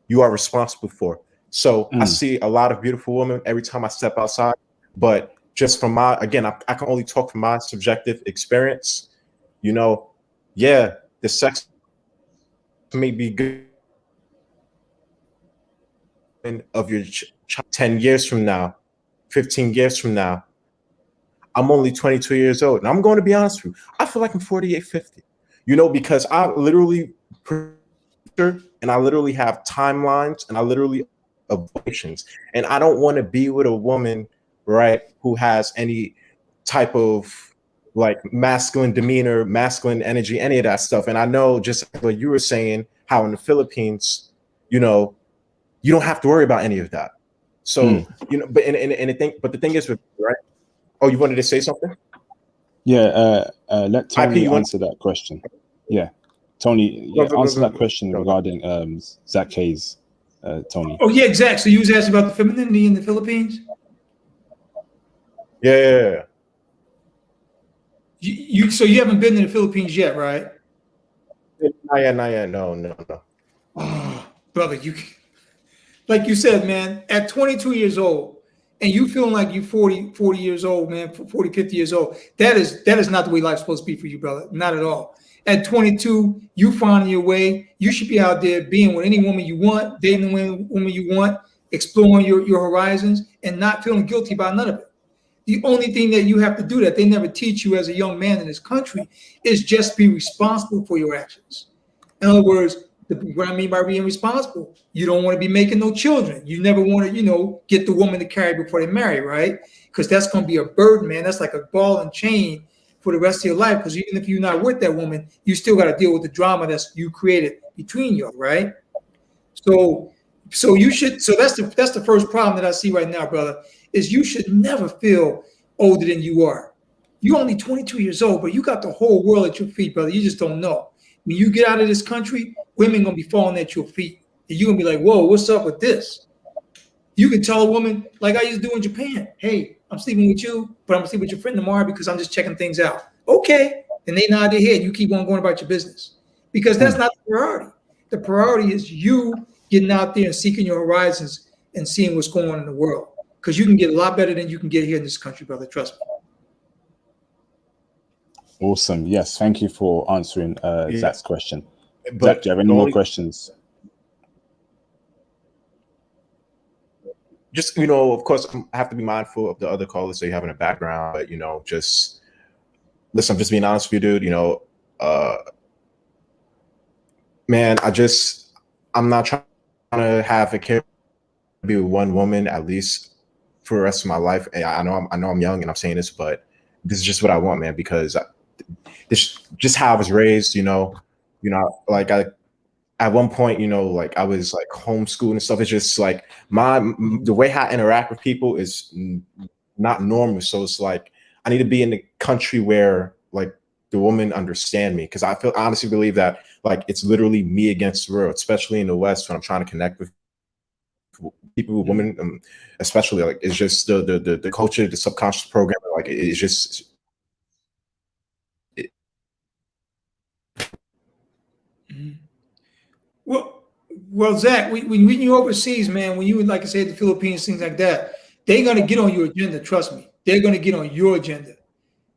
Speaker 6: you are responsible for. So I see a lot of beautiful women every time I step outside, but just from my, again, I can only talk from my subjective experience. You know, yeah, the sex may be good of your 10 years from now, 15 years from now. I'm only 22 years old. And I'm going to be honest with you. I feel like I'm 48, 50, you know, because I literally, and I literally have timelines and I literally avoidations. And I don't want to be with a woman, right, who has any type of like masculine demeanor, masculine energy, any of that stuff. And I know, just what you were saying, how in the Philippines, you know, you don't have to worry about any of that. So, you know, but the thing is, right? Oh, you wanted to say something?
Speaker 2: Yeah, let Tony answer that question. Yeah, Tony, answer that question regarding Zach Hayes, Tony.
Speaker 1: Oh yeah, exactly. So you was asking about the femininity in the Philippines?
Speaker 6: Yeah.
Speaker 1: So you haven't been to the Philippines yet, right?
Speaker 6: Not yet. No.
Speaker 1: Oh, brother, like you said, man, at 22 years old, and you feeling like you 40 years old, man, 40, 50 years old, that is not the way life's supposed to be for you, brother. Not at all. At 22, you finding your way. You should be out there being with any woman you want, dating any woman you want, exploring your horizons, and not feeling guilty about none of it. The only thing that you have to do that they never teach you as a young man in this country is just be responsible for your actions. In other words, what I mean by being responsible, you don't want to be making no children. You never want to, get the woman to carry before they marry, right? Because that's going to be a burden, man. That's like a ball and chain for the rest of your life. Because even if you're not with that woman, you still got to deal with the drama that's you created between you, right? So you should. So that's the first problem that I see right now, brother. Is you should never feel older than you are. You're only 22 years old, but you got the whole world at your feet, brother. You just don't know. When you get out of this country, women gonna be falling at your feet. And you're gonna be like, whoa, what's up with this? You can tell a woman, like I used to do in Japan, hey, I'm sleeping with you, but I'm gonna sleep with your friend tomorrow because I'm just checking things out. Okay. And they nod their head. You keep on going about your business. Because that's not the priority. The priority is you getting out there and seeking your horizons and seeing what's going on in the world. Because you can get a lot better than you can get here in this country, brother. Trust me.
Speaker 2: Awesome. Yes. Thank you for answering Zach's question. Zach, do you have any more questions?
Speaker 6: Just, of course, I have to be mindful of the other callers that you have in the background. But, just listen, I'm just being honest with you, dude. Man, I'm not trying to have a kid be with one woman at least for the rest of my life. I know I'm young and I'm saying this, but this is just what I want, man, because this just how I was raised, like at one point, like I was like homeschooled and stuff. It's just like the way I interact with people is not normal. So it's like I need to be in a country where like the woman understand me, because I honestly believe that like it's literally me against the world, especially in the West when I'm trying to connect with people with women, especially like it's just the culture, the subconscious programming, like it's just.
Speaker 1: Well, Zach, when you're overseas, man, when you, like I said, the Philippines, things like that, they're going to get on your agenda. Trust me. They're going to get on your agenda.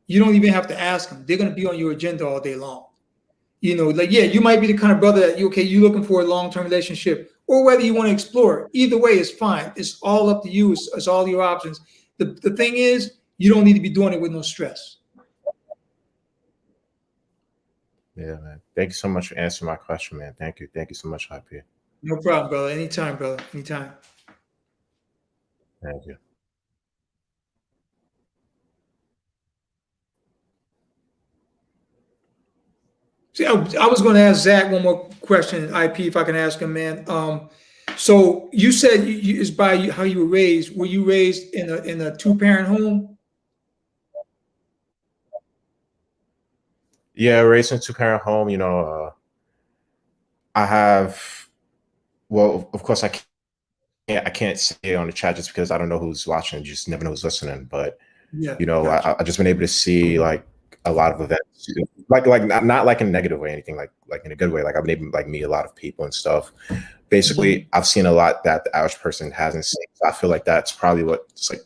Speaker 1: You don't even have to ask them. They're going to be on your agenda all day long. Like, yeah, you might be the kind of brother that you're looking for a long-term relationship, or whether you want to explore. Either way is fine. It's all up to you. It's all your options. The thing is, you don't need to be doing it with no stress.
Speaker 6: Yeah, man. Thank you so much for answering my question, man. Thank you. Thank you so much, IP.
Speaker 1: No problem, brother. Anytime, brother. Anytime.
Speaker 6: Thank you.
Speaker 1: See, I was going to ask Zach one more question, IP, if I can ask him, man. So you said it's by how you were raised. Were you raised in a two-parent home?
Speaker 6: Yeah, raised in a two-parent home. I have. Well, of course, I can't say it on the chat just because I don't know who's watching. You just never know who's listening. But
Speaker 1: yeah,
Speaker 6: I just been able to see like a lot of events, like not like in a negative way, anything like in a good way. Like I've been able to like meet a lot of people and stuff. Basically, I've seen a lot that the average person hasn't seen. So I feel like that's probably what's like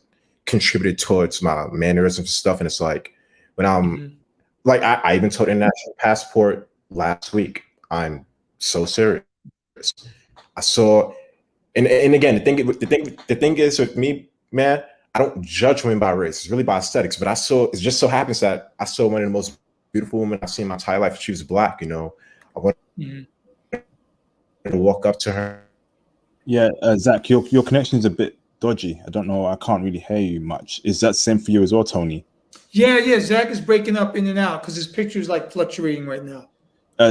Speaker 6: contributed towards my mannerisms and stuff. And it's like when I'm like, I even told International Passport last week, I'm so serious. I saw, and again, the thing is with me, man, I don't judge women by race. It's really by aesthetics. But it just so happens that I saw one of the most beautiful women I've seen in my entire life. She was black, you know. I wanted to walk up to her.
Speaker 2: Yeah, Zach, your connection is a bit dodgy. I don't know. I can't really hear you much. Is that the same for you as well, Tony?
Speaker 1: Yeah. Zach is breaking up in and out because his picture is like fluctuating right now.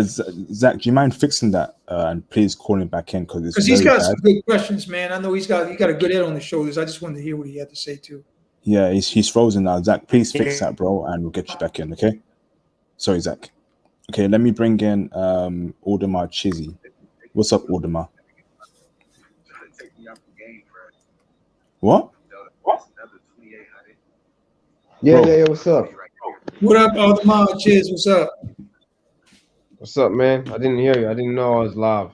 Speaker 2: Zach, do you mind fixing that and please call him back in because
Speaker 1: he's got some good questions, man. I know he got a good head on his shoulders. I just wanted to hear what he had to say too.
Speaker 2: Yeah, he's frozen now. Zach, please fix that, bro, and we'll get you back in. Okay. Sorry, Zach. Okay, let me bring in Audemars Chizzy. What's up, Audemars? What?
Speaker 7: Yeah, what's up?
Speaker 1: What up, Audemars Chizzy? What's up?
Speaker 7: What's up, man? I didn't hear you. I didn't know I was live.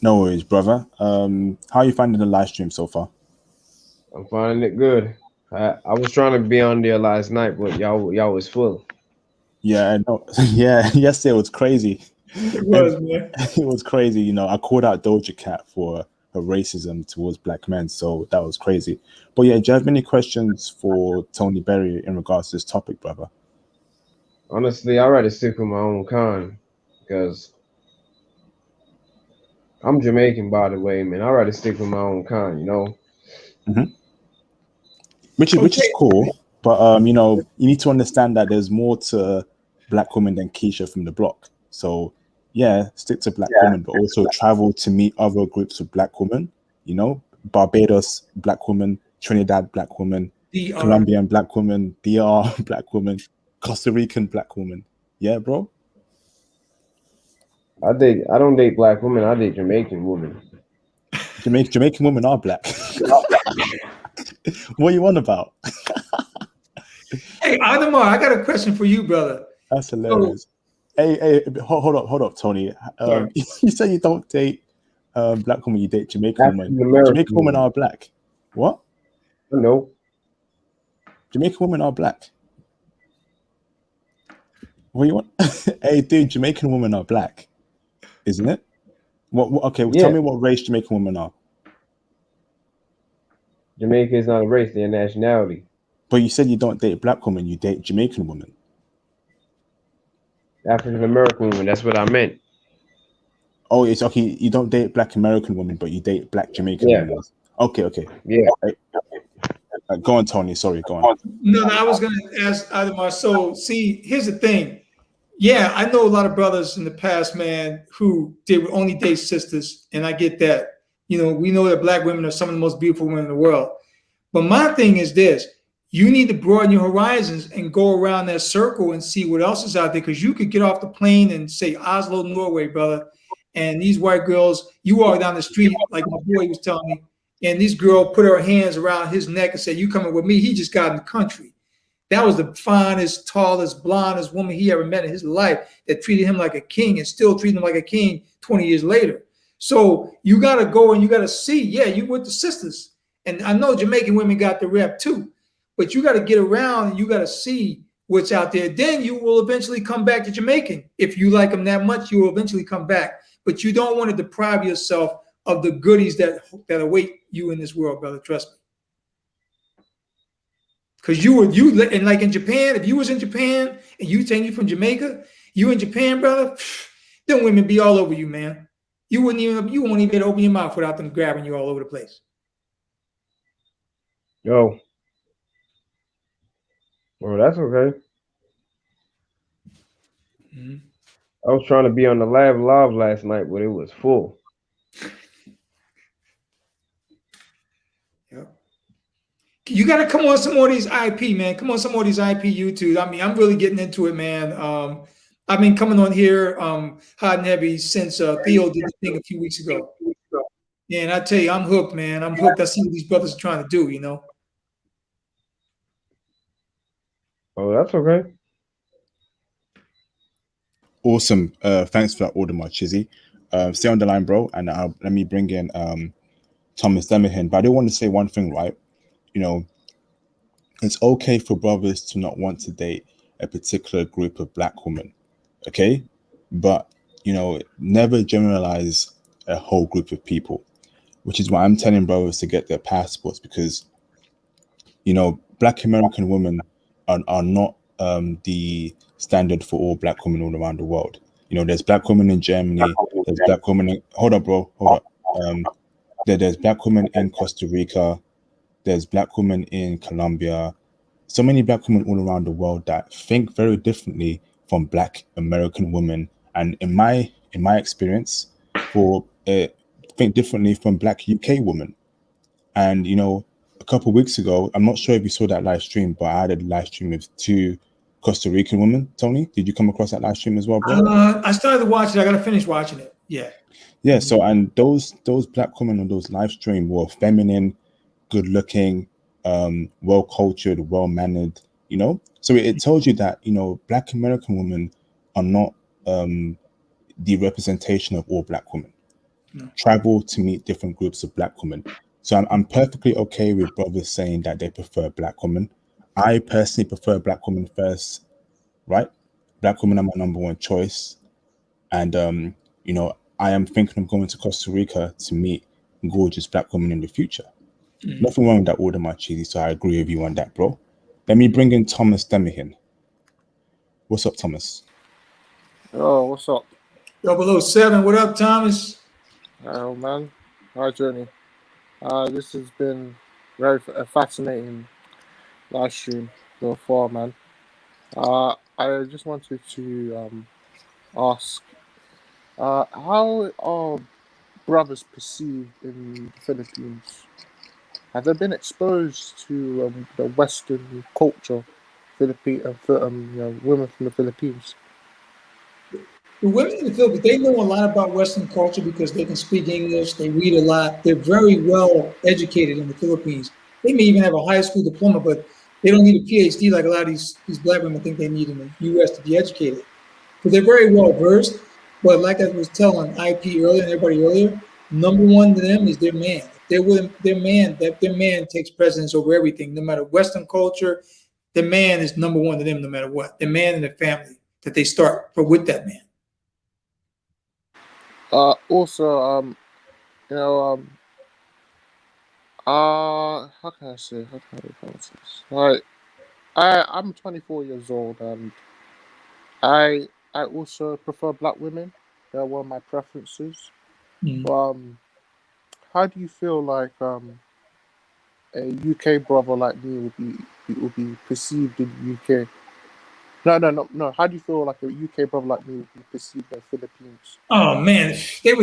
Speaker 2: No worries, brother. How are you finding the live stream so far?
Speaker 7: I'm finding it good. I was trying to be on there last night, but y'all was full.
Speaker 2: Yeah, no, yeah. Yesterday was crazy.
Speaker 1: It was, man.
Speaker 2: It was crazy. You know, I called out Doja Cat for her racism towards black men, so that was crazy. But yeah, do you have any questions for Tony Berry in regards to this topic, brother?
Speaker 7: Honestly, I'd rather stick with my own kind because I'm Jamaican, by the way, man. I'd rather stick with my own kind, you know.
Speaker 2: Which is cool, but you know, you need to understand that there's more to black women than Keisha from the block. So yeah, stick to black women, but also travel to meet other groups of black women. You know, Barbados black woman, Trinidad black woman, Colombian black woman, DR black woman, Costa Rican black woman. Yeah, bro.
Speaker 7: I don't date black women. I date Jamaican women.
Speaker 2: Jamaican women are black. What are you on about?
Speaker 1: Hey, Audemars, I got a question for you, brother.
Speaker 2: That's hilarious. Hey, hold up, Tony. You say you don't date black women, you date Jamaican women. Jamaican women are black. What?
Speaker 7: No.
Speaker 2: Jamaican women are black. What do you want? Hey, dude, Jamaican women are black, isn't it? What okay, well, tell me what race Jamaican women are.
Speaker 7: Jamaica is not a race, they're a nationality.
Speaker 2: But you said you don't date black women, you date Jamaican women.
Speaker 7: African American women, that's what I meant.
Speaker 2: Oh, it's okay. You don't date black American women, but you date black Jamaican women. Okay.
Speaker 7: Yeah.
Speaker 2: Go on, Tony. Sorry, go on.
Speaker 1: No, I was going to ask Audemars. So, see, here's the thing. Yeah, I know a lot of brothers in the past, man, who did only date sisters, and I get that. You know, we know that black women are some of the most beautiful women in the world. But my thing is this. You need to broaden your horizons and go around that circle and see what else is out there, because you could get off the plane and say Oslo, Norway, brother, and these white girls, you walk down the street, like my boy was telling me, and this girl put her hands around his neck and said, "You coming with me?" He just got in the country. That was the finest, tallest, blondest woman he ever met in his life that treated him like a king and still treating him like a king 20 years later. So you got to go and you got to see, yeah, you with the sisters. And I know Jamaican women got the rep too, but you got to get around and you got to see what's out there. Then you will eventually come back to Jamaican. If you like them that much, you will eventually come back. But you don't want to deprive yourself of the goodies that await you in this world, brother. Trust me. Because and like in Japan, if you was in Japan and you from Jamaica, you in Japan, brother, them women be all over you, man. You won't even be able to open your mouth without them grabbing you all over the place.
Speaker 7: Yo. Well, that's okay. I was trying to be on the live last night, but it was full.
Speaker 1: Yep. You got to come on some more of these IP, man. Come on some more of these IP YouTube. I mean, I'm really getting into it, man. I've been coming on here hot and heavy since Theo did the thing a few weeks ago. Yeah, and I tell you, I'm hooked, man. I'm hooked. I see what these brothers are trying to do, you know.
Speaker 7: Oh, that's okay.
Speaker 2: Awesome. Thanks for that, Audemars Chizzy. Stay on the line, bro, and let me bring in Thomas Demahan. But I do want to say one thing, right? You know, it's okay for brothers to not want to date a particular group of black women, okay? But, you know, never generalize a whole group of people, which is why I'm telling brothers to get their passports, because, you know, black American women are not the standard for all black women all around the world. You know, there's black women in Germany, there's black women in, hold up, bro, hold up. There's black women in Costa Rica, there's black women in Colombia, so many black women all around the world that think very differently from black American women, and in my experience, for think differently from black UK women. And you know, a couple of weeks ago, I'm not sure if you saw that live stream, but I had a live stream with 2 Costa Rican women. Tony, did you come across that live stream as well, bro?
Speaker 1: I started to watch it. I got to finish watching it. Yeah.
Speaker 2: Yeah. So, and those black women on those live stream were feminine, good looking, well cultured, well mannered. You know, so it tells you that, you know, black American women are not the representation of all black women.
Speaker 1: No.
Speaker 2: Travel to meet different groups of black women. So I'm perfectly okay with brothers saying that they prefer black women. I personally prefer black women first, right? Black women are my number one choice. And, you know, I am thinking of going to Costa Rica to meet gorgeous black women in the future. Nothing wrong with that order, my cheesy. So I agree with you on that, bro. Let me bring in Thomas Demihin. What's up, Thomas?
Speaker 8: Oh, what's up?
Speaker 1: 007, what up, Thomas?
Speaker 8: Oh, man. Hi, Journey. This has been very fascinating live stream so far, man. I just wanted to ask, how are brothers perceived in the Philippines? Have they been exposed to the Western culture, you know, women from the Philippines?
Speaker 1: The women in the Philippines, they know a lot about Western culture because they can speak English, they read a lot, they're very well educated in the Philippines. They may even have a high school diploma, but they don't need a PhD like a lot of these black women think they need in the US to be educated. But they're very well versed. But like I was telling IP earlier and everybody earlier, number one to them is their man. Their man takes precedence over everything, no matter Western culture. The man is number one to them, no matter what. The man and the family that they start with that man.
Speaker 8: Also, you know, how can I say? How can I pronounce this? Like, I'm 24 years old, and I also prefer black women. They're one of my preferences. But, how do you feel like a UK brother like me will be perceived in the UK? No. How do you feel like a UK brother like me would be perceived in the Philippines?
Speaker 1: Oh man, they're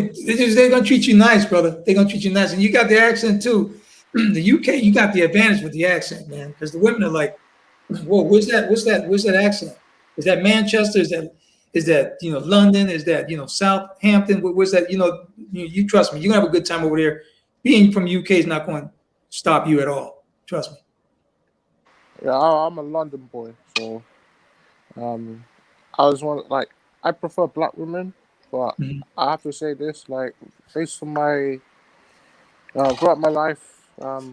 Speaker 1: gonna treat you nice, brother. They're gonna treat you nice, and you got the accent too. The UK, you got the advantage with the accent, man, because the women are like, "Whoa, where's that accent? Is that Manchester? Is that you know London? Is that you know Southampton? Where's that? You know, you trust me, you're gonna have a good time over there. Being from UK is not going to stop you at all. Trust me."
Speaker 8: Yeah, I'm a London boy, so I was like, I prefer black women, but I have to say this, like, based on my throughout my life, black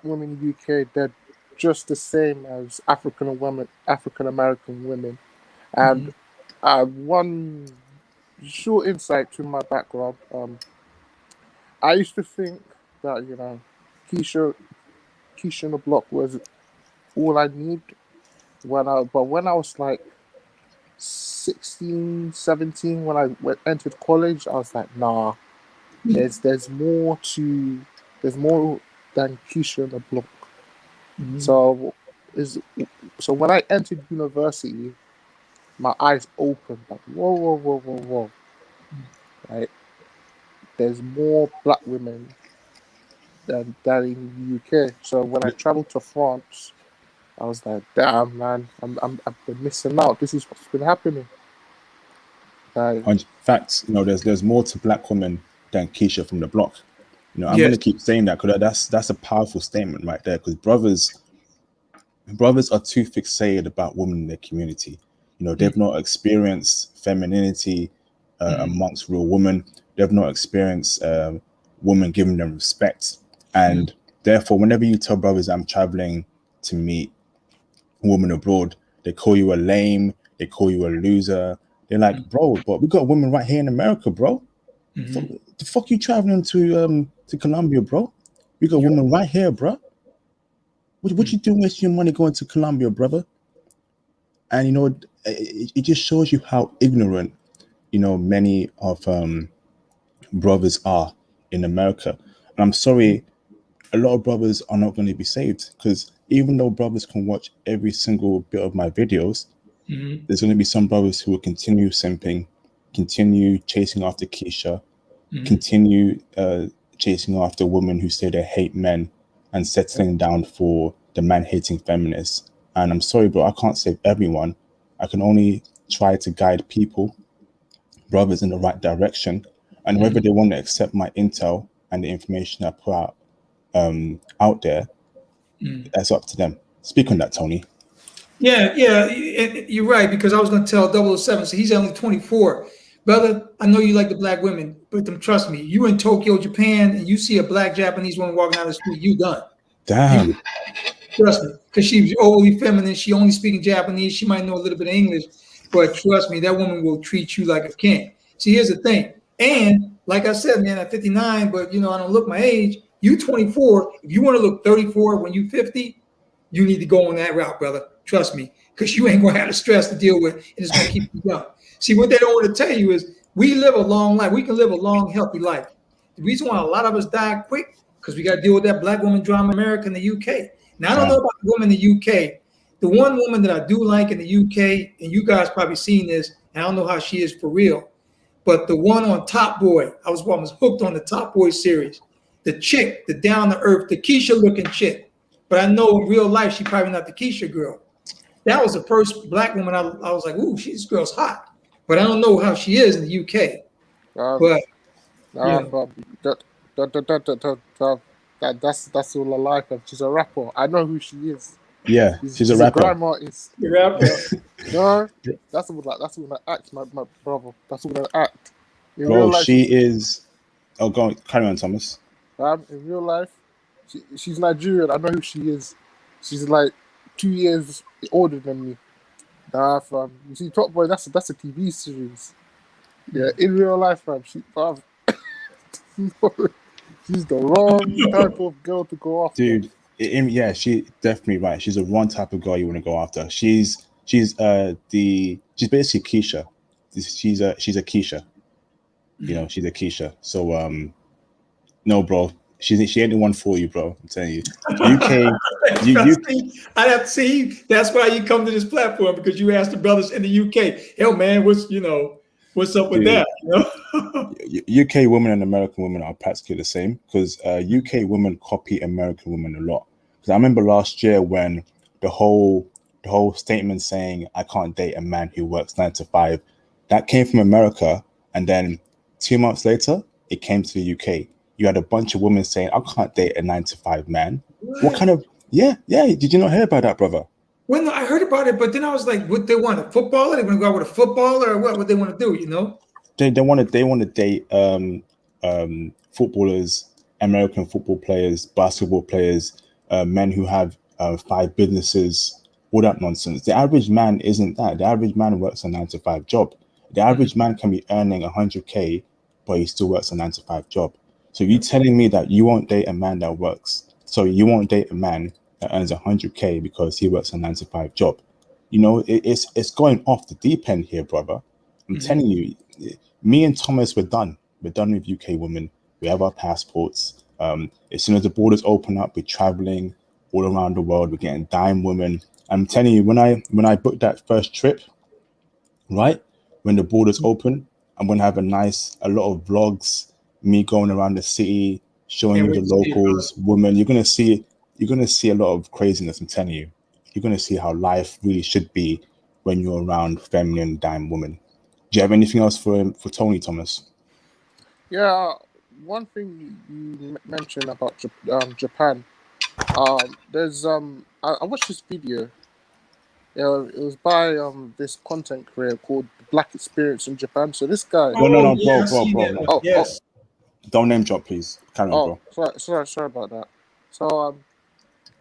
Speaker 8: women in the UK, they're just the same as African American women, and one short insight to my background. I used to think that Keisha on the block was all I need but when I was like 16, 17, when I entered college, I was like, nah, there's more than Keisha on the block. So when I entered university, my eyes opened like whoa. Right? There's more black women than in the UK. So when I traveled to France, I was like, damn man, I've been missing out. This is what's been happening.
Speaker 2: In fact, you know, there's more to black women than Keisha from the block. You know, I'm gonna keep saying that because that's a powerful statement right there. Because brothers are too fixated about women in their community. You know, they've not experienced femininity amongst real women. They've not experienced women giving them respect, and Therefore, whenever you tell brothers I'm traveling to meet a woman abroad, they call you a lame, they call you a loser. They're like, bro, but we got women right here in America, bro. The fuck you traveling to Colombia, bro? We got women right here, bro. What you doing wasting your money going to Colombia, brother? And you know, it just shows you how ignorant, you know, many of brothers are in America. And I'm sorry, a lot of brothers are not going to be saved, because even though brothers can watch every single bit of my videos, there's going to be some brothers who will continue simping, continue chasing after Keisha, continue chasing after women who say they hate men and settling down for the man-hating feminists. And I'm sorry, bro, I can't save everyone. I can only try to guide people, brothers, in the right direction. And whether they want to accept my intel and the information I put out there, that's up to them. Speak on that, Tony.
Speaker 1: Yeah, you're right, because I was going to tell 007, so he's only 24. Brother, I know you like the black women, but trust me, you in Tokyo, Japan, and you see a black Japanese woman walking down the street, you done.
Speaker 2: Damn.
Speaker 1: Trust me, because she's overly feminine. She only speaking Japanese. She might know a little bit of English, but trust me, that woman will treat you like a king. See, here's the thing. And like I said, man, I'm 59, but you know, I don't look my age. You 24. If you want to look 34 when you 50, you need to go on that route, brother. Trust me, because you ain't gonna have the stress to deal with, and it's gonna keep you young. See, what they don't want to tell you is we live a long life. We can live a long, healthy life. The reason why a lot of us die quick, because we got to deal with that black woman drama in America and the UK. Now, I don't know about the woman in the UK. The one woman that I do like in the UK, and you guys probably seen this, and I don't know how she is for real, but the one on Top Boy, I was hooked on the Top Boy series. The chick, the down-to-earth, the Keisha-looking chick. But I know in real life, she's probably not the Keisha girl. That was the first black woman I was like, ooh, this girl's hot. But I don't know how she is in the UK.
Speaker 8: That's all a lie. She's a rapper. I know who she is.
Speaker 2: Yeah, she's a rapper.
Speaker 8: A grime artist.
Speaker 1: The rapper.
Speaker 8: No, that's all I act, my brother. That's all I act. In
Speaker 2: Bro, she is. Oh, go on, carry on, Thomas.
Speaker 8: In real life, she's Nigerian. I know who she is. She's like 2 years older than me. Nah, fam. You see, Top Boy, that's a TV series. Yeah, in real life, fam, she's the wrong type of girl to go after.
Speaker 2: Dude, yeah, she definitely right. She's the wrong type of girl you want to go after. She's basically Keisha. She's a Keisha. You know, she's a Keisha. So no, bro. She ain't the one for you, bro. I'm telling you. UK,
Speaker 1: I'd have to see. That's why you come to this platform, because you asked the brothers in the UK, hell man, what's up with that? You know?
Speaker 2: UK women and American women are practically the same, because UK women copy American women a lot. Because I remember last year when the whole statement saying I can't date a man who works 9 to 5, that came from America, and then 2 months later it came to the UK. You had a bunch of women saying, I can't date a 9 to 5 man. What kind of, yeah. Did you not hear about that, brother?
Speaker 1: Well, I heard about it, but then I was like, what they want, a footballer? They want to go out with a footballer, or what they want to do, you know?
Speaker 2: They want to date footballers, American football players, basketball players, men who have 5 businesses, all that nonsense. The average man isn't that. The average man works a 9 to 5 job. The average man can be earning 100K, but he still works a 9 to 5 job. So you telling me that you won't date a man that works? So you won't date a man that earns 100K because he works a 9 to 5 job? You know, it's going off the deep end here, brother. I'm telling you, me and Thomas, we're done. We're done with UK women. We have our passports. As soon as the borders open up, we're traveling all around the world. We're getting dime women. I'm telling you, when I booked that first trip, right, when the borders open, I'm gonna have a lot of vlogs, me going around the city, showing you the locals, women. You're gonna see a lot of craziness. I'm telling you, you're gonna see how life really should be when you're around feminine dime women. Do you have anything else for Tony, Thomas?
Speaker 8: Yeah, one thing you mentioned about Japan. There's I watched this video. Yeah, it was by this content creator called Black Experience in Japan. So this guy.
Speaker 2: No, bro.
Speaker 1: Yes.
Speaker 2: Don't name drop, please. Carry on, bro.
Speaker 8: Sorry about that. So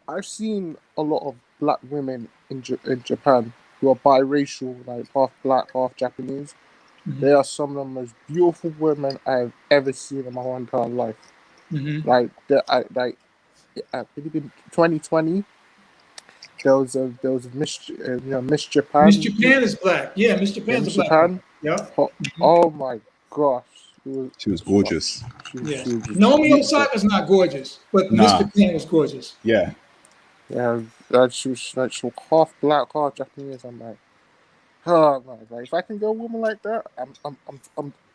Speaker 8: I've seen a lot of black women in Japan who are biracial, like half black, half Japanese.
Speaker 1: Mhm.
Speaker 8: They are some of the most beautiful women I've ever seen in my whole entire life.
Speaker 1: Mhm.
Speaker 8: Like, I believe in 2020, there was a Miss Miss Japan.
Speaker 1: Miss Japan is black. Yeah, Miss Japan's
Speaker 8: Miss
Speaker 1: a black
Speaker 8: Japan.
Speaker 1: woman. Yeah.
Speaker 8: Oh my gosh,
Speaker 2: She was gorgeous.
Speaker 1: Yeah.
Speaker 8: She was
Speaker 1: Naomi
Speaker 8: beautiful.
Speaker 1: Osaka's not gorgeous, but Miss
Speaker 2: Nah.
Speaker 1: Japan was gorgeous.
Speaker 2: Yeah.
Speaker 8: Yeah, she was half black, half Japanese. I'm like, oh man, like, if I can get a woman like that,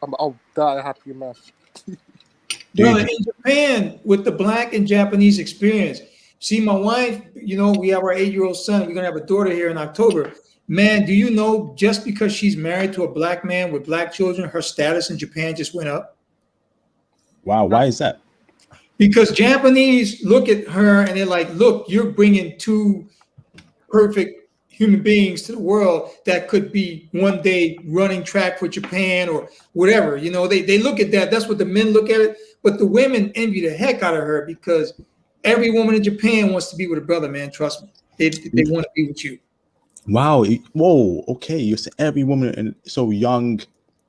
Speaker 8: I'll die a happy man.
Speaker 1: Well, in Japan, with the black and Japanese experience, see, my wife, we have our 8-year-old son. We're gonna have a daughter here in October. Man, do you know just because she's married to a black man with black children, her status in Japan just went up?
Speaker 2: Wow. Why is that?
Speaker 1: Because Japanese look at her and they're like, look, you're bringing two perfect human beings to the world that could be one day running track for Japan or whatever. They look at that. That's what the men look at it. But the women envy the heck out of her because every woman in Japan wants to be with a brother, man. Trust me. They want to be with you.
Speaker 2: Wow. Whoa. Okay. You're saying every woman, and so young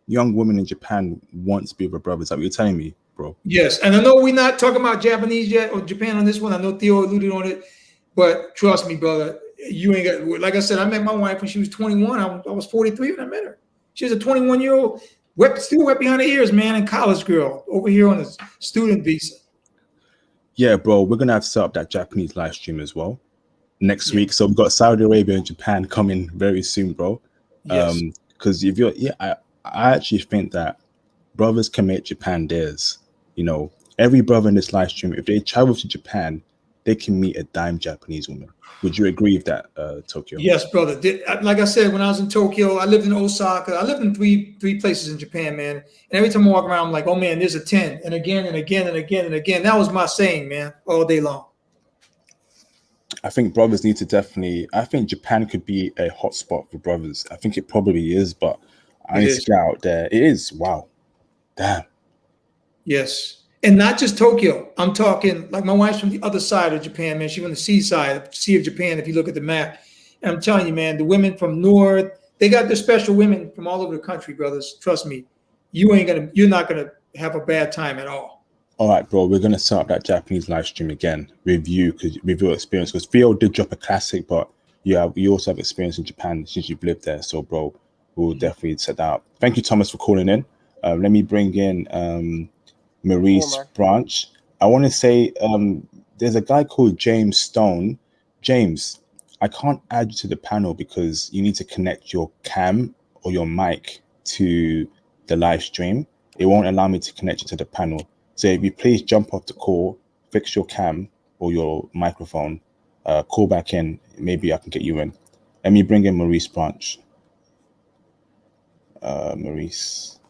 Speaker 2: women in Japan want to be with a brother. Is that what you're telling me, bro?
Speaker 1: Yes. And I know we're not talking about Japanese yet or Japan on this one. I know Theo alluded on it. But trust me, brother, you ain't got, like I said, I met my wife when she was 21. I was 43 when I met her. She was a 21-year-old, still wet behind the ears, man, and college girl over here on a student visa.
Speaker 2: Yeah, bro, we're gonna have to set up that Japanese live stream as well next week. So we've got Saudi Arabia and Japan coming very soon, bro.
Speaker 1: Yes.
Speaker 2: Because I actually think that brothers can make Japan theirs. Every brother in this live stream, if they travel to Japan, they can meet a dime Japanese woman. Would you agree with that, Tokyo?
Speaker 1: Yes, brother. Like I said, when I was in Tokyo, I lived in Osaka. I lived in three places in Japan, man. And every time I walk around, I'm like, oh man, there's a 10. And again and again and again and again. That was my saying, man, all day long.
Speaker 2: I think brothers need to I think Japan could be a hotspot for brothers. I think it probably is, but I need to get out there. It is. Wow. Damn.
Speaker 1: Yes. And not just Tokyo. I'm talking, like, my wife's from the other side of Japan, man. She's from the seaside, Sea of Japan, if you look at the map. And I'm telling you, man, the women from north, they got their special women from all over the country, brothers. Trust me. You're not gonna have a bad time at all.
Speaker 2: All right, bro. We're gonna set up that Japanese live stream again with your experience. Because Theo did drop a classic, but you also have experience in Japan since you've lived there. So, bro, we'll definitely set that up. Thank you, Thomas, for calling in. Let me bring in Maurice Branch. I want to say there's a guy called James Stone. James, I can't add you to the panel because you need to connect your cam or your mic to the live stream. It won't allow me to connect you to the panel. So if you please jump off the call, fix your cam or your microphone, call back in. Maybe I can get you in. Let me bring in Maurice Branch. Maurice.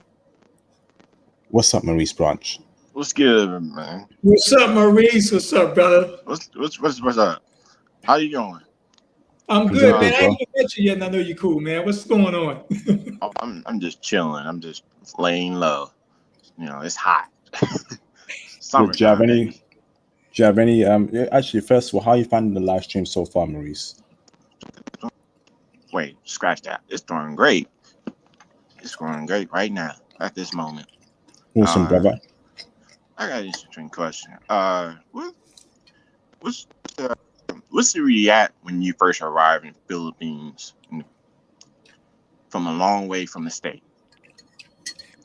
Speaker 2: What's up, Maurice Branch?
Speaker 9: What's good, man?
Speaker 1: What's up, Maurice? What's up, brother?
Speaker 9: What's up? How you going?
Speaker 1: I'm good, man. I ain't even met you yet, and I know you're cool, man. What's going on?
Speaker 9: I'm just chilling. I'm just laying low. It's hot.
Speaker 2: Do you have any? Actually, first of all, how are you finding the live stream so far, Maurice?
Speaker 9: Wait, scratch that. It's going great. It's going great right now at this moment.
Speaker 2: Awesome, brother.
Speaker 9: I got an interesting question. What's the react when you first arrive in the Philippines from a long way from the state?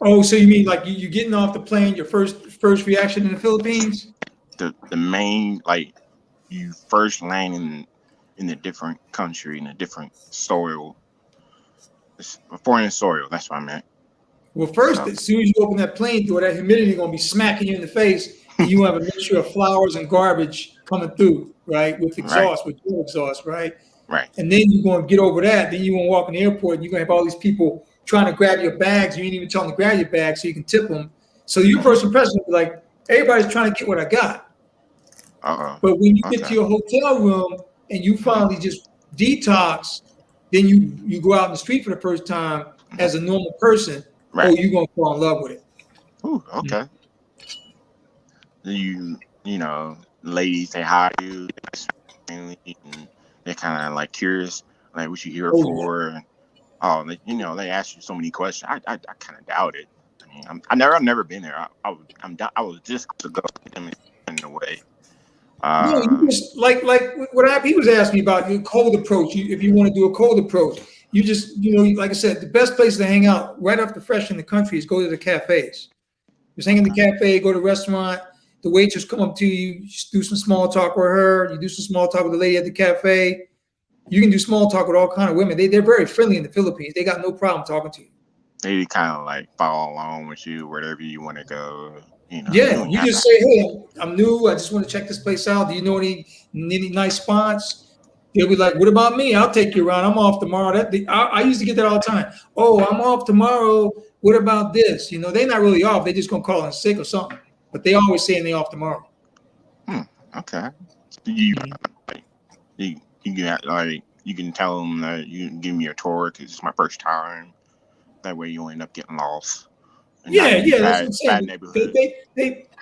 Speaker 1: Oh, so you mean like you getting off the plane, your first reaction in the Philippines?
Speaker 9: The main, like, you first land in a different country, in a different soil. It's a foreign soil, that's what I meant.
Speaker 1: Well, first, as soon as you open that plane door, that humidity is going to be smacking you in the face, and you have a mixture of flowers and garbage coming through, right, with exhaust, with your exhaust, right?
Speaker 9: Right.
Speaker 1: And then you're going to get over that. Then you're going to walk in the airport, and you're going to have all these people trying to grab your bags. You ain't even tell them to grab your bags so you can tip them. So your first impression will be like, everybody's trying to get what I got. But when you get to your hotel room and you finally just detox, then you go out in the street for the first time as a normal person. Right. Oh, you're gonna fall in love with it.
Speaker 9: Ooh, okay. You know, ladies say hi to you, and they're kind of like curious, like what you here
Speaker 1: Oh,
Speaker 9: for. And, oh, they ask you so many questions. I kind of doubt it. I mean, I've never been there. I was just to go with them in a way.
Speaker 1: No, you just like he was asking me about your cold approach. If you want to do a cold approach, you just like I said, the best place to hang out right after fresh in the country is go to the cafes. Just hang in the cafe, go to a restaurant. The waitress come up to you, you just do some small talk with her. You do some small talk with the lady at the cafe. You can do small talk with all kind of women. They're very friendly in the Philippines. They got no problem talking to you.
Speaker 9: They kind of like follow along with you wherever you want to go.
Speaker 1: Yeah, you just say, "Hey, I'm new. I just want to check this place out. Do you know any nice spots?" They'll be like, "What about me? I'll take you around. I'm off tomorrow." I used to get that all the time. "Oh, I'm off tomorrow. What about this?" They're not really off. They're just gonna call in sick or something. But they always saying they off tomorrow.
Speaker 9: Okay. You can tell them that you can give me a tour because it's my first time. That way you end up getting lost.
Speaker 1: Yeah, that's what I'm saying.
Speaker 9: Bad neighborhood.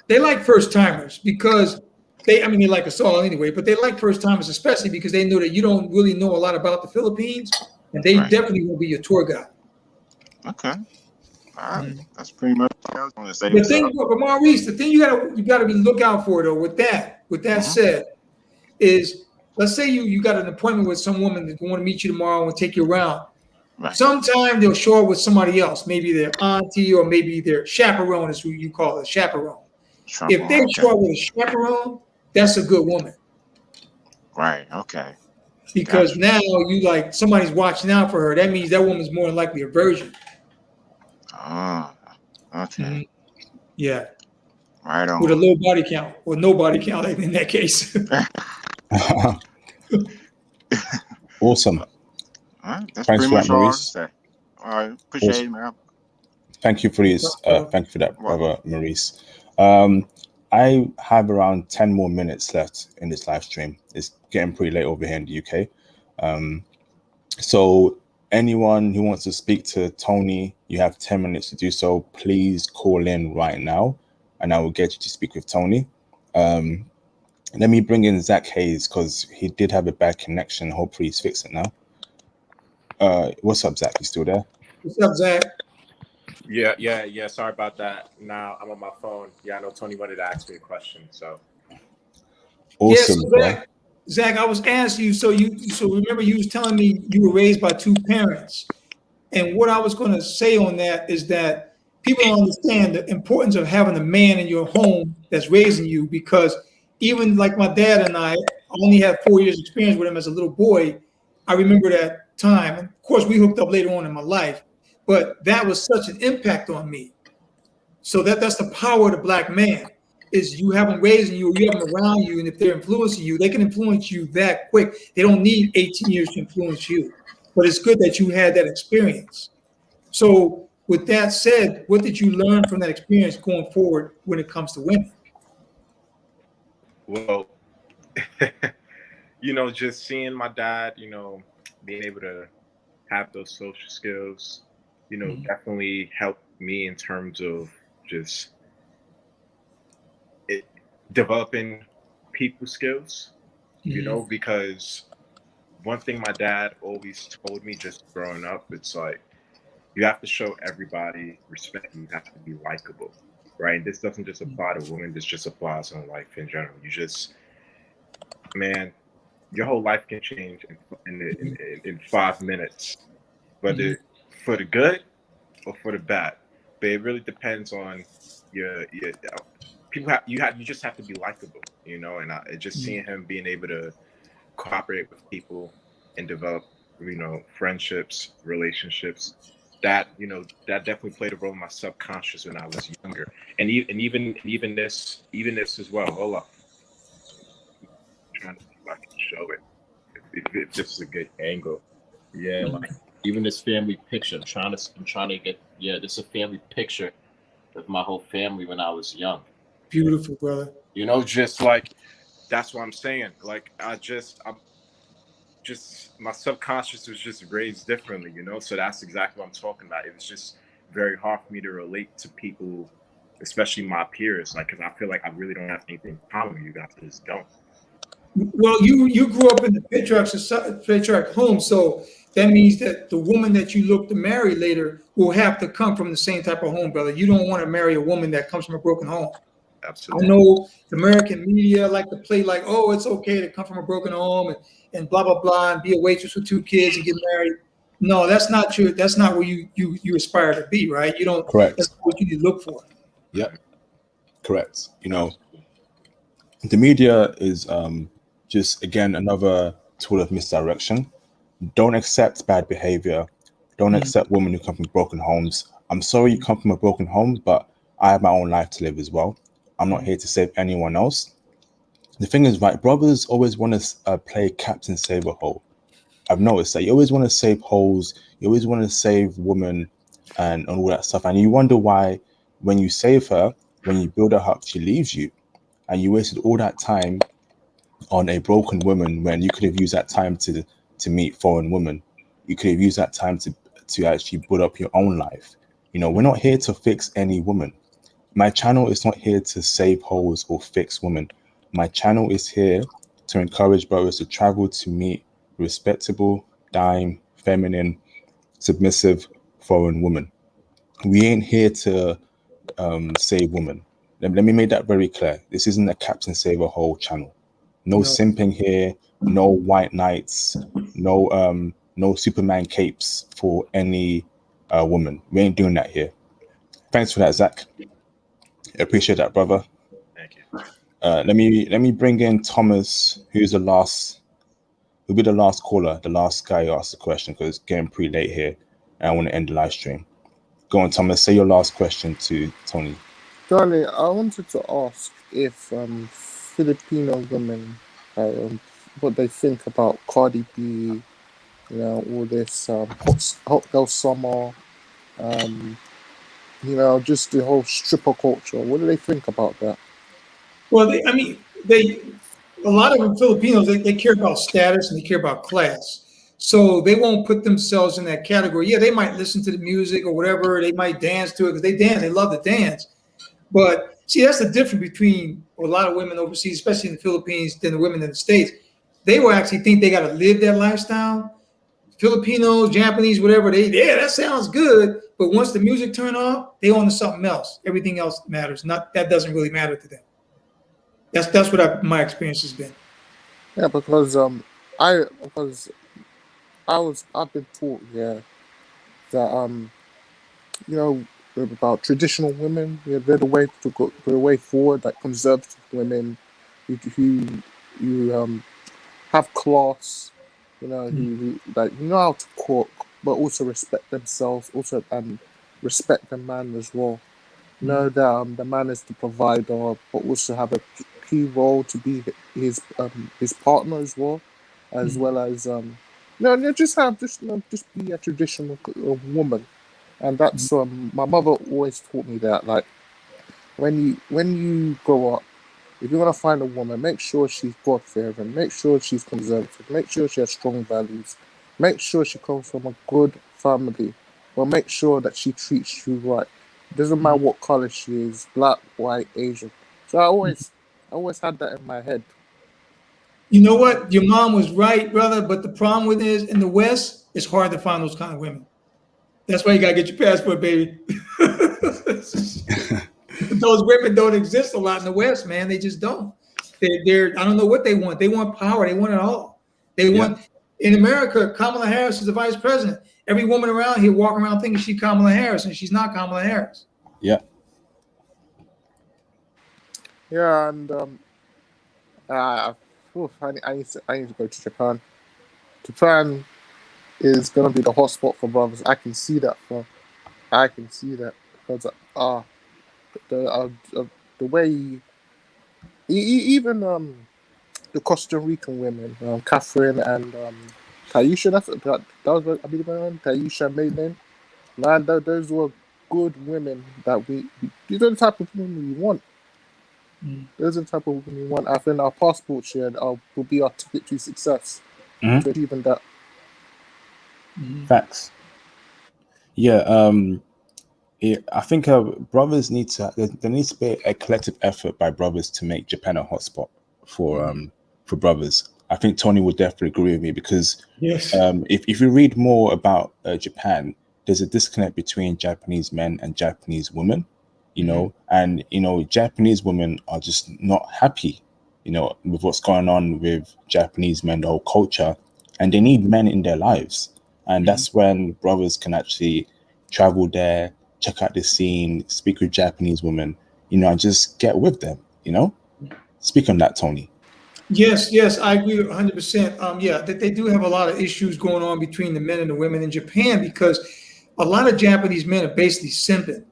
Speaker 1: They like first timers because they like us all anyway, but they like first timers especially because they know that you don't really know a lot about the Philippines, and they definitely will be your tour guide.
Speaker 9: Okay. All right. That's pretty much what I was going to say.
Speaker 1: The thing, but Maurice, the thing you gotta be look out for though. With that said, is let's say you got an appointment with some woman that want to meet you tomorrow and take you around. Right. Sometime they'll show up with somebody else, maybe their auntie or maybe their chaperone is who you call a chaperone. If they show up with a chaperone, that's a good woman.
Speaker 9: Right. Okay.
Speaker 1: Because now you like somebody's watching out for her. That means that woman's more than likely a virgin.
Speaker 9: Ah. Okay.
Speaker 1: Mm-hmm. Yeah.
Speaker 9: Right on.
Speaker 1: With a low body count or no body count in that case.
Speaker 2: Awesome.
Speaker 9: All right, that's Thanks pretty much all I say. All right, appreciate it, man.
Speaker 2: Thank you for this. Thank you for that, brother Maurice. I have around 10 more minutes left in this live stream. It's getting pretty late over here in the UK. So anyone who wants to speak to Tony, you have 10 minutes to do so. Please call in right now, and I will get you to speak with Tony. Let me bring in Zach Hayes because he did have a bad connection. Hopefully he's fixed it now. What's up, Zach? You still there?
Speaker 1: What's up, Zach?
Speaker 10: Yeah. Sorry about that. Now I'm on my phone. Yeah, I know Tony wanted to ask me a question. So
Speaker 2: awesome.
Speaker 1: Yeah, Zach, I was asking you. So remember you was telling me you were raised by two parents, and what I was going to say on that is that people don't understand the importance of having a man in your home that's raising you, because even like my dad and I only had 4 years experience with him as a little boy. I remember that time. And of course, we hooked up later on in my life, but that was such an impact on me. So that's the power of the black man, is you have them raising you, or you have them around you, and if they're influencing you, they can influence you that quick. They don't need 18 years to influence you, but it's good that you had that experience. So with that said, what did you learn from that experience going forward when it comes to women?
Speaker 10: Well, just seeing my dad, being able to have those social skills, definitely helped me in terms of just developing people skills, because one thing my dad always told me just growing up, it's like, you have to show everybody respect, and you have to be likable, right? And this doesn't just apply to women, this just applies on life in general. Your whole life can change in 5 minutes, whether for the good or for the bad. But it really depends on your people. You just have to be likable, and just seeing him being able to cooperate with people and develop, friendships, relationships. That definitely played a role in my subconscious when I was younger, and even this as well. Hold up, I'm trying to see if I can show it. If this is a good angle, yeah. Like even this family picture, I'm trying to get. Yeah, this is a family picture of my whole family when I was young.
Speaker 1: Beautiful, brother.
Speaker 10: Just like that's what I'm saying. Like I'm just my subconscious was just raised differently, so that's exactly what I'm talking about. It was just very hard for me to relate to people especially my peers, like, because I feel like I really don't have anything in common with you guys. I just don't.
Speaker 1: Well, you grew up in the patriarch home, so that means that the woman that you look to marry later will have to come from the same type of home, brother. You don't want to marry a woman that comes from a broken home.
Speaker 10: Absolutely.
Speaker 1: I know the American media like to play like, oh, it's okay to come from a broken home and blah blah blah and be a waitress with 2 kids and get married. No, that's not true. That's not where you aspire to be, right? You don't.
Speaker 2: Correct.
Speaker 1: That's what you need to look for.
Speaker 2: Yep. Correct. The media is just, again, another tool of misdirection. Don't accept bad behavior. Don't accept women who come from broken homes. I'm sorry you come from a broken home, but I have my own life to live as well. I'm not here to save anyone else. The thing is, right, brothers always want to play Captain Save a Hole. I've noticed that you always want to save holes. You always want to save women and all that stuff. And you wonder why, when you save her, when you build her up, she leaves you. And you wasted all that time on a broken woman when you could have used that time to meet foreign women. You could have used that time to actually build up your own life. We're not here to fix any woman. My channel is not here to save holes or fix women. My channel is here to encourage brothers to travel to meet respectable, dime, feminine, submissive foreign women. We ain't here to save women. Let me make that very clear. This isn't a Captain Save a Hole channel. No simping here, no white knights, no Superman capes for any woman. We ain't doing that here. Thanks for that, Zach. I appreciate that, brother.
Speaker 10: Thank you.
Speaker 2: Let me bring in Thomas, who'll be the last caller, the last guy who asked the question, because it's getting pretty late here and I want to end the live stream. Go on, Thomas, say your last question to Tony.
Speaker 8: Tony, I wanted to ask if Filipino women, what they think about Cardi B, all this hot girl summer, just the whole stripper culture. What do they think about that?
Speaker 1: Well, a lot of them Filipinos, they care about status and they care about class. So they won't put themselves in that category. Yeah, they might listen to the music or whatever. They might dance to it because they dance. They love to dance. But see, that's the difference between a lot of women overseas, especially in the Philippines, than the women in the States. They will actually think they got to live that lifestyle. Filipinos, Japanese, whatever, that sounds good. But once the music turn off, they on to something else. Everything else matters. That doesn't really matter to them. That's what my experience has been.
Speaker 8: Yeah, because I've been taught that about traditional women. They're the way to go, the way forward. Like conservative women, who have class. Who like know how to cook, but also respect themselves. Also respect the man as well. Know that the man is the provider, but also have a key role to be his partner as well as just be a traditional woman. And that's my mother always taught me that, like, when you grow up, if you're gonna find a woman, make sure she's God-fearing, make sure she's conservative, make sure she has strong values, make sure she comes from a good family, but make sure that she treats you right. It doesn't matter what color she is, black, white, Asian. So I always had that in my head.
Speaker 1: You know what? Your mom was right, brother. But the problem with it is, in the West, it's hard to find those kind of women. That's why you gotta get your passport, baby. Those women don't exist a lot in the West, man. They just don't. They're I don't know what they want. They want power. They want it all. They want in America. Kamala Harris is the vice president. Every woman around here walking around thinking she's Kamala Harris, and she's not Kamala Harris.
Speaker 2: Yeah.
Speaker 8: Yeah, and I need to go to Japan. Japan is gonna be the hotspot for brothers. I can see that because the way even the Costa Rican women, Catherine and Taisha. That was I believe my name. Taisha made name. Man, those were good women that these are the type of women we want. Those are the type of women we want. I think our passport share will be our ticket to success to achieving that.
Speaker 2: Facts. Yeah. I think brothers need to. There needs to be a collective effort by brothers to make Japan a hotspot for brothers. I think Tony would definitely agree with me because
Speaker 1: Yes.
Speaker 2: If you read more about Japan, there's a disconnect between Japanese men and Japanese women, and Japanese women are just not happy, with what's going on with Japanese men, the whole culture, and they need men in their lives, and that's when brothers can actually travel there, check out the scene, speak with Japanese women, and just get with them, Speak on that, Tony.
Speaker 1: Yes, I agree 100%. Yeah, that they do have a lot of issues going on between the men and the women in Japan because a lot of Japanese men are basically simping.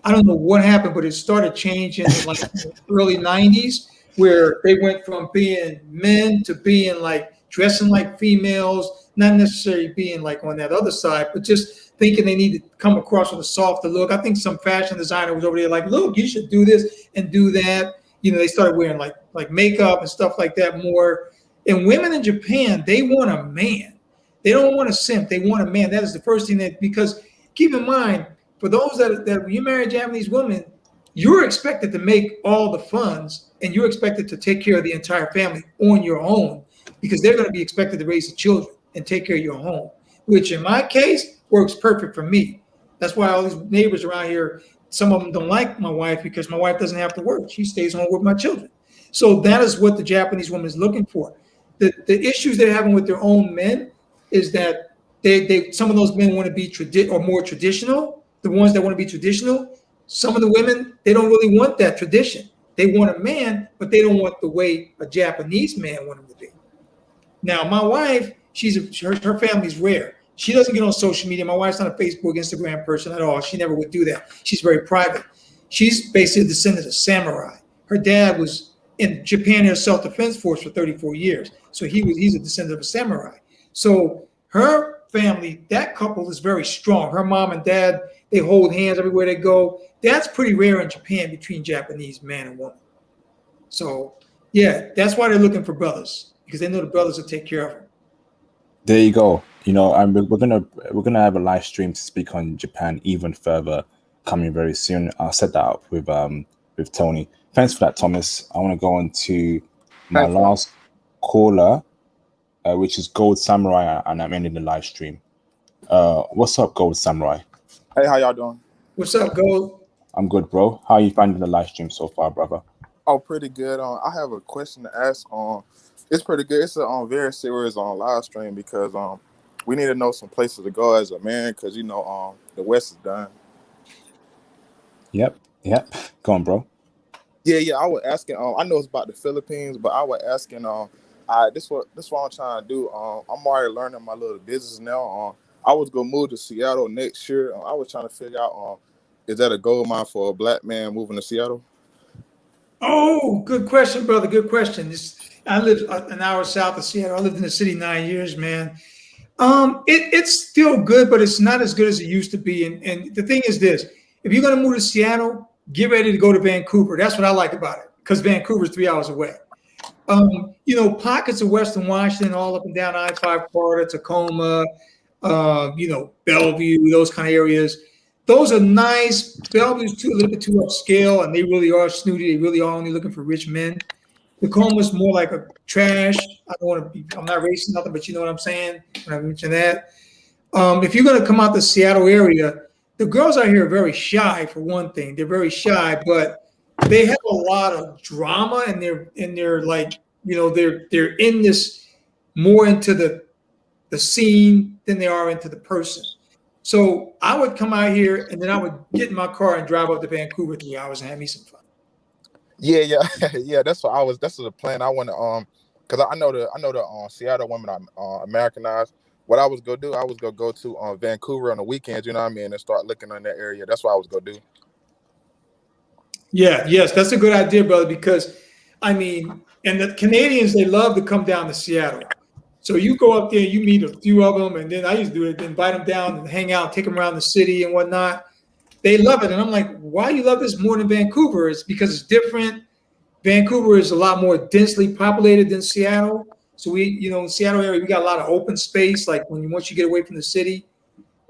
Speaker 1: I don't know what happened, but it started changing in like the early 90s where they went from being men to being like dressing like females, not necessarily being like on that other side, but just thinking they need to come across with a softer look. I think some fashion designer was over there like, look, you should do this and do that. They started wearing like makeup and stuff like that more. And women in Japan, they want a man. They don't want a simp. They want a man. That is the first thing because keep in mind, for those that when you marry a Japanese woman, you're expected to make all the funds and you're expected to take care of the entire family on your own because they're going to be expected to raise the children and take care of your home, which in my case works perfect for me. That's why all these neighbors around here, some of them don't like my wife because my wife doesn't have to work. She stays home with my children. So that is what the Japanese woman is looking for. The issues they're having with their own men is that they some of those men want to be more traditional. The ones that want to be traditional, some of the women, they don't really want that tradition. They want a man, but they don't want the way a Japanese man wanted to be. Now, my wife, her family's rare. She doesn't get on social media. My wife's not a Facebook, Instagram person at all. She never would do that. She's very private. She's basically a descendant of samurai. Her dad was in Japan Air Self-Defense Force for 34 years. So he's a descendant of a samurai. So her family, that couple is very strong. Her mom and dad, they hold hands everywhere they go. That's pretty rare in Japan between Japanese man and woman. So yeah, that's why they're looking for brothers because they know the brothers will take care of them.
Speaker 2: There you go. And we're gonna have a live stream to speak on Japan even further coming very soon. I'll set that up with Tony. Thanks for that, Thomas. I want to go on to my last caller, which is Gold Samurai, and I'm ending the live stream. What's up, Gold Samurai?
Speaker 11: Hey, how y'all doing?
Speaker 1: What's up, Gold?
Speaker 2: I'm good, bro. How are you finding the live stream so far, brother?
Speaker 11: Oh, pretty good. I have a question to ask. It's pretty good. It's a very serious live stream because we need to know some places to go as a man because the West is done.
Speaker 2: Yep. Go on, bro.
Speaker 11: Yeah. I was asking. I know it's about the Philippines, but I was asking. This what I'm trying to do. I'm already learning my little business now. I was gonna move to Seattle next year. I was trying to figure out. Is that a gold mine for a black man moving to Seattle?
Speaker 1: Oh, good question, brother. Good question. I live an hour south of Seattle. I lived in the city 9 years, man. It's still good, but it's not as good as it used to be. And the thing is this: if you're going to move to Seattle, get ready to go to Vancouver. That's what I like about it because Vancouver's 3 hours away. Pockets of Western Washington, all up and down I-5 corridor, Tacoma, Bellevue, those kind of areas. Those are nice. Bellevue's a little bit too upscale, and they really are snooty. They really are only looking for rich men. Tacoma's more like a trash. I'm not racing nothing, but you know what I'm saying when I mention that. If you're going to come out the Seattle area, the girls out here are very shy. For one thing, they're very shy, but they have a lot of drama, and they're like, they're in this more into the scene than they are into the person. So I would come out here and then I would get in my car and drive up to Vancouver 3 hours and have me some fun.
Speaker 11: Yeah. That's the plan. I want to because I know the Seattle women are Americanized. What I was gonna do, I was gonna go to Vancouver on the weekends. You know what I mean, and start looking in that area. That's what I was gonna do.
Speaker 1: Yeah, yes, that's a good idea, brother. Because and the Canadians, they love to come down to Seattle. So you go up there, you meet a few of them, and then I used to do it, invite them down and hang out, take them around the city and whatnot. They love it. And I'm like, why you love this more than Vancouver? It's because it's different. Vancouver is a lot more densely populated than Seattle. So in Seattle area, we got a lot of open space. Like once you get away from the city,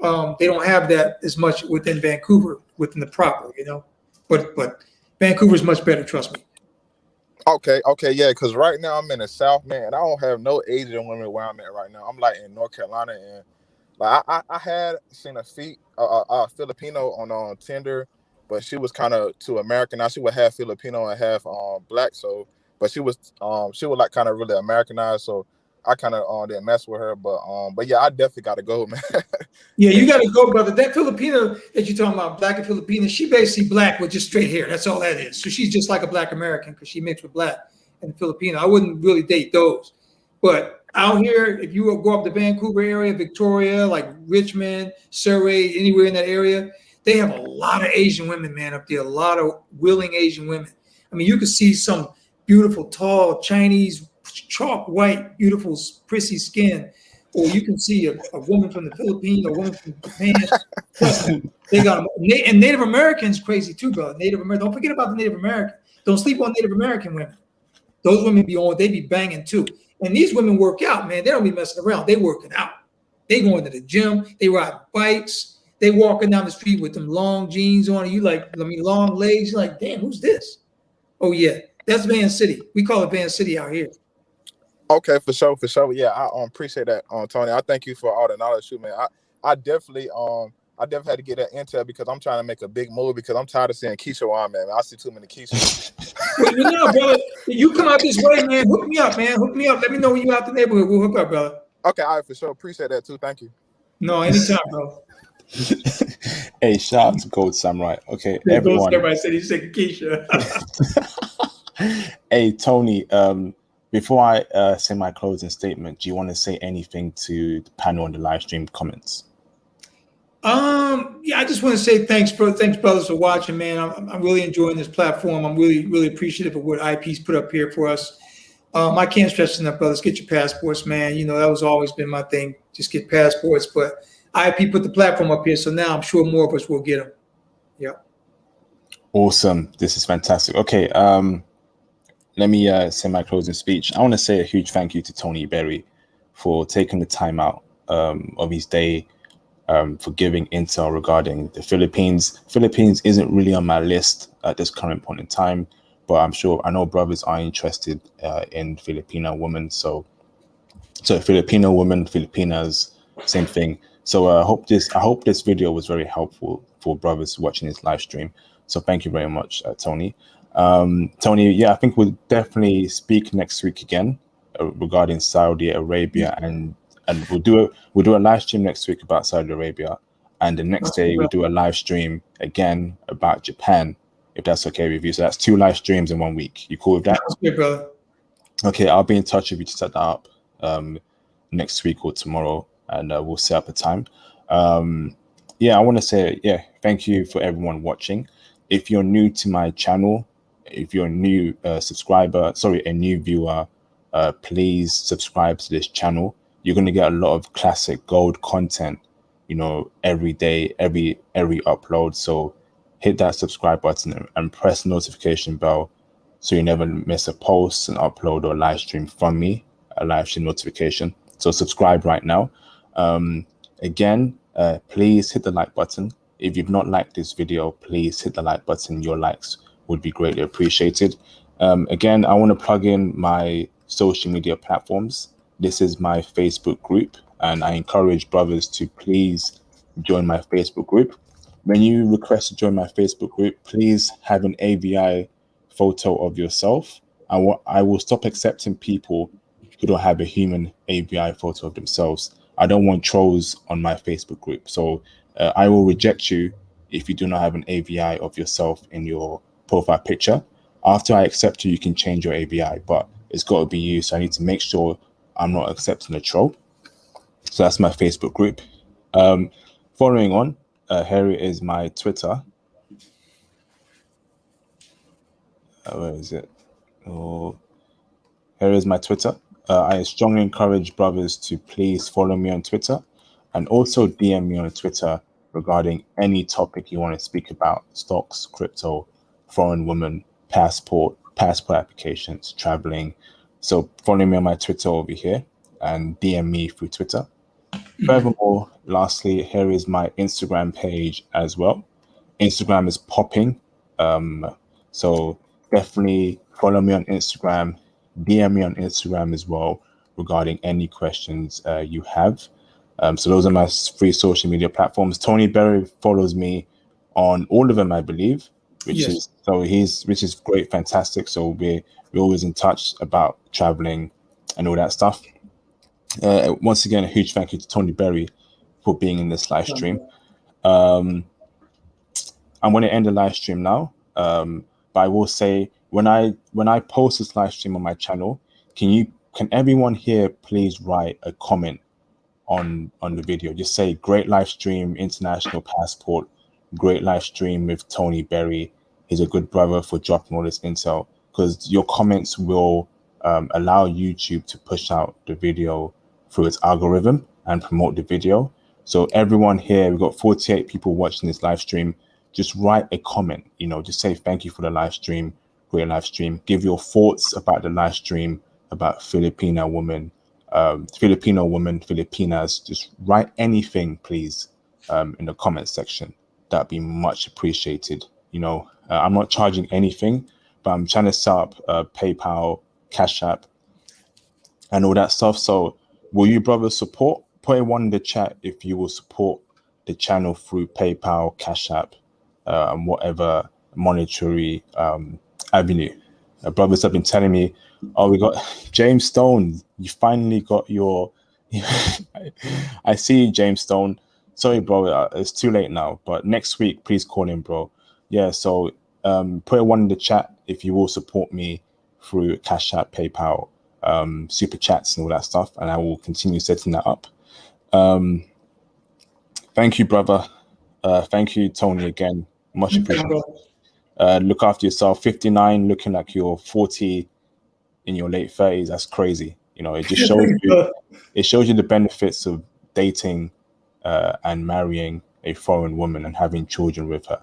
Speaker 1: they don't have that as much within Vancouver, within the proper, you know. But Vancouver's much better, trust me.
Speaker 11: Okay, yeah, because right now I'm in the South, man, and I don't have no Asian women where I'm at right now. I'm like in North Carolina, and like I had seen a Filipino on Tinder, but she was kind of too American. Now she would have Filipino and half black, so but she was like kind of really Americanized, so I kind of didn't mess with her. But yeah, I definitely got to go, man.
Speaker 1: Yeah, you got to go, brother. That Filipino that you're talking about, black and Filipina, she basically black with just straight hair. That's all that is. So she's just like a black American because she mixed with black and Filipino. I wouldn't really date those. But out here, if you go up the Vancouver area, Victoria, like Richmond, Surrey, anywhere in that area, they have a lot of Asian women, man, up there. A lot of willing Asian women. I mean, you can see some beautiful, tall, Chinese, chalk white, beautiful, prissy skin. Or you can see a woman from the Philippines, a woman from Japan. They got them. And Native Americans crazy too, brother. Native American. Don't forget about the Native American. Don't sleep on Native American women. Those women they be banging too. And these women work out, man. They don't be messing around. They working out. They going to the gym. They ride bikes. They walking down the street with them long jeans on. You like, long legs. You're like, damn, who's this? Oh yeah, that's Van City. We call it Van City out here.
Speaker 11: Okay, for sure. Yeah, I appreciate that, Tony. I thank you for all the knowledge too, man. I definitely had to get that intel because I'm trying to make a big move because I'm tired of seeing Keisha on, man. I see too many Keisha.
Speaker 1: Well, you know, brother, you come out this way, man. Hook me up, man. Hook me up. Let me know when you out the neighborhood. We'll hook up, brother.
Speaker 11: Okay, all right, for sure. Appreciate that too. Thank you.
Speaker 1: No, anytime, bro.
Speaker 2: Hey, shout out to Gold Samurai. Okay,
Speaker 1: yeah,
Speaker 2: everyone.
Speaker 1: Gold Samurai said he's taking Keisha.
Speaker 2: Hey, Tony. Before I say my closing statement, do you want to say anything to the panel on the live stream comments?
Speaker 1: Yeah, I just want to say thanks, brothers, for watching, man. I'm really enjoying this platform. I'm really appreciative of what IP's put up here for us. I can't stress enough, brothers. Get your passports, man. You know that was always been my thing. Just get passports. But IP put the platform up here, so now I'm sure more of us will get them. Yeah.
Speaker 2: Awesome. This is fantastic. Okay. Let me say my closing speech. I want to say a huge thank you to Tony Berry for taking the time out of his day for giving intel regarding the Philippines. Philippines isn't really on my list at this current point in time, but I know brothers are interested in Filipino women. So Filipino women, Filipinas, same thing. So I hope this video was very helpful for brothers watching this live stream. So thank you very much, Tony. Tony, yeah, I think we'll definitely speak next week again regarding Saudi Arabia, and we'll do a live stream next week about Saudi Arabia, and the next day we'll do a live stream again about Japan, if that's okay with you. So that's 2 live streams in 1 week. You cool with that?
Speaker 1: That's good, brother.
Speaker 2: Okay, I'll be in touch with you to set that up next week or tomorrow, and we'll set up a time. Yeah, I want to say thank you for everyone watching. If you're new to my channel, if you're a new a new viewer, please subscribe to this channel. You're going to get a lot of classic gold content, you know, every day, every upload. So hit that subscribe button and press the notification bell so you never miss a post, an upload, or live stream from me, a live stream notification. So subscribe right now. Again, please hit the like button. If you've not liked this video, please hit the like button. Your likes would be greatly appreciated. Again, I want to plug in my social media platforms. This is my Facebook group, and I encourage brothers to please join my Facebook group. When you request to join my Facebook group, please have an AVI photo of yourself. I will stop accepting people who don't have a human AVI photo of themselves. I don't want trolls on my Facebook group. So I will reject you if you do not have an AVI of yourself in your profile picture. After I accept you, you can change your AVI, but it's got to be you. So I need to make sure I'm not accepting a troll. So that's my Facebook group. Following on, here is my Twitter. Where is it? Oh, here is my Twitter. I strongly encourage brothers to please follow me on Twitter, and also DM me on Twitter regarding any topic you want to speak about: stocks, crypto, foreign women, passport applications, traveling. So follow me on my Twitter over here and DM me through Twitter. Furthermore, lastly, here is my Instagram page as well. Instagram is popping. So definitely follow me on Instagram, DM me on Instagram as well regarding any questions you have. So those are my 3 social media platforms. Tony Berry follows me on all of them, I believe, which is great, fantastic. So we're always in touch about traveling and all that stuff. Once again, a huge thank you to Tony Berry for being in this live stream. I'm going to end the live stream now, but I will say when I post this live stream on my channel, can everyone here please write a comment on the video? Just say great live stream, international passport, great live stream with Tony Berry. He's a good brother for dropping all this intel, because your comments will allow YouTube to push out the video through its algorithm and promote the video. So everyone here, we've got 48 people watching this live stream. Just write a comment, just say thank you for the live stream, great live stream. Give your thoughts about the live stream, about Filipino women, Filipinas. Just write anything, please, in the comment section. That'd be much appreciated. I'm not charging anything, but I'm trying to set up PayPal, Cash App, and all that stuff. So will you brothers support? Put a 1 in the chat if you will support the channel through PayPal, Cash App, and whatever monetary avenue. Brothers have been telling me, oh, we got James Stone. You finally got your... I see you, James Stone. Sorry, bro. It's too late now. But next week, please call in, bro. Yeah, so put a 1 in the chat if you will support me through Cash App, PayPal, Super Chats and all that stuff. And I will continue setting that up. Thank you, brother. Thank you, Tony, again. Much appreciated. Look after yourself. 59, looking like you're 40 in your late 30s. That's crazy. It just shows you the benefits of dating and marrying a foreign woman and having children with her.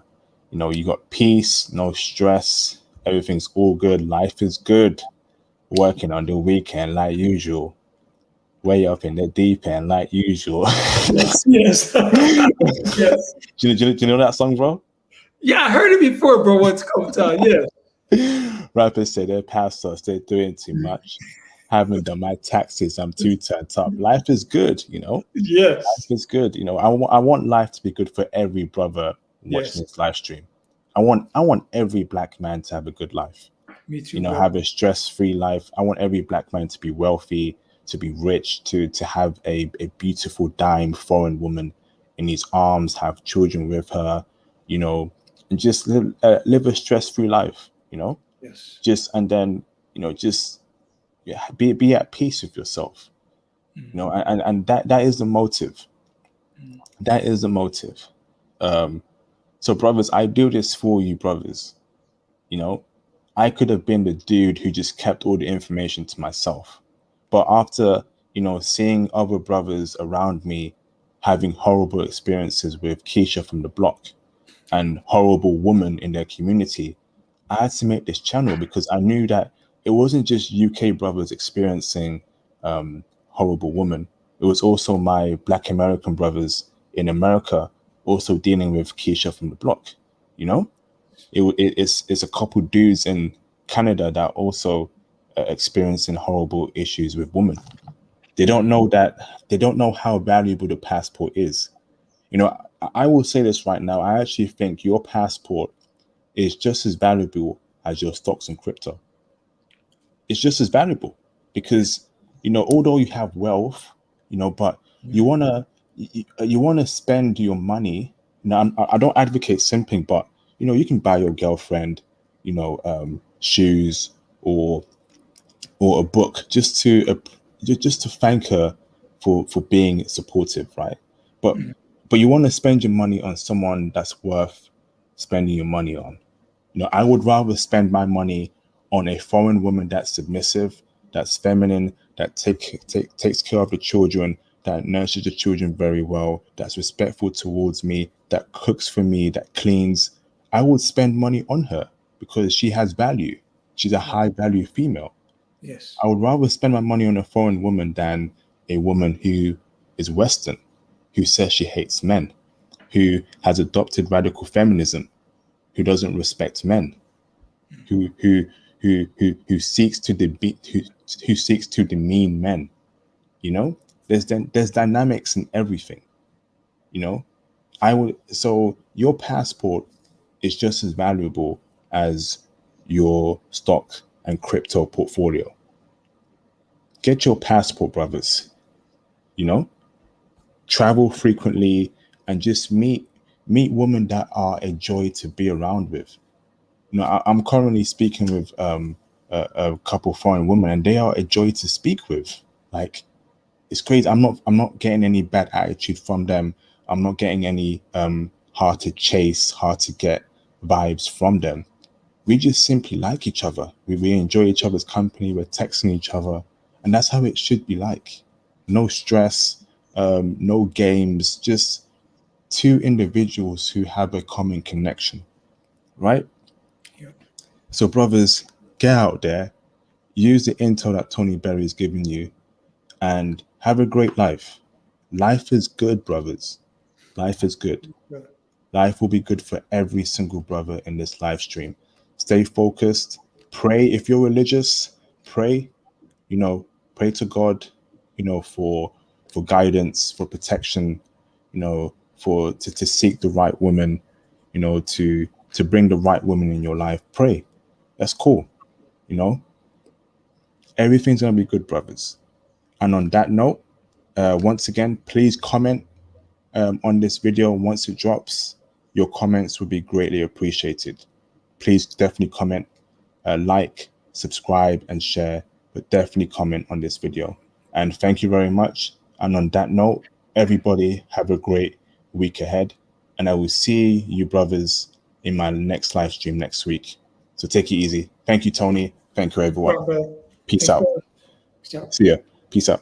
Speaker 2: You got peace, no stress, everything's all good, life is good. Working on the weekend like usual. Way up in the deep end like usual.
Speaker 1: Yes. Yes.
Speaker 2: Do you know that song, bro?
Speaker 1: Yeah, I heard it before, bro. Once come time, yeah.
Speaker 2: Rappers say they're past us, they're doing too much. Haven't done my taxes, I'm too turned up. Life is good,
Speaker 1: Yes.
Speaker 2: Life is good. I want life to be good for every brother watching this live stream. I want every black man to have a good life.
Speaker 1: Me too.
Speaker 2: Have a stress-free life. I want every black man to be wealthy, to be rich, to have a beautiful dime foreign woman in his arms, have children with her, and just live a stress-free life,
Speaker 1: Yes.
Speaker 2: Be at peace with yourself, and that is the motive. That is the motive. So brothers, I do this for you, brothers. I could have been the dude who just kept all the information to myself. But after, seeing other brothers around me having horrible experiences with Keisha from the block and horrible women in their community, I had to make this channel because I knew that it wasn't just UK brothers experiencing horrible women. It was also my Black American brothers in America also dealing with Keisha from the block, It's a couple dudes in Canada that also experiencing horrible issues with women. They don't know how valuable the passport is. I will say this right now. I actually think your passport is just as valuable as your stocks and crypto. It's just as valuable because, although you have wealth, but you wanna spend your money. I don't advocate simping, but you can buy your girlfriend, shoes or a book just to thank her for being supportive, right? But you want to spend your money on someone that's worth spending your money on. I would rather spend my money on a foreign woman that's submissive, that's feminine, that takes care of the children, that nurtures the children very well, that's respectful towards me, that cooks for me, that cleans. I would spend money on her because she has value. She's a high value female.
Speaker 1: Yes.
Speaker 2: I would rather spend my money on a foreign woman than a woman who is Western, who says she hates men. who has adopted radical feminism, who doesn't respect men, who seeks to demean men. You know, there's dynamics in everything. You know, so your passport is just as valuable as your stock and crypto portfolio. Get your passport, brothers. You know, travel frequently and just meet women that are a joy to be around with. You know, I'm currently speaking with a couple foreign women, and they are a joy to speak with. Like, it's crazy. I'm not getting any bad attitude from them. I'm not getting any hard to chase, hard to get vibes from them. We just simply like each other. We enjoy each other's company. We're texting each other, and that's how it should be like. No stress, no games, just two individuals who have a common connection, right?
Speaker 1: Yep.
Speaker 2: So, brothers, get out there, use the intel that Tony Berry is giving you, and have a great life. Life is good, brothers. Life is good. Life will be good for every single brother in this live stream. Stay focused. Pray. If you're religious, pray. You know, pray to God, you know, for guidance, for protection, you know, to seek the right woman, you know, to bring the right woman in your life. Pray. That's cool. You know, everything's gonna be good, brothers. And on that note, once again, please comment on this video once it drops. Your comments would be greatly appreciated. Please definitely comment, like, subscribe, and share, but definitely comment on this video. And thank you very much. And on that note, everybody have a great week ahead. And I will see you brothers in my next live stream next week. So take it easy. Thank you, Tony. Thank you, everyone. Peace out. See ya. Peace out.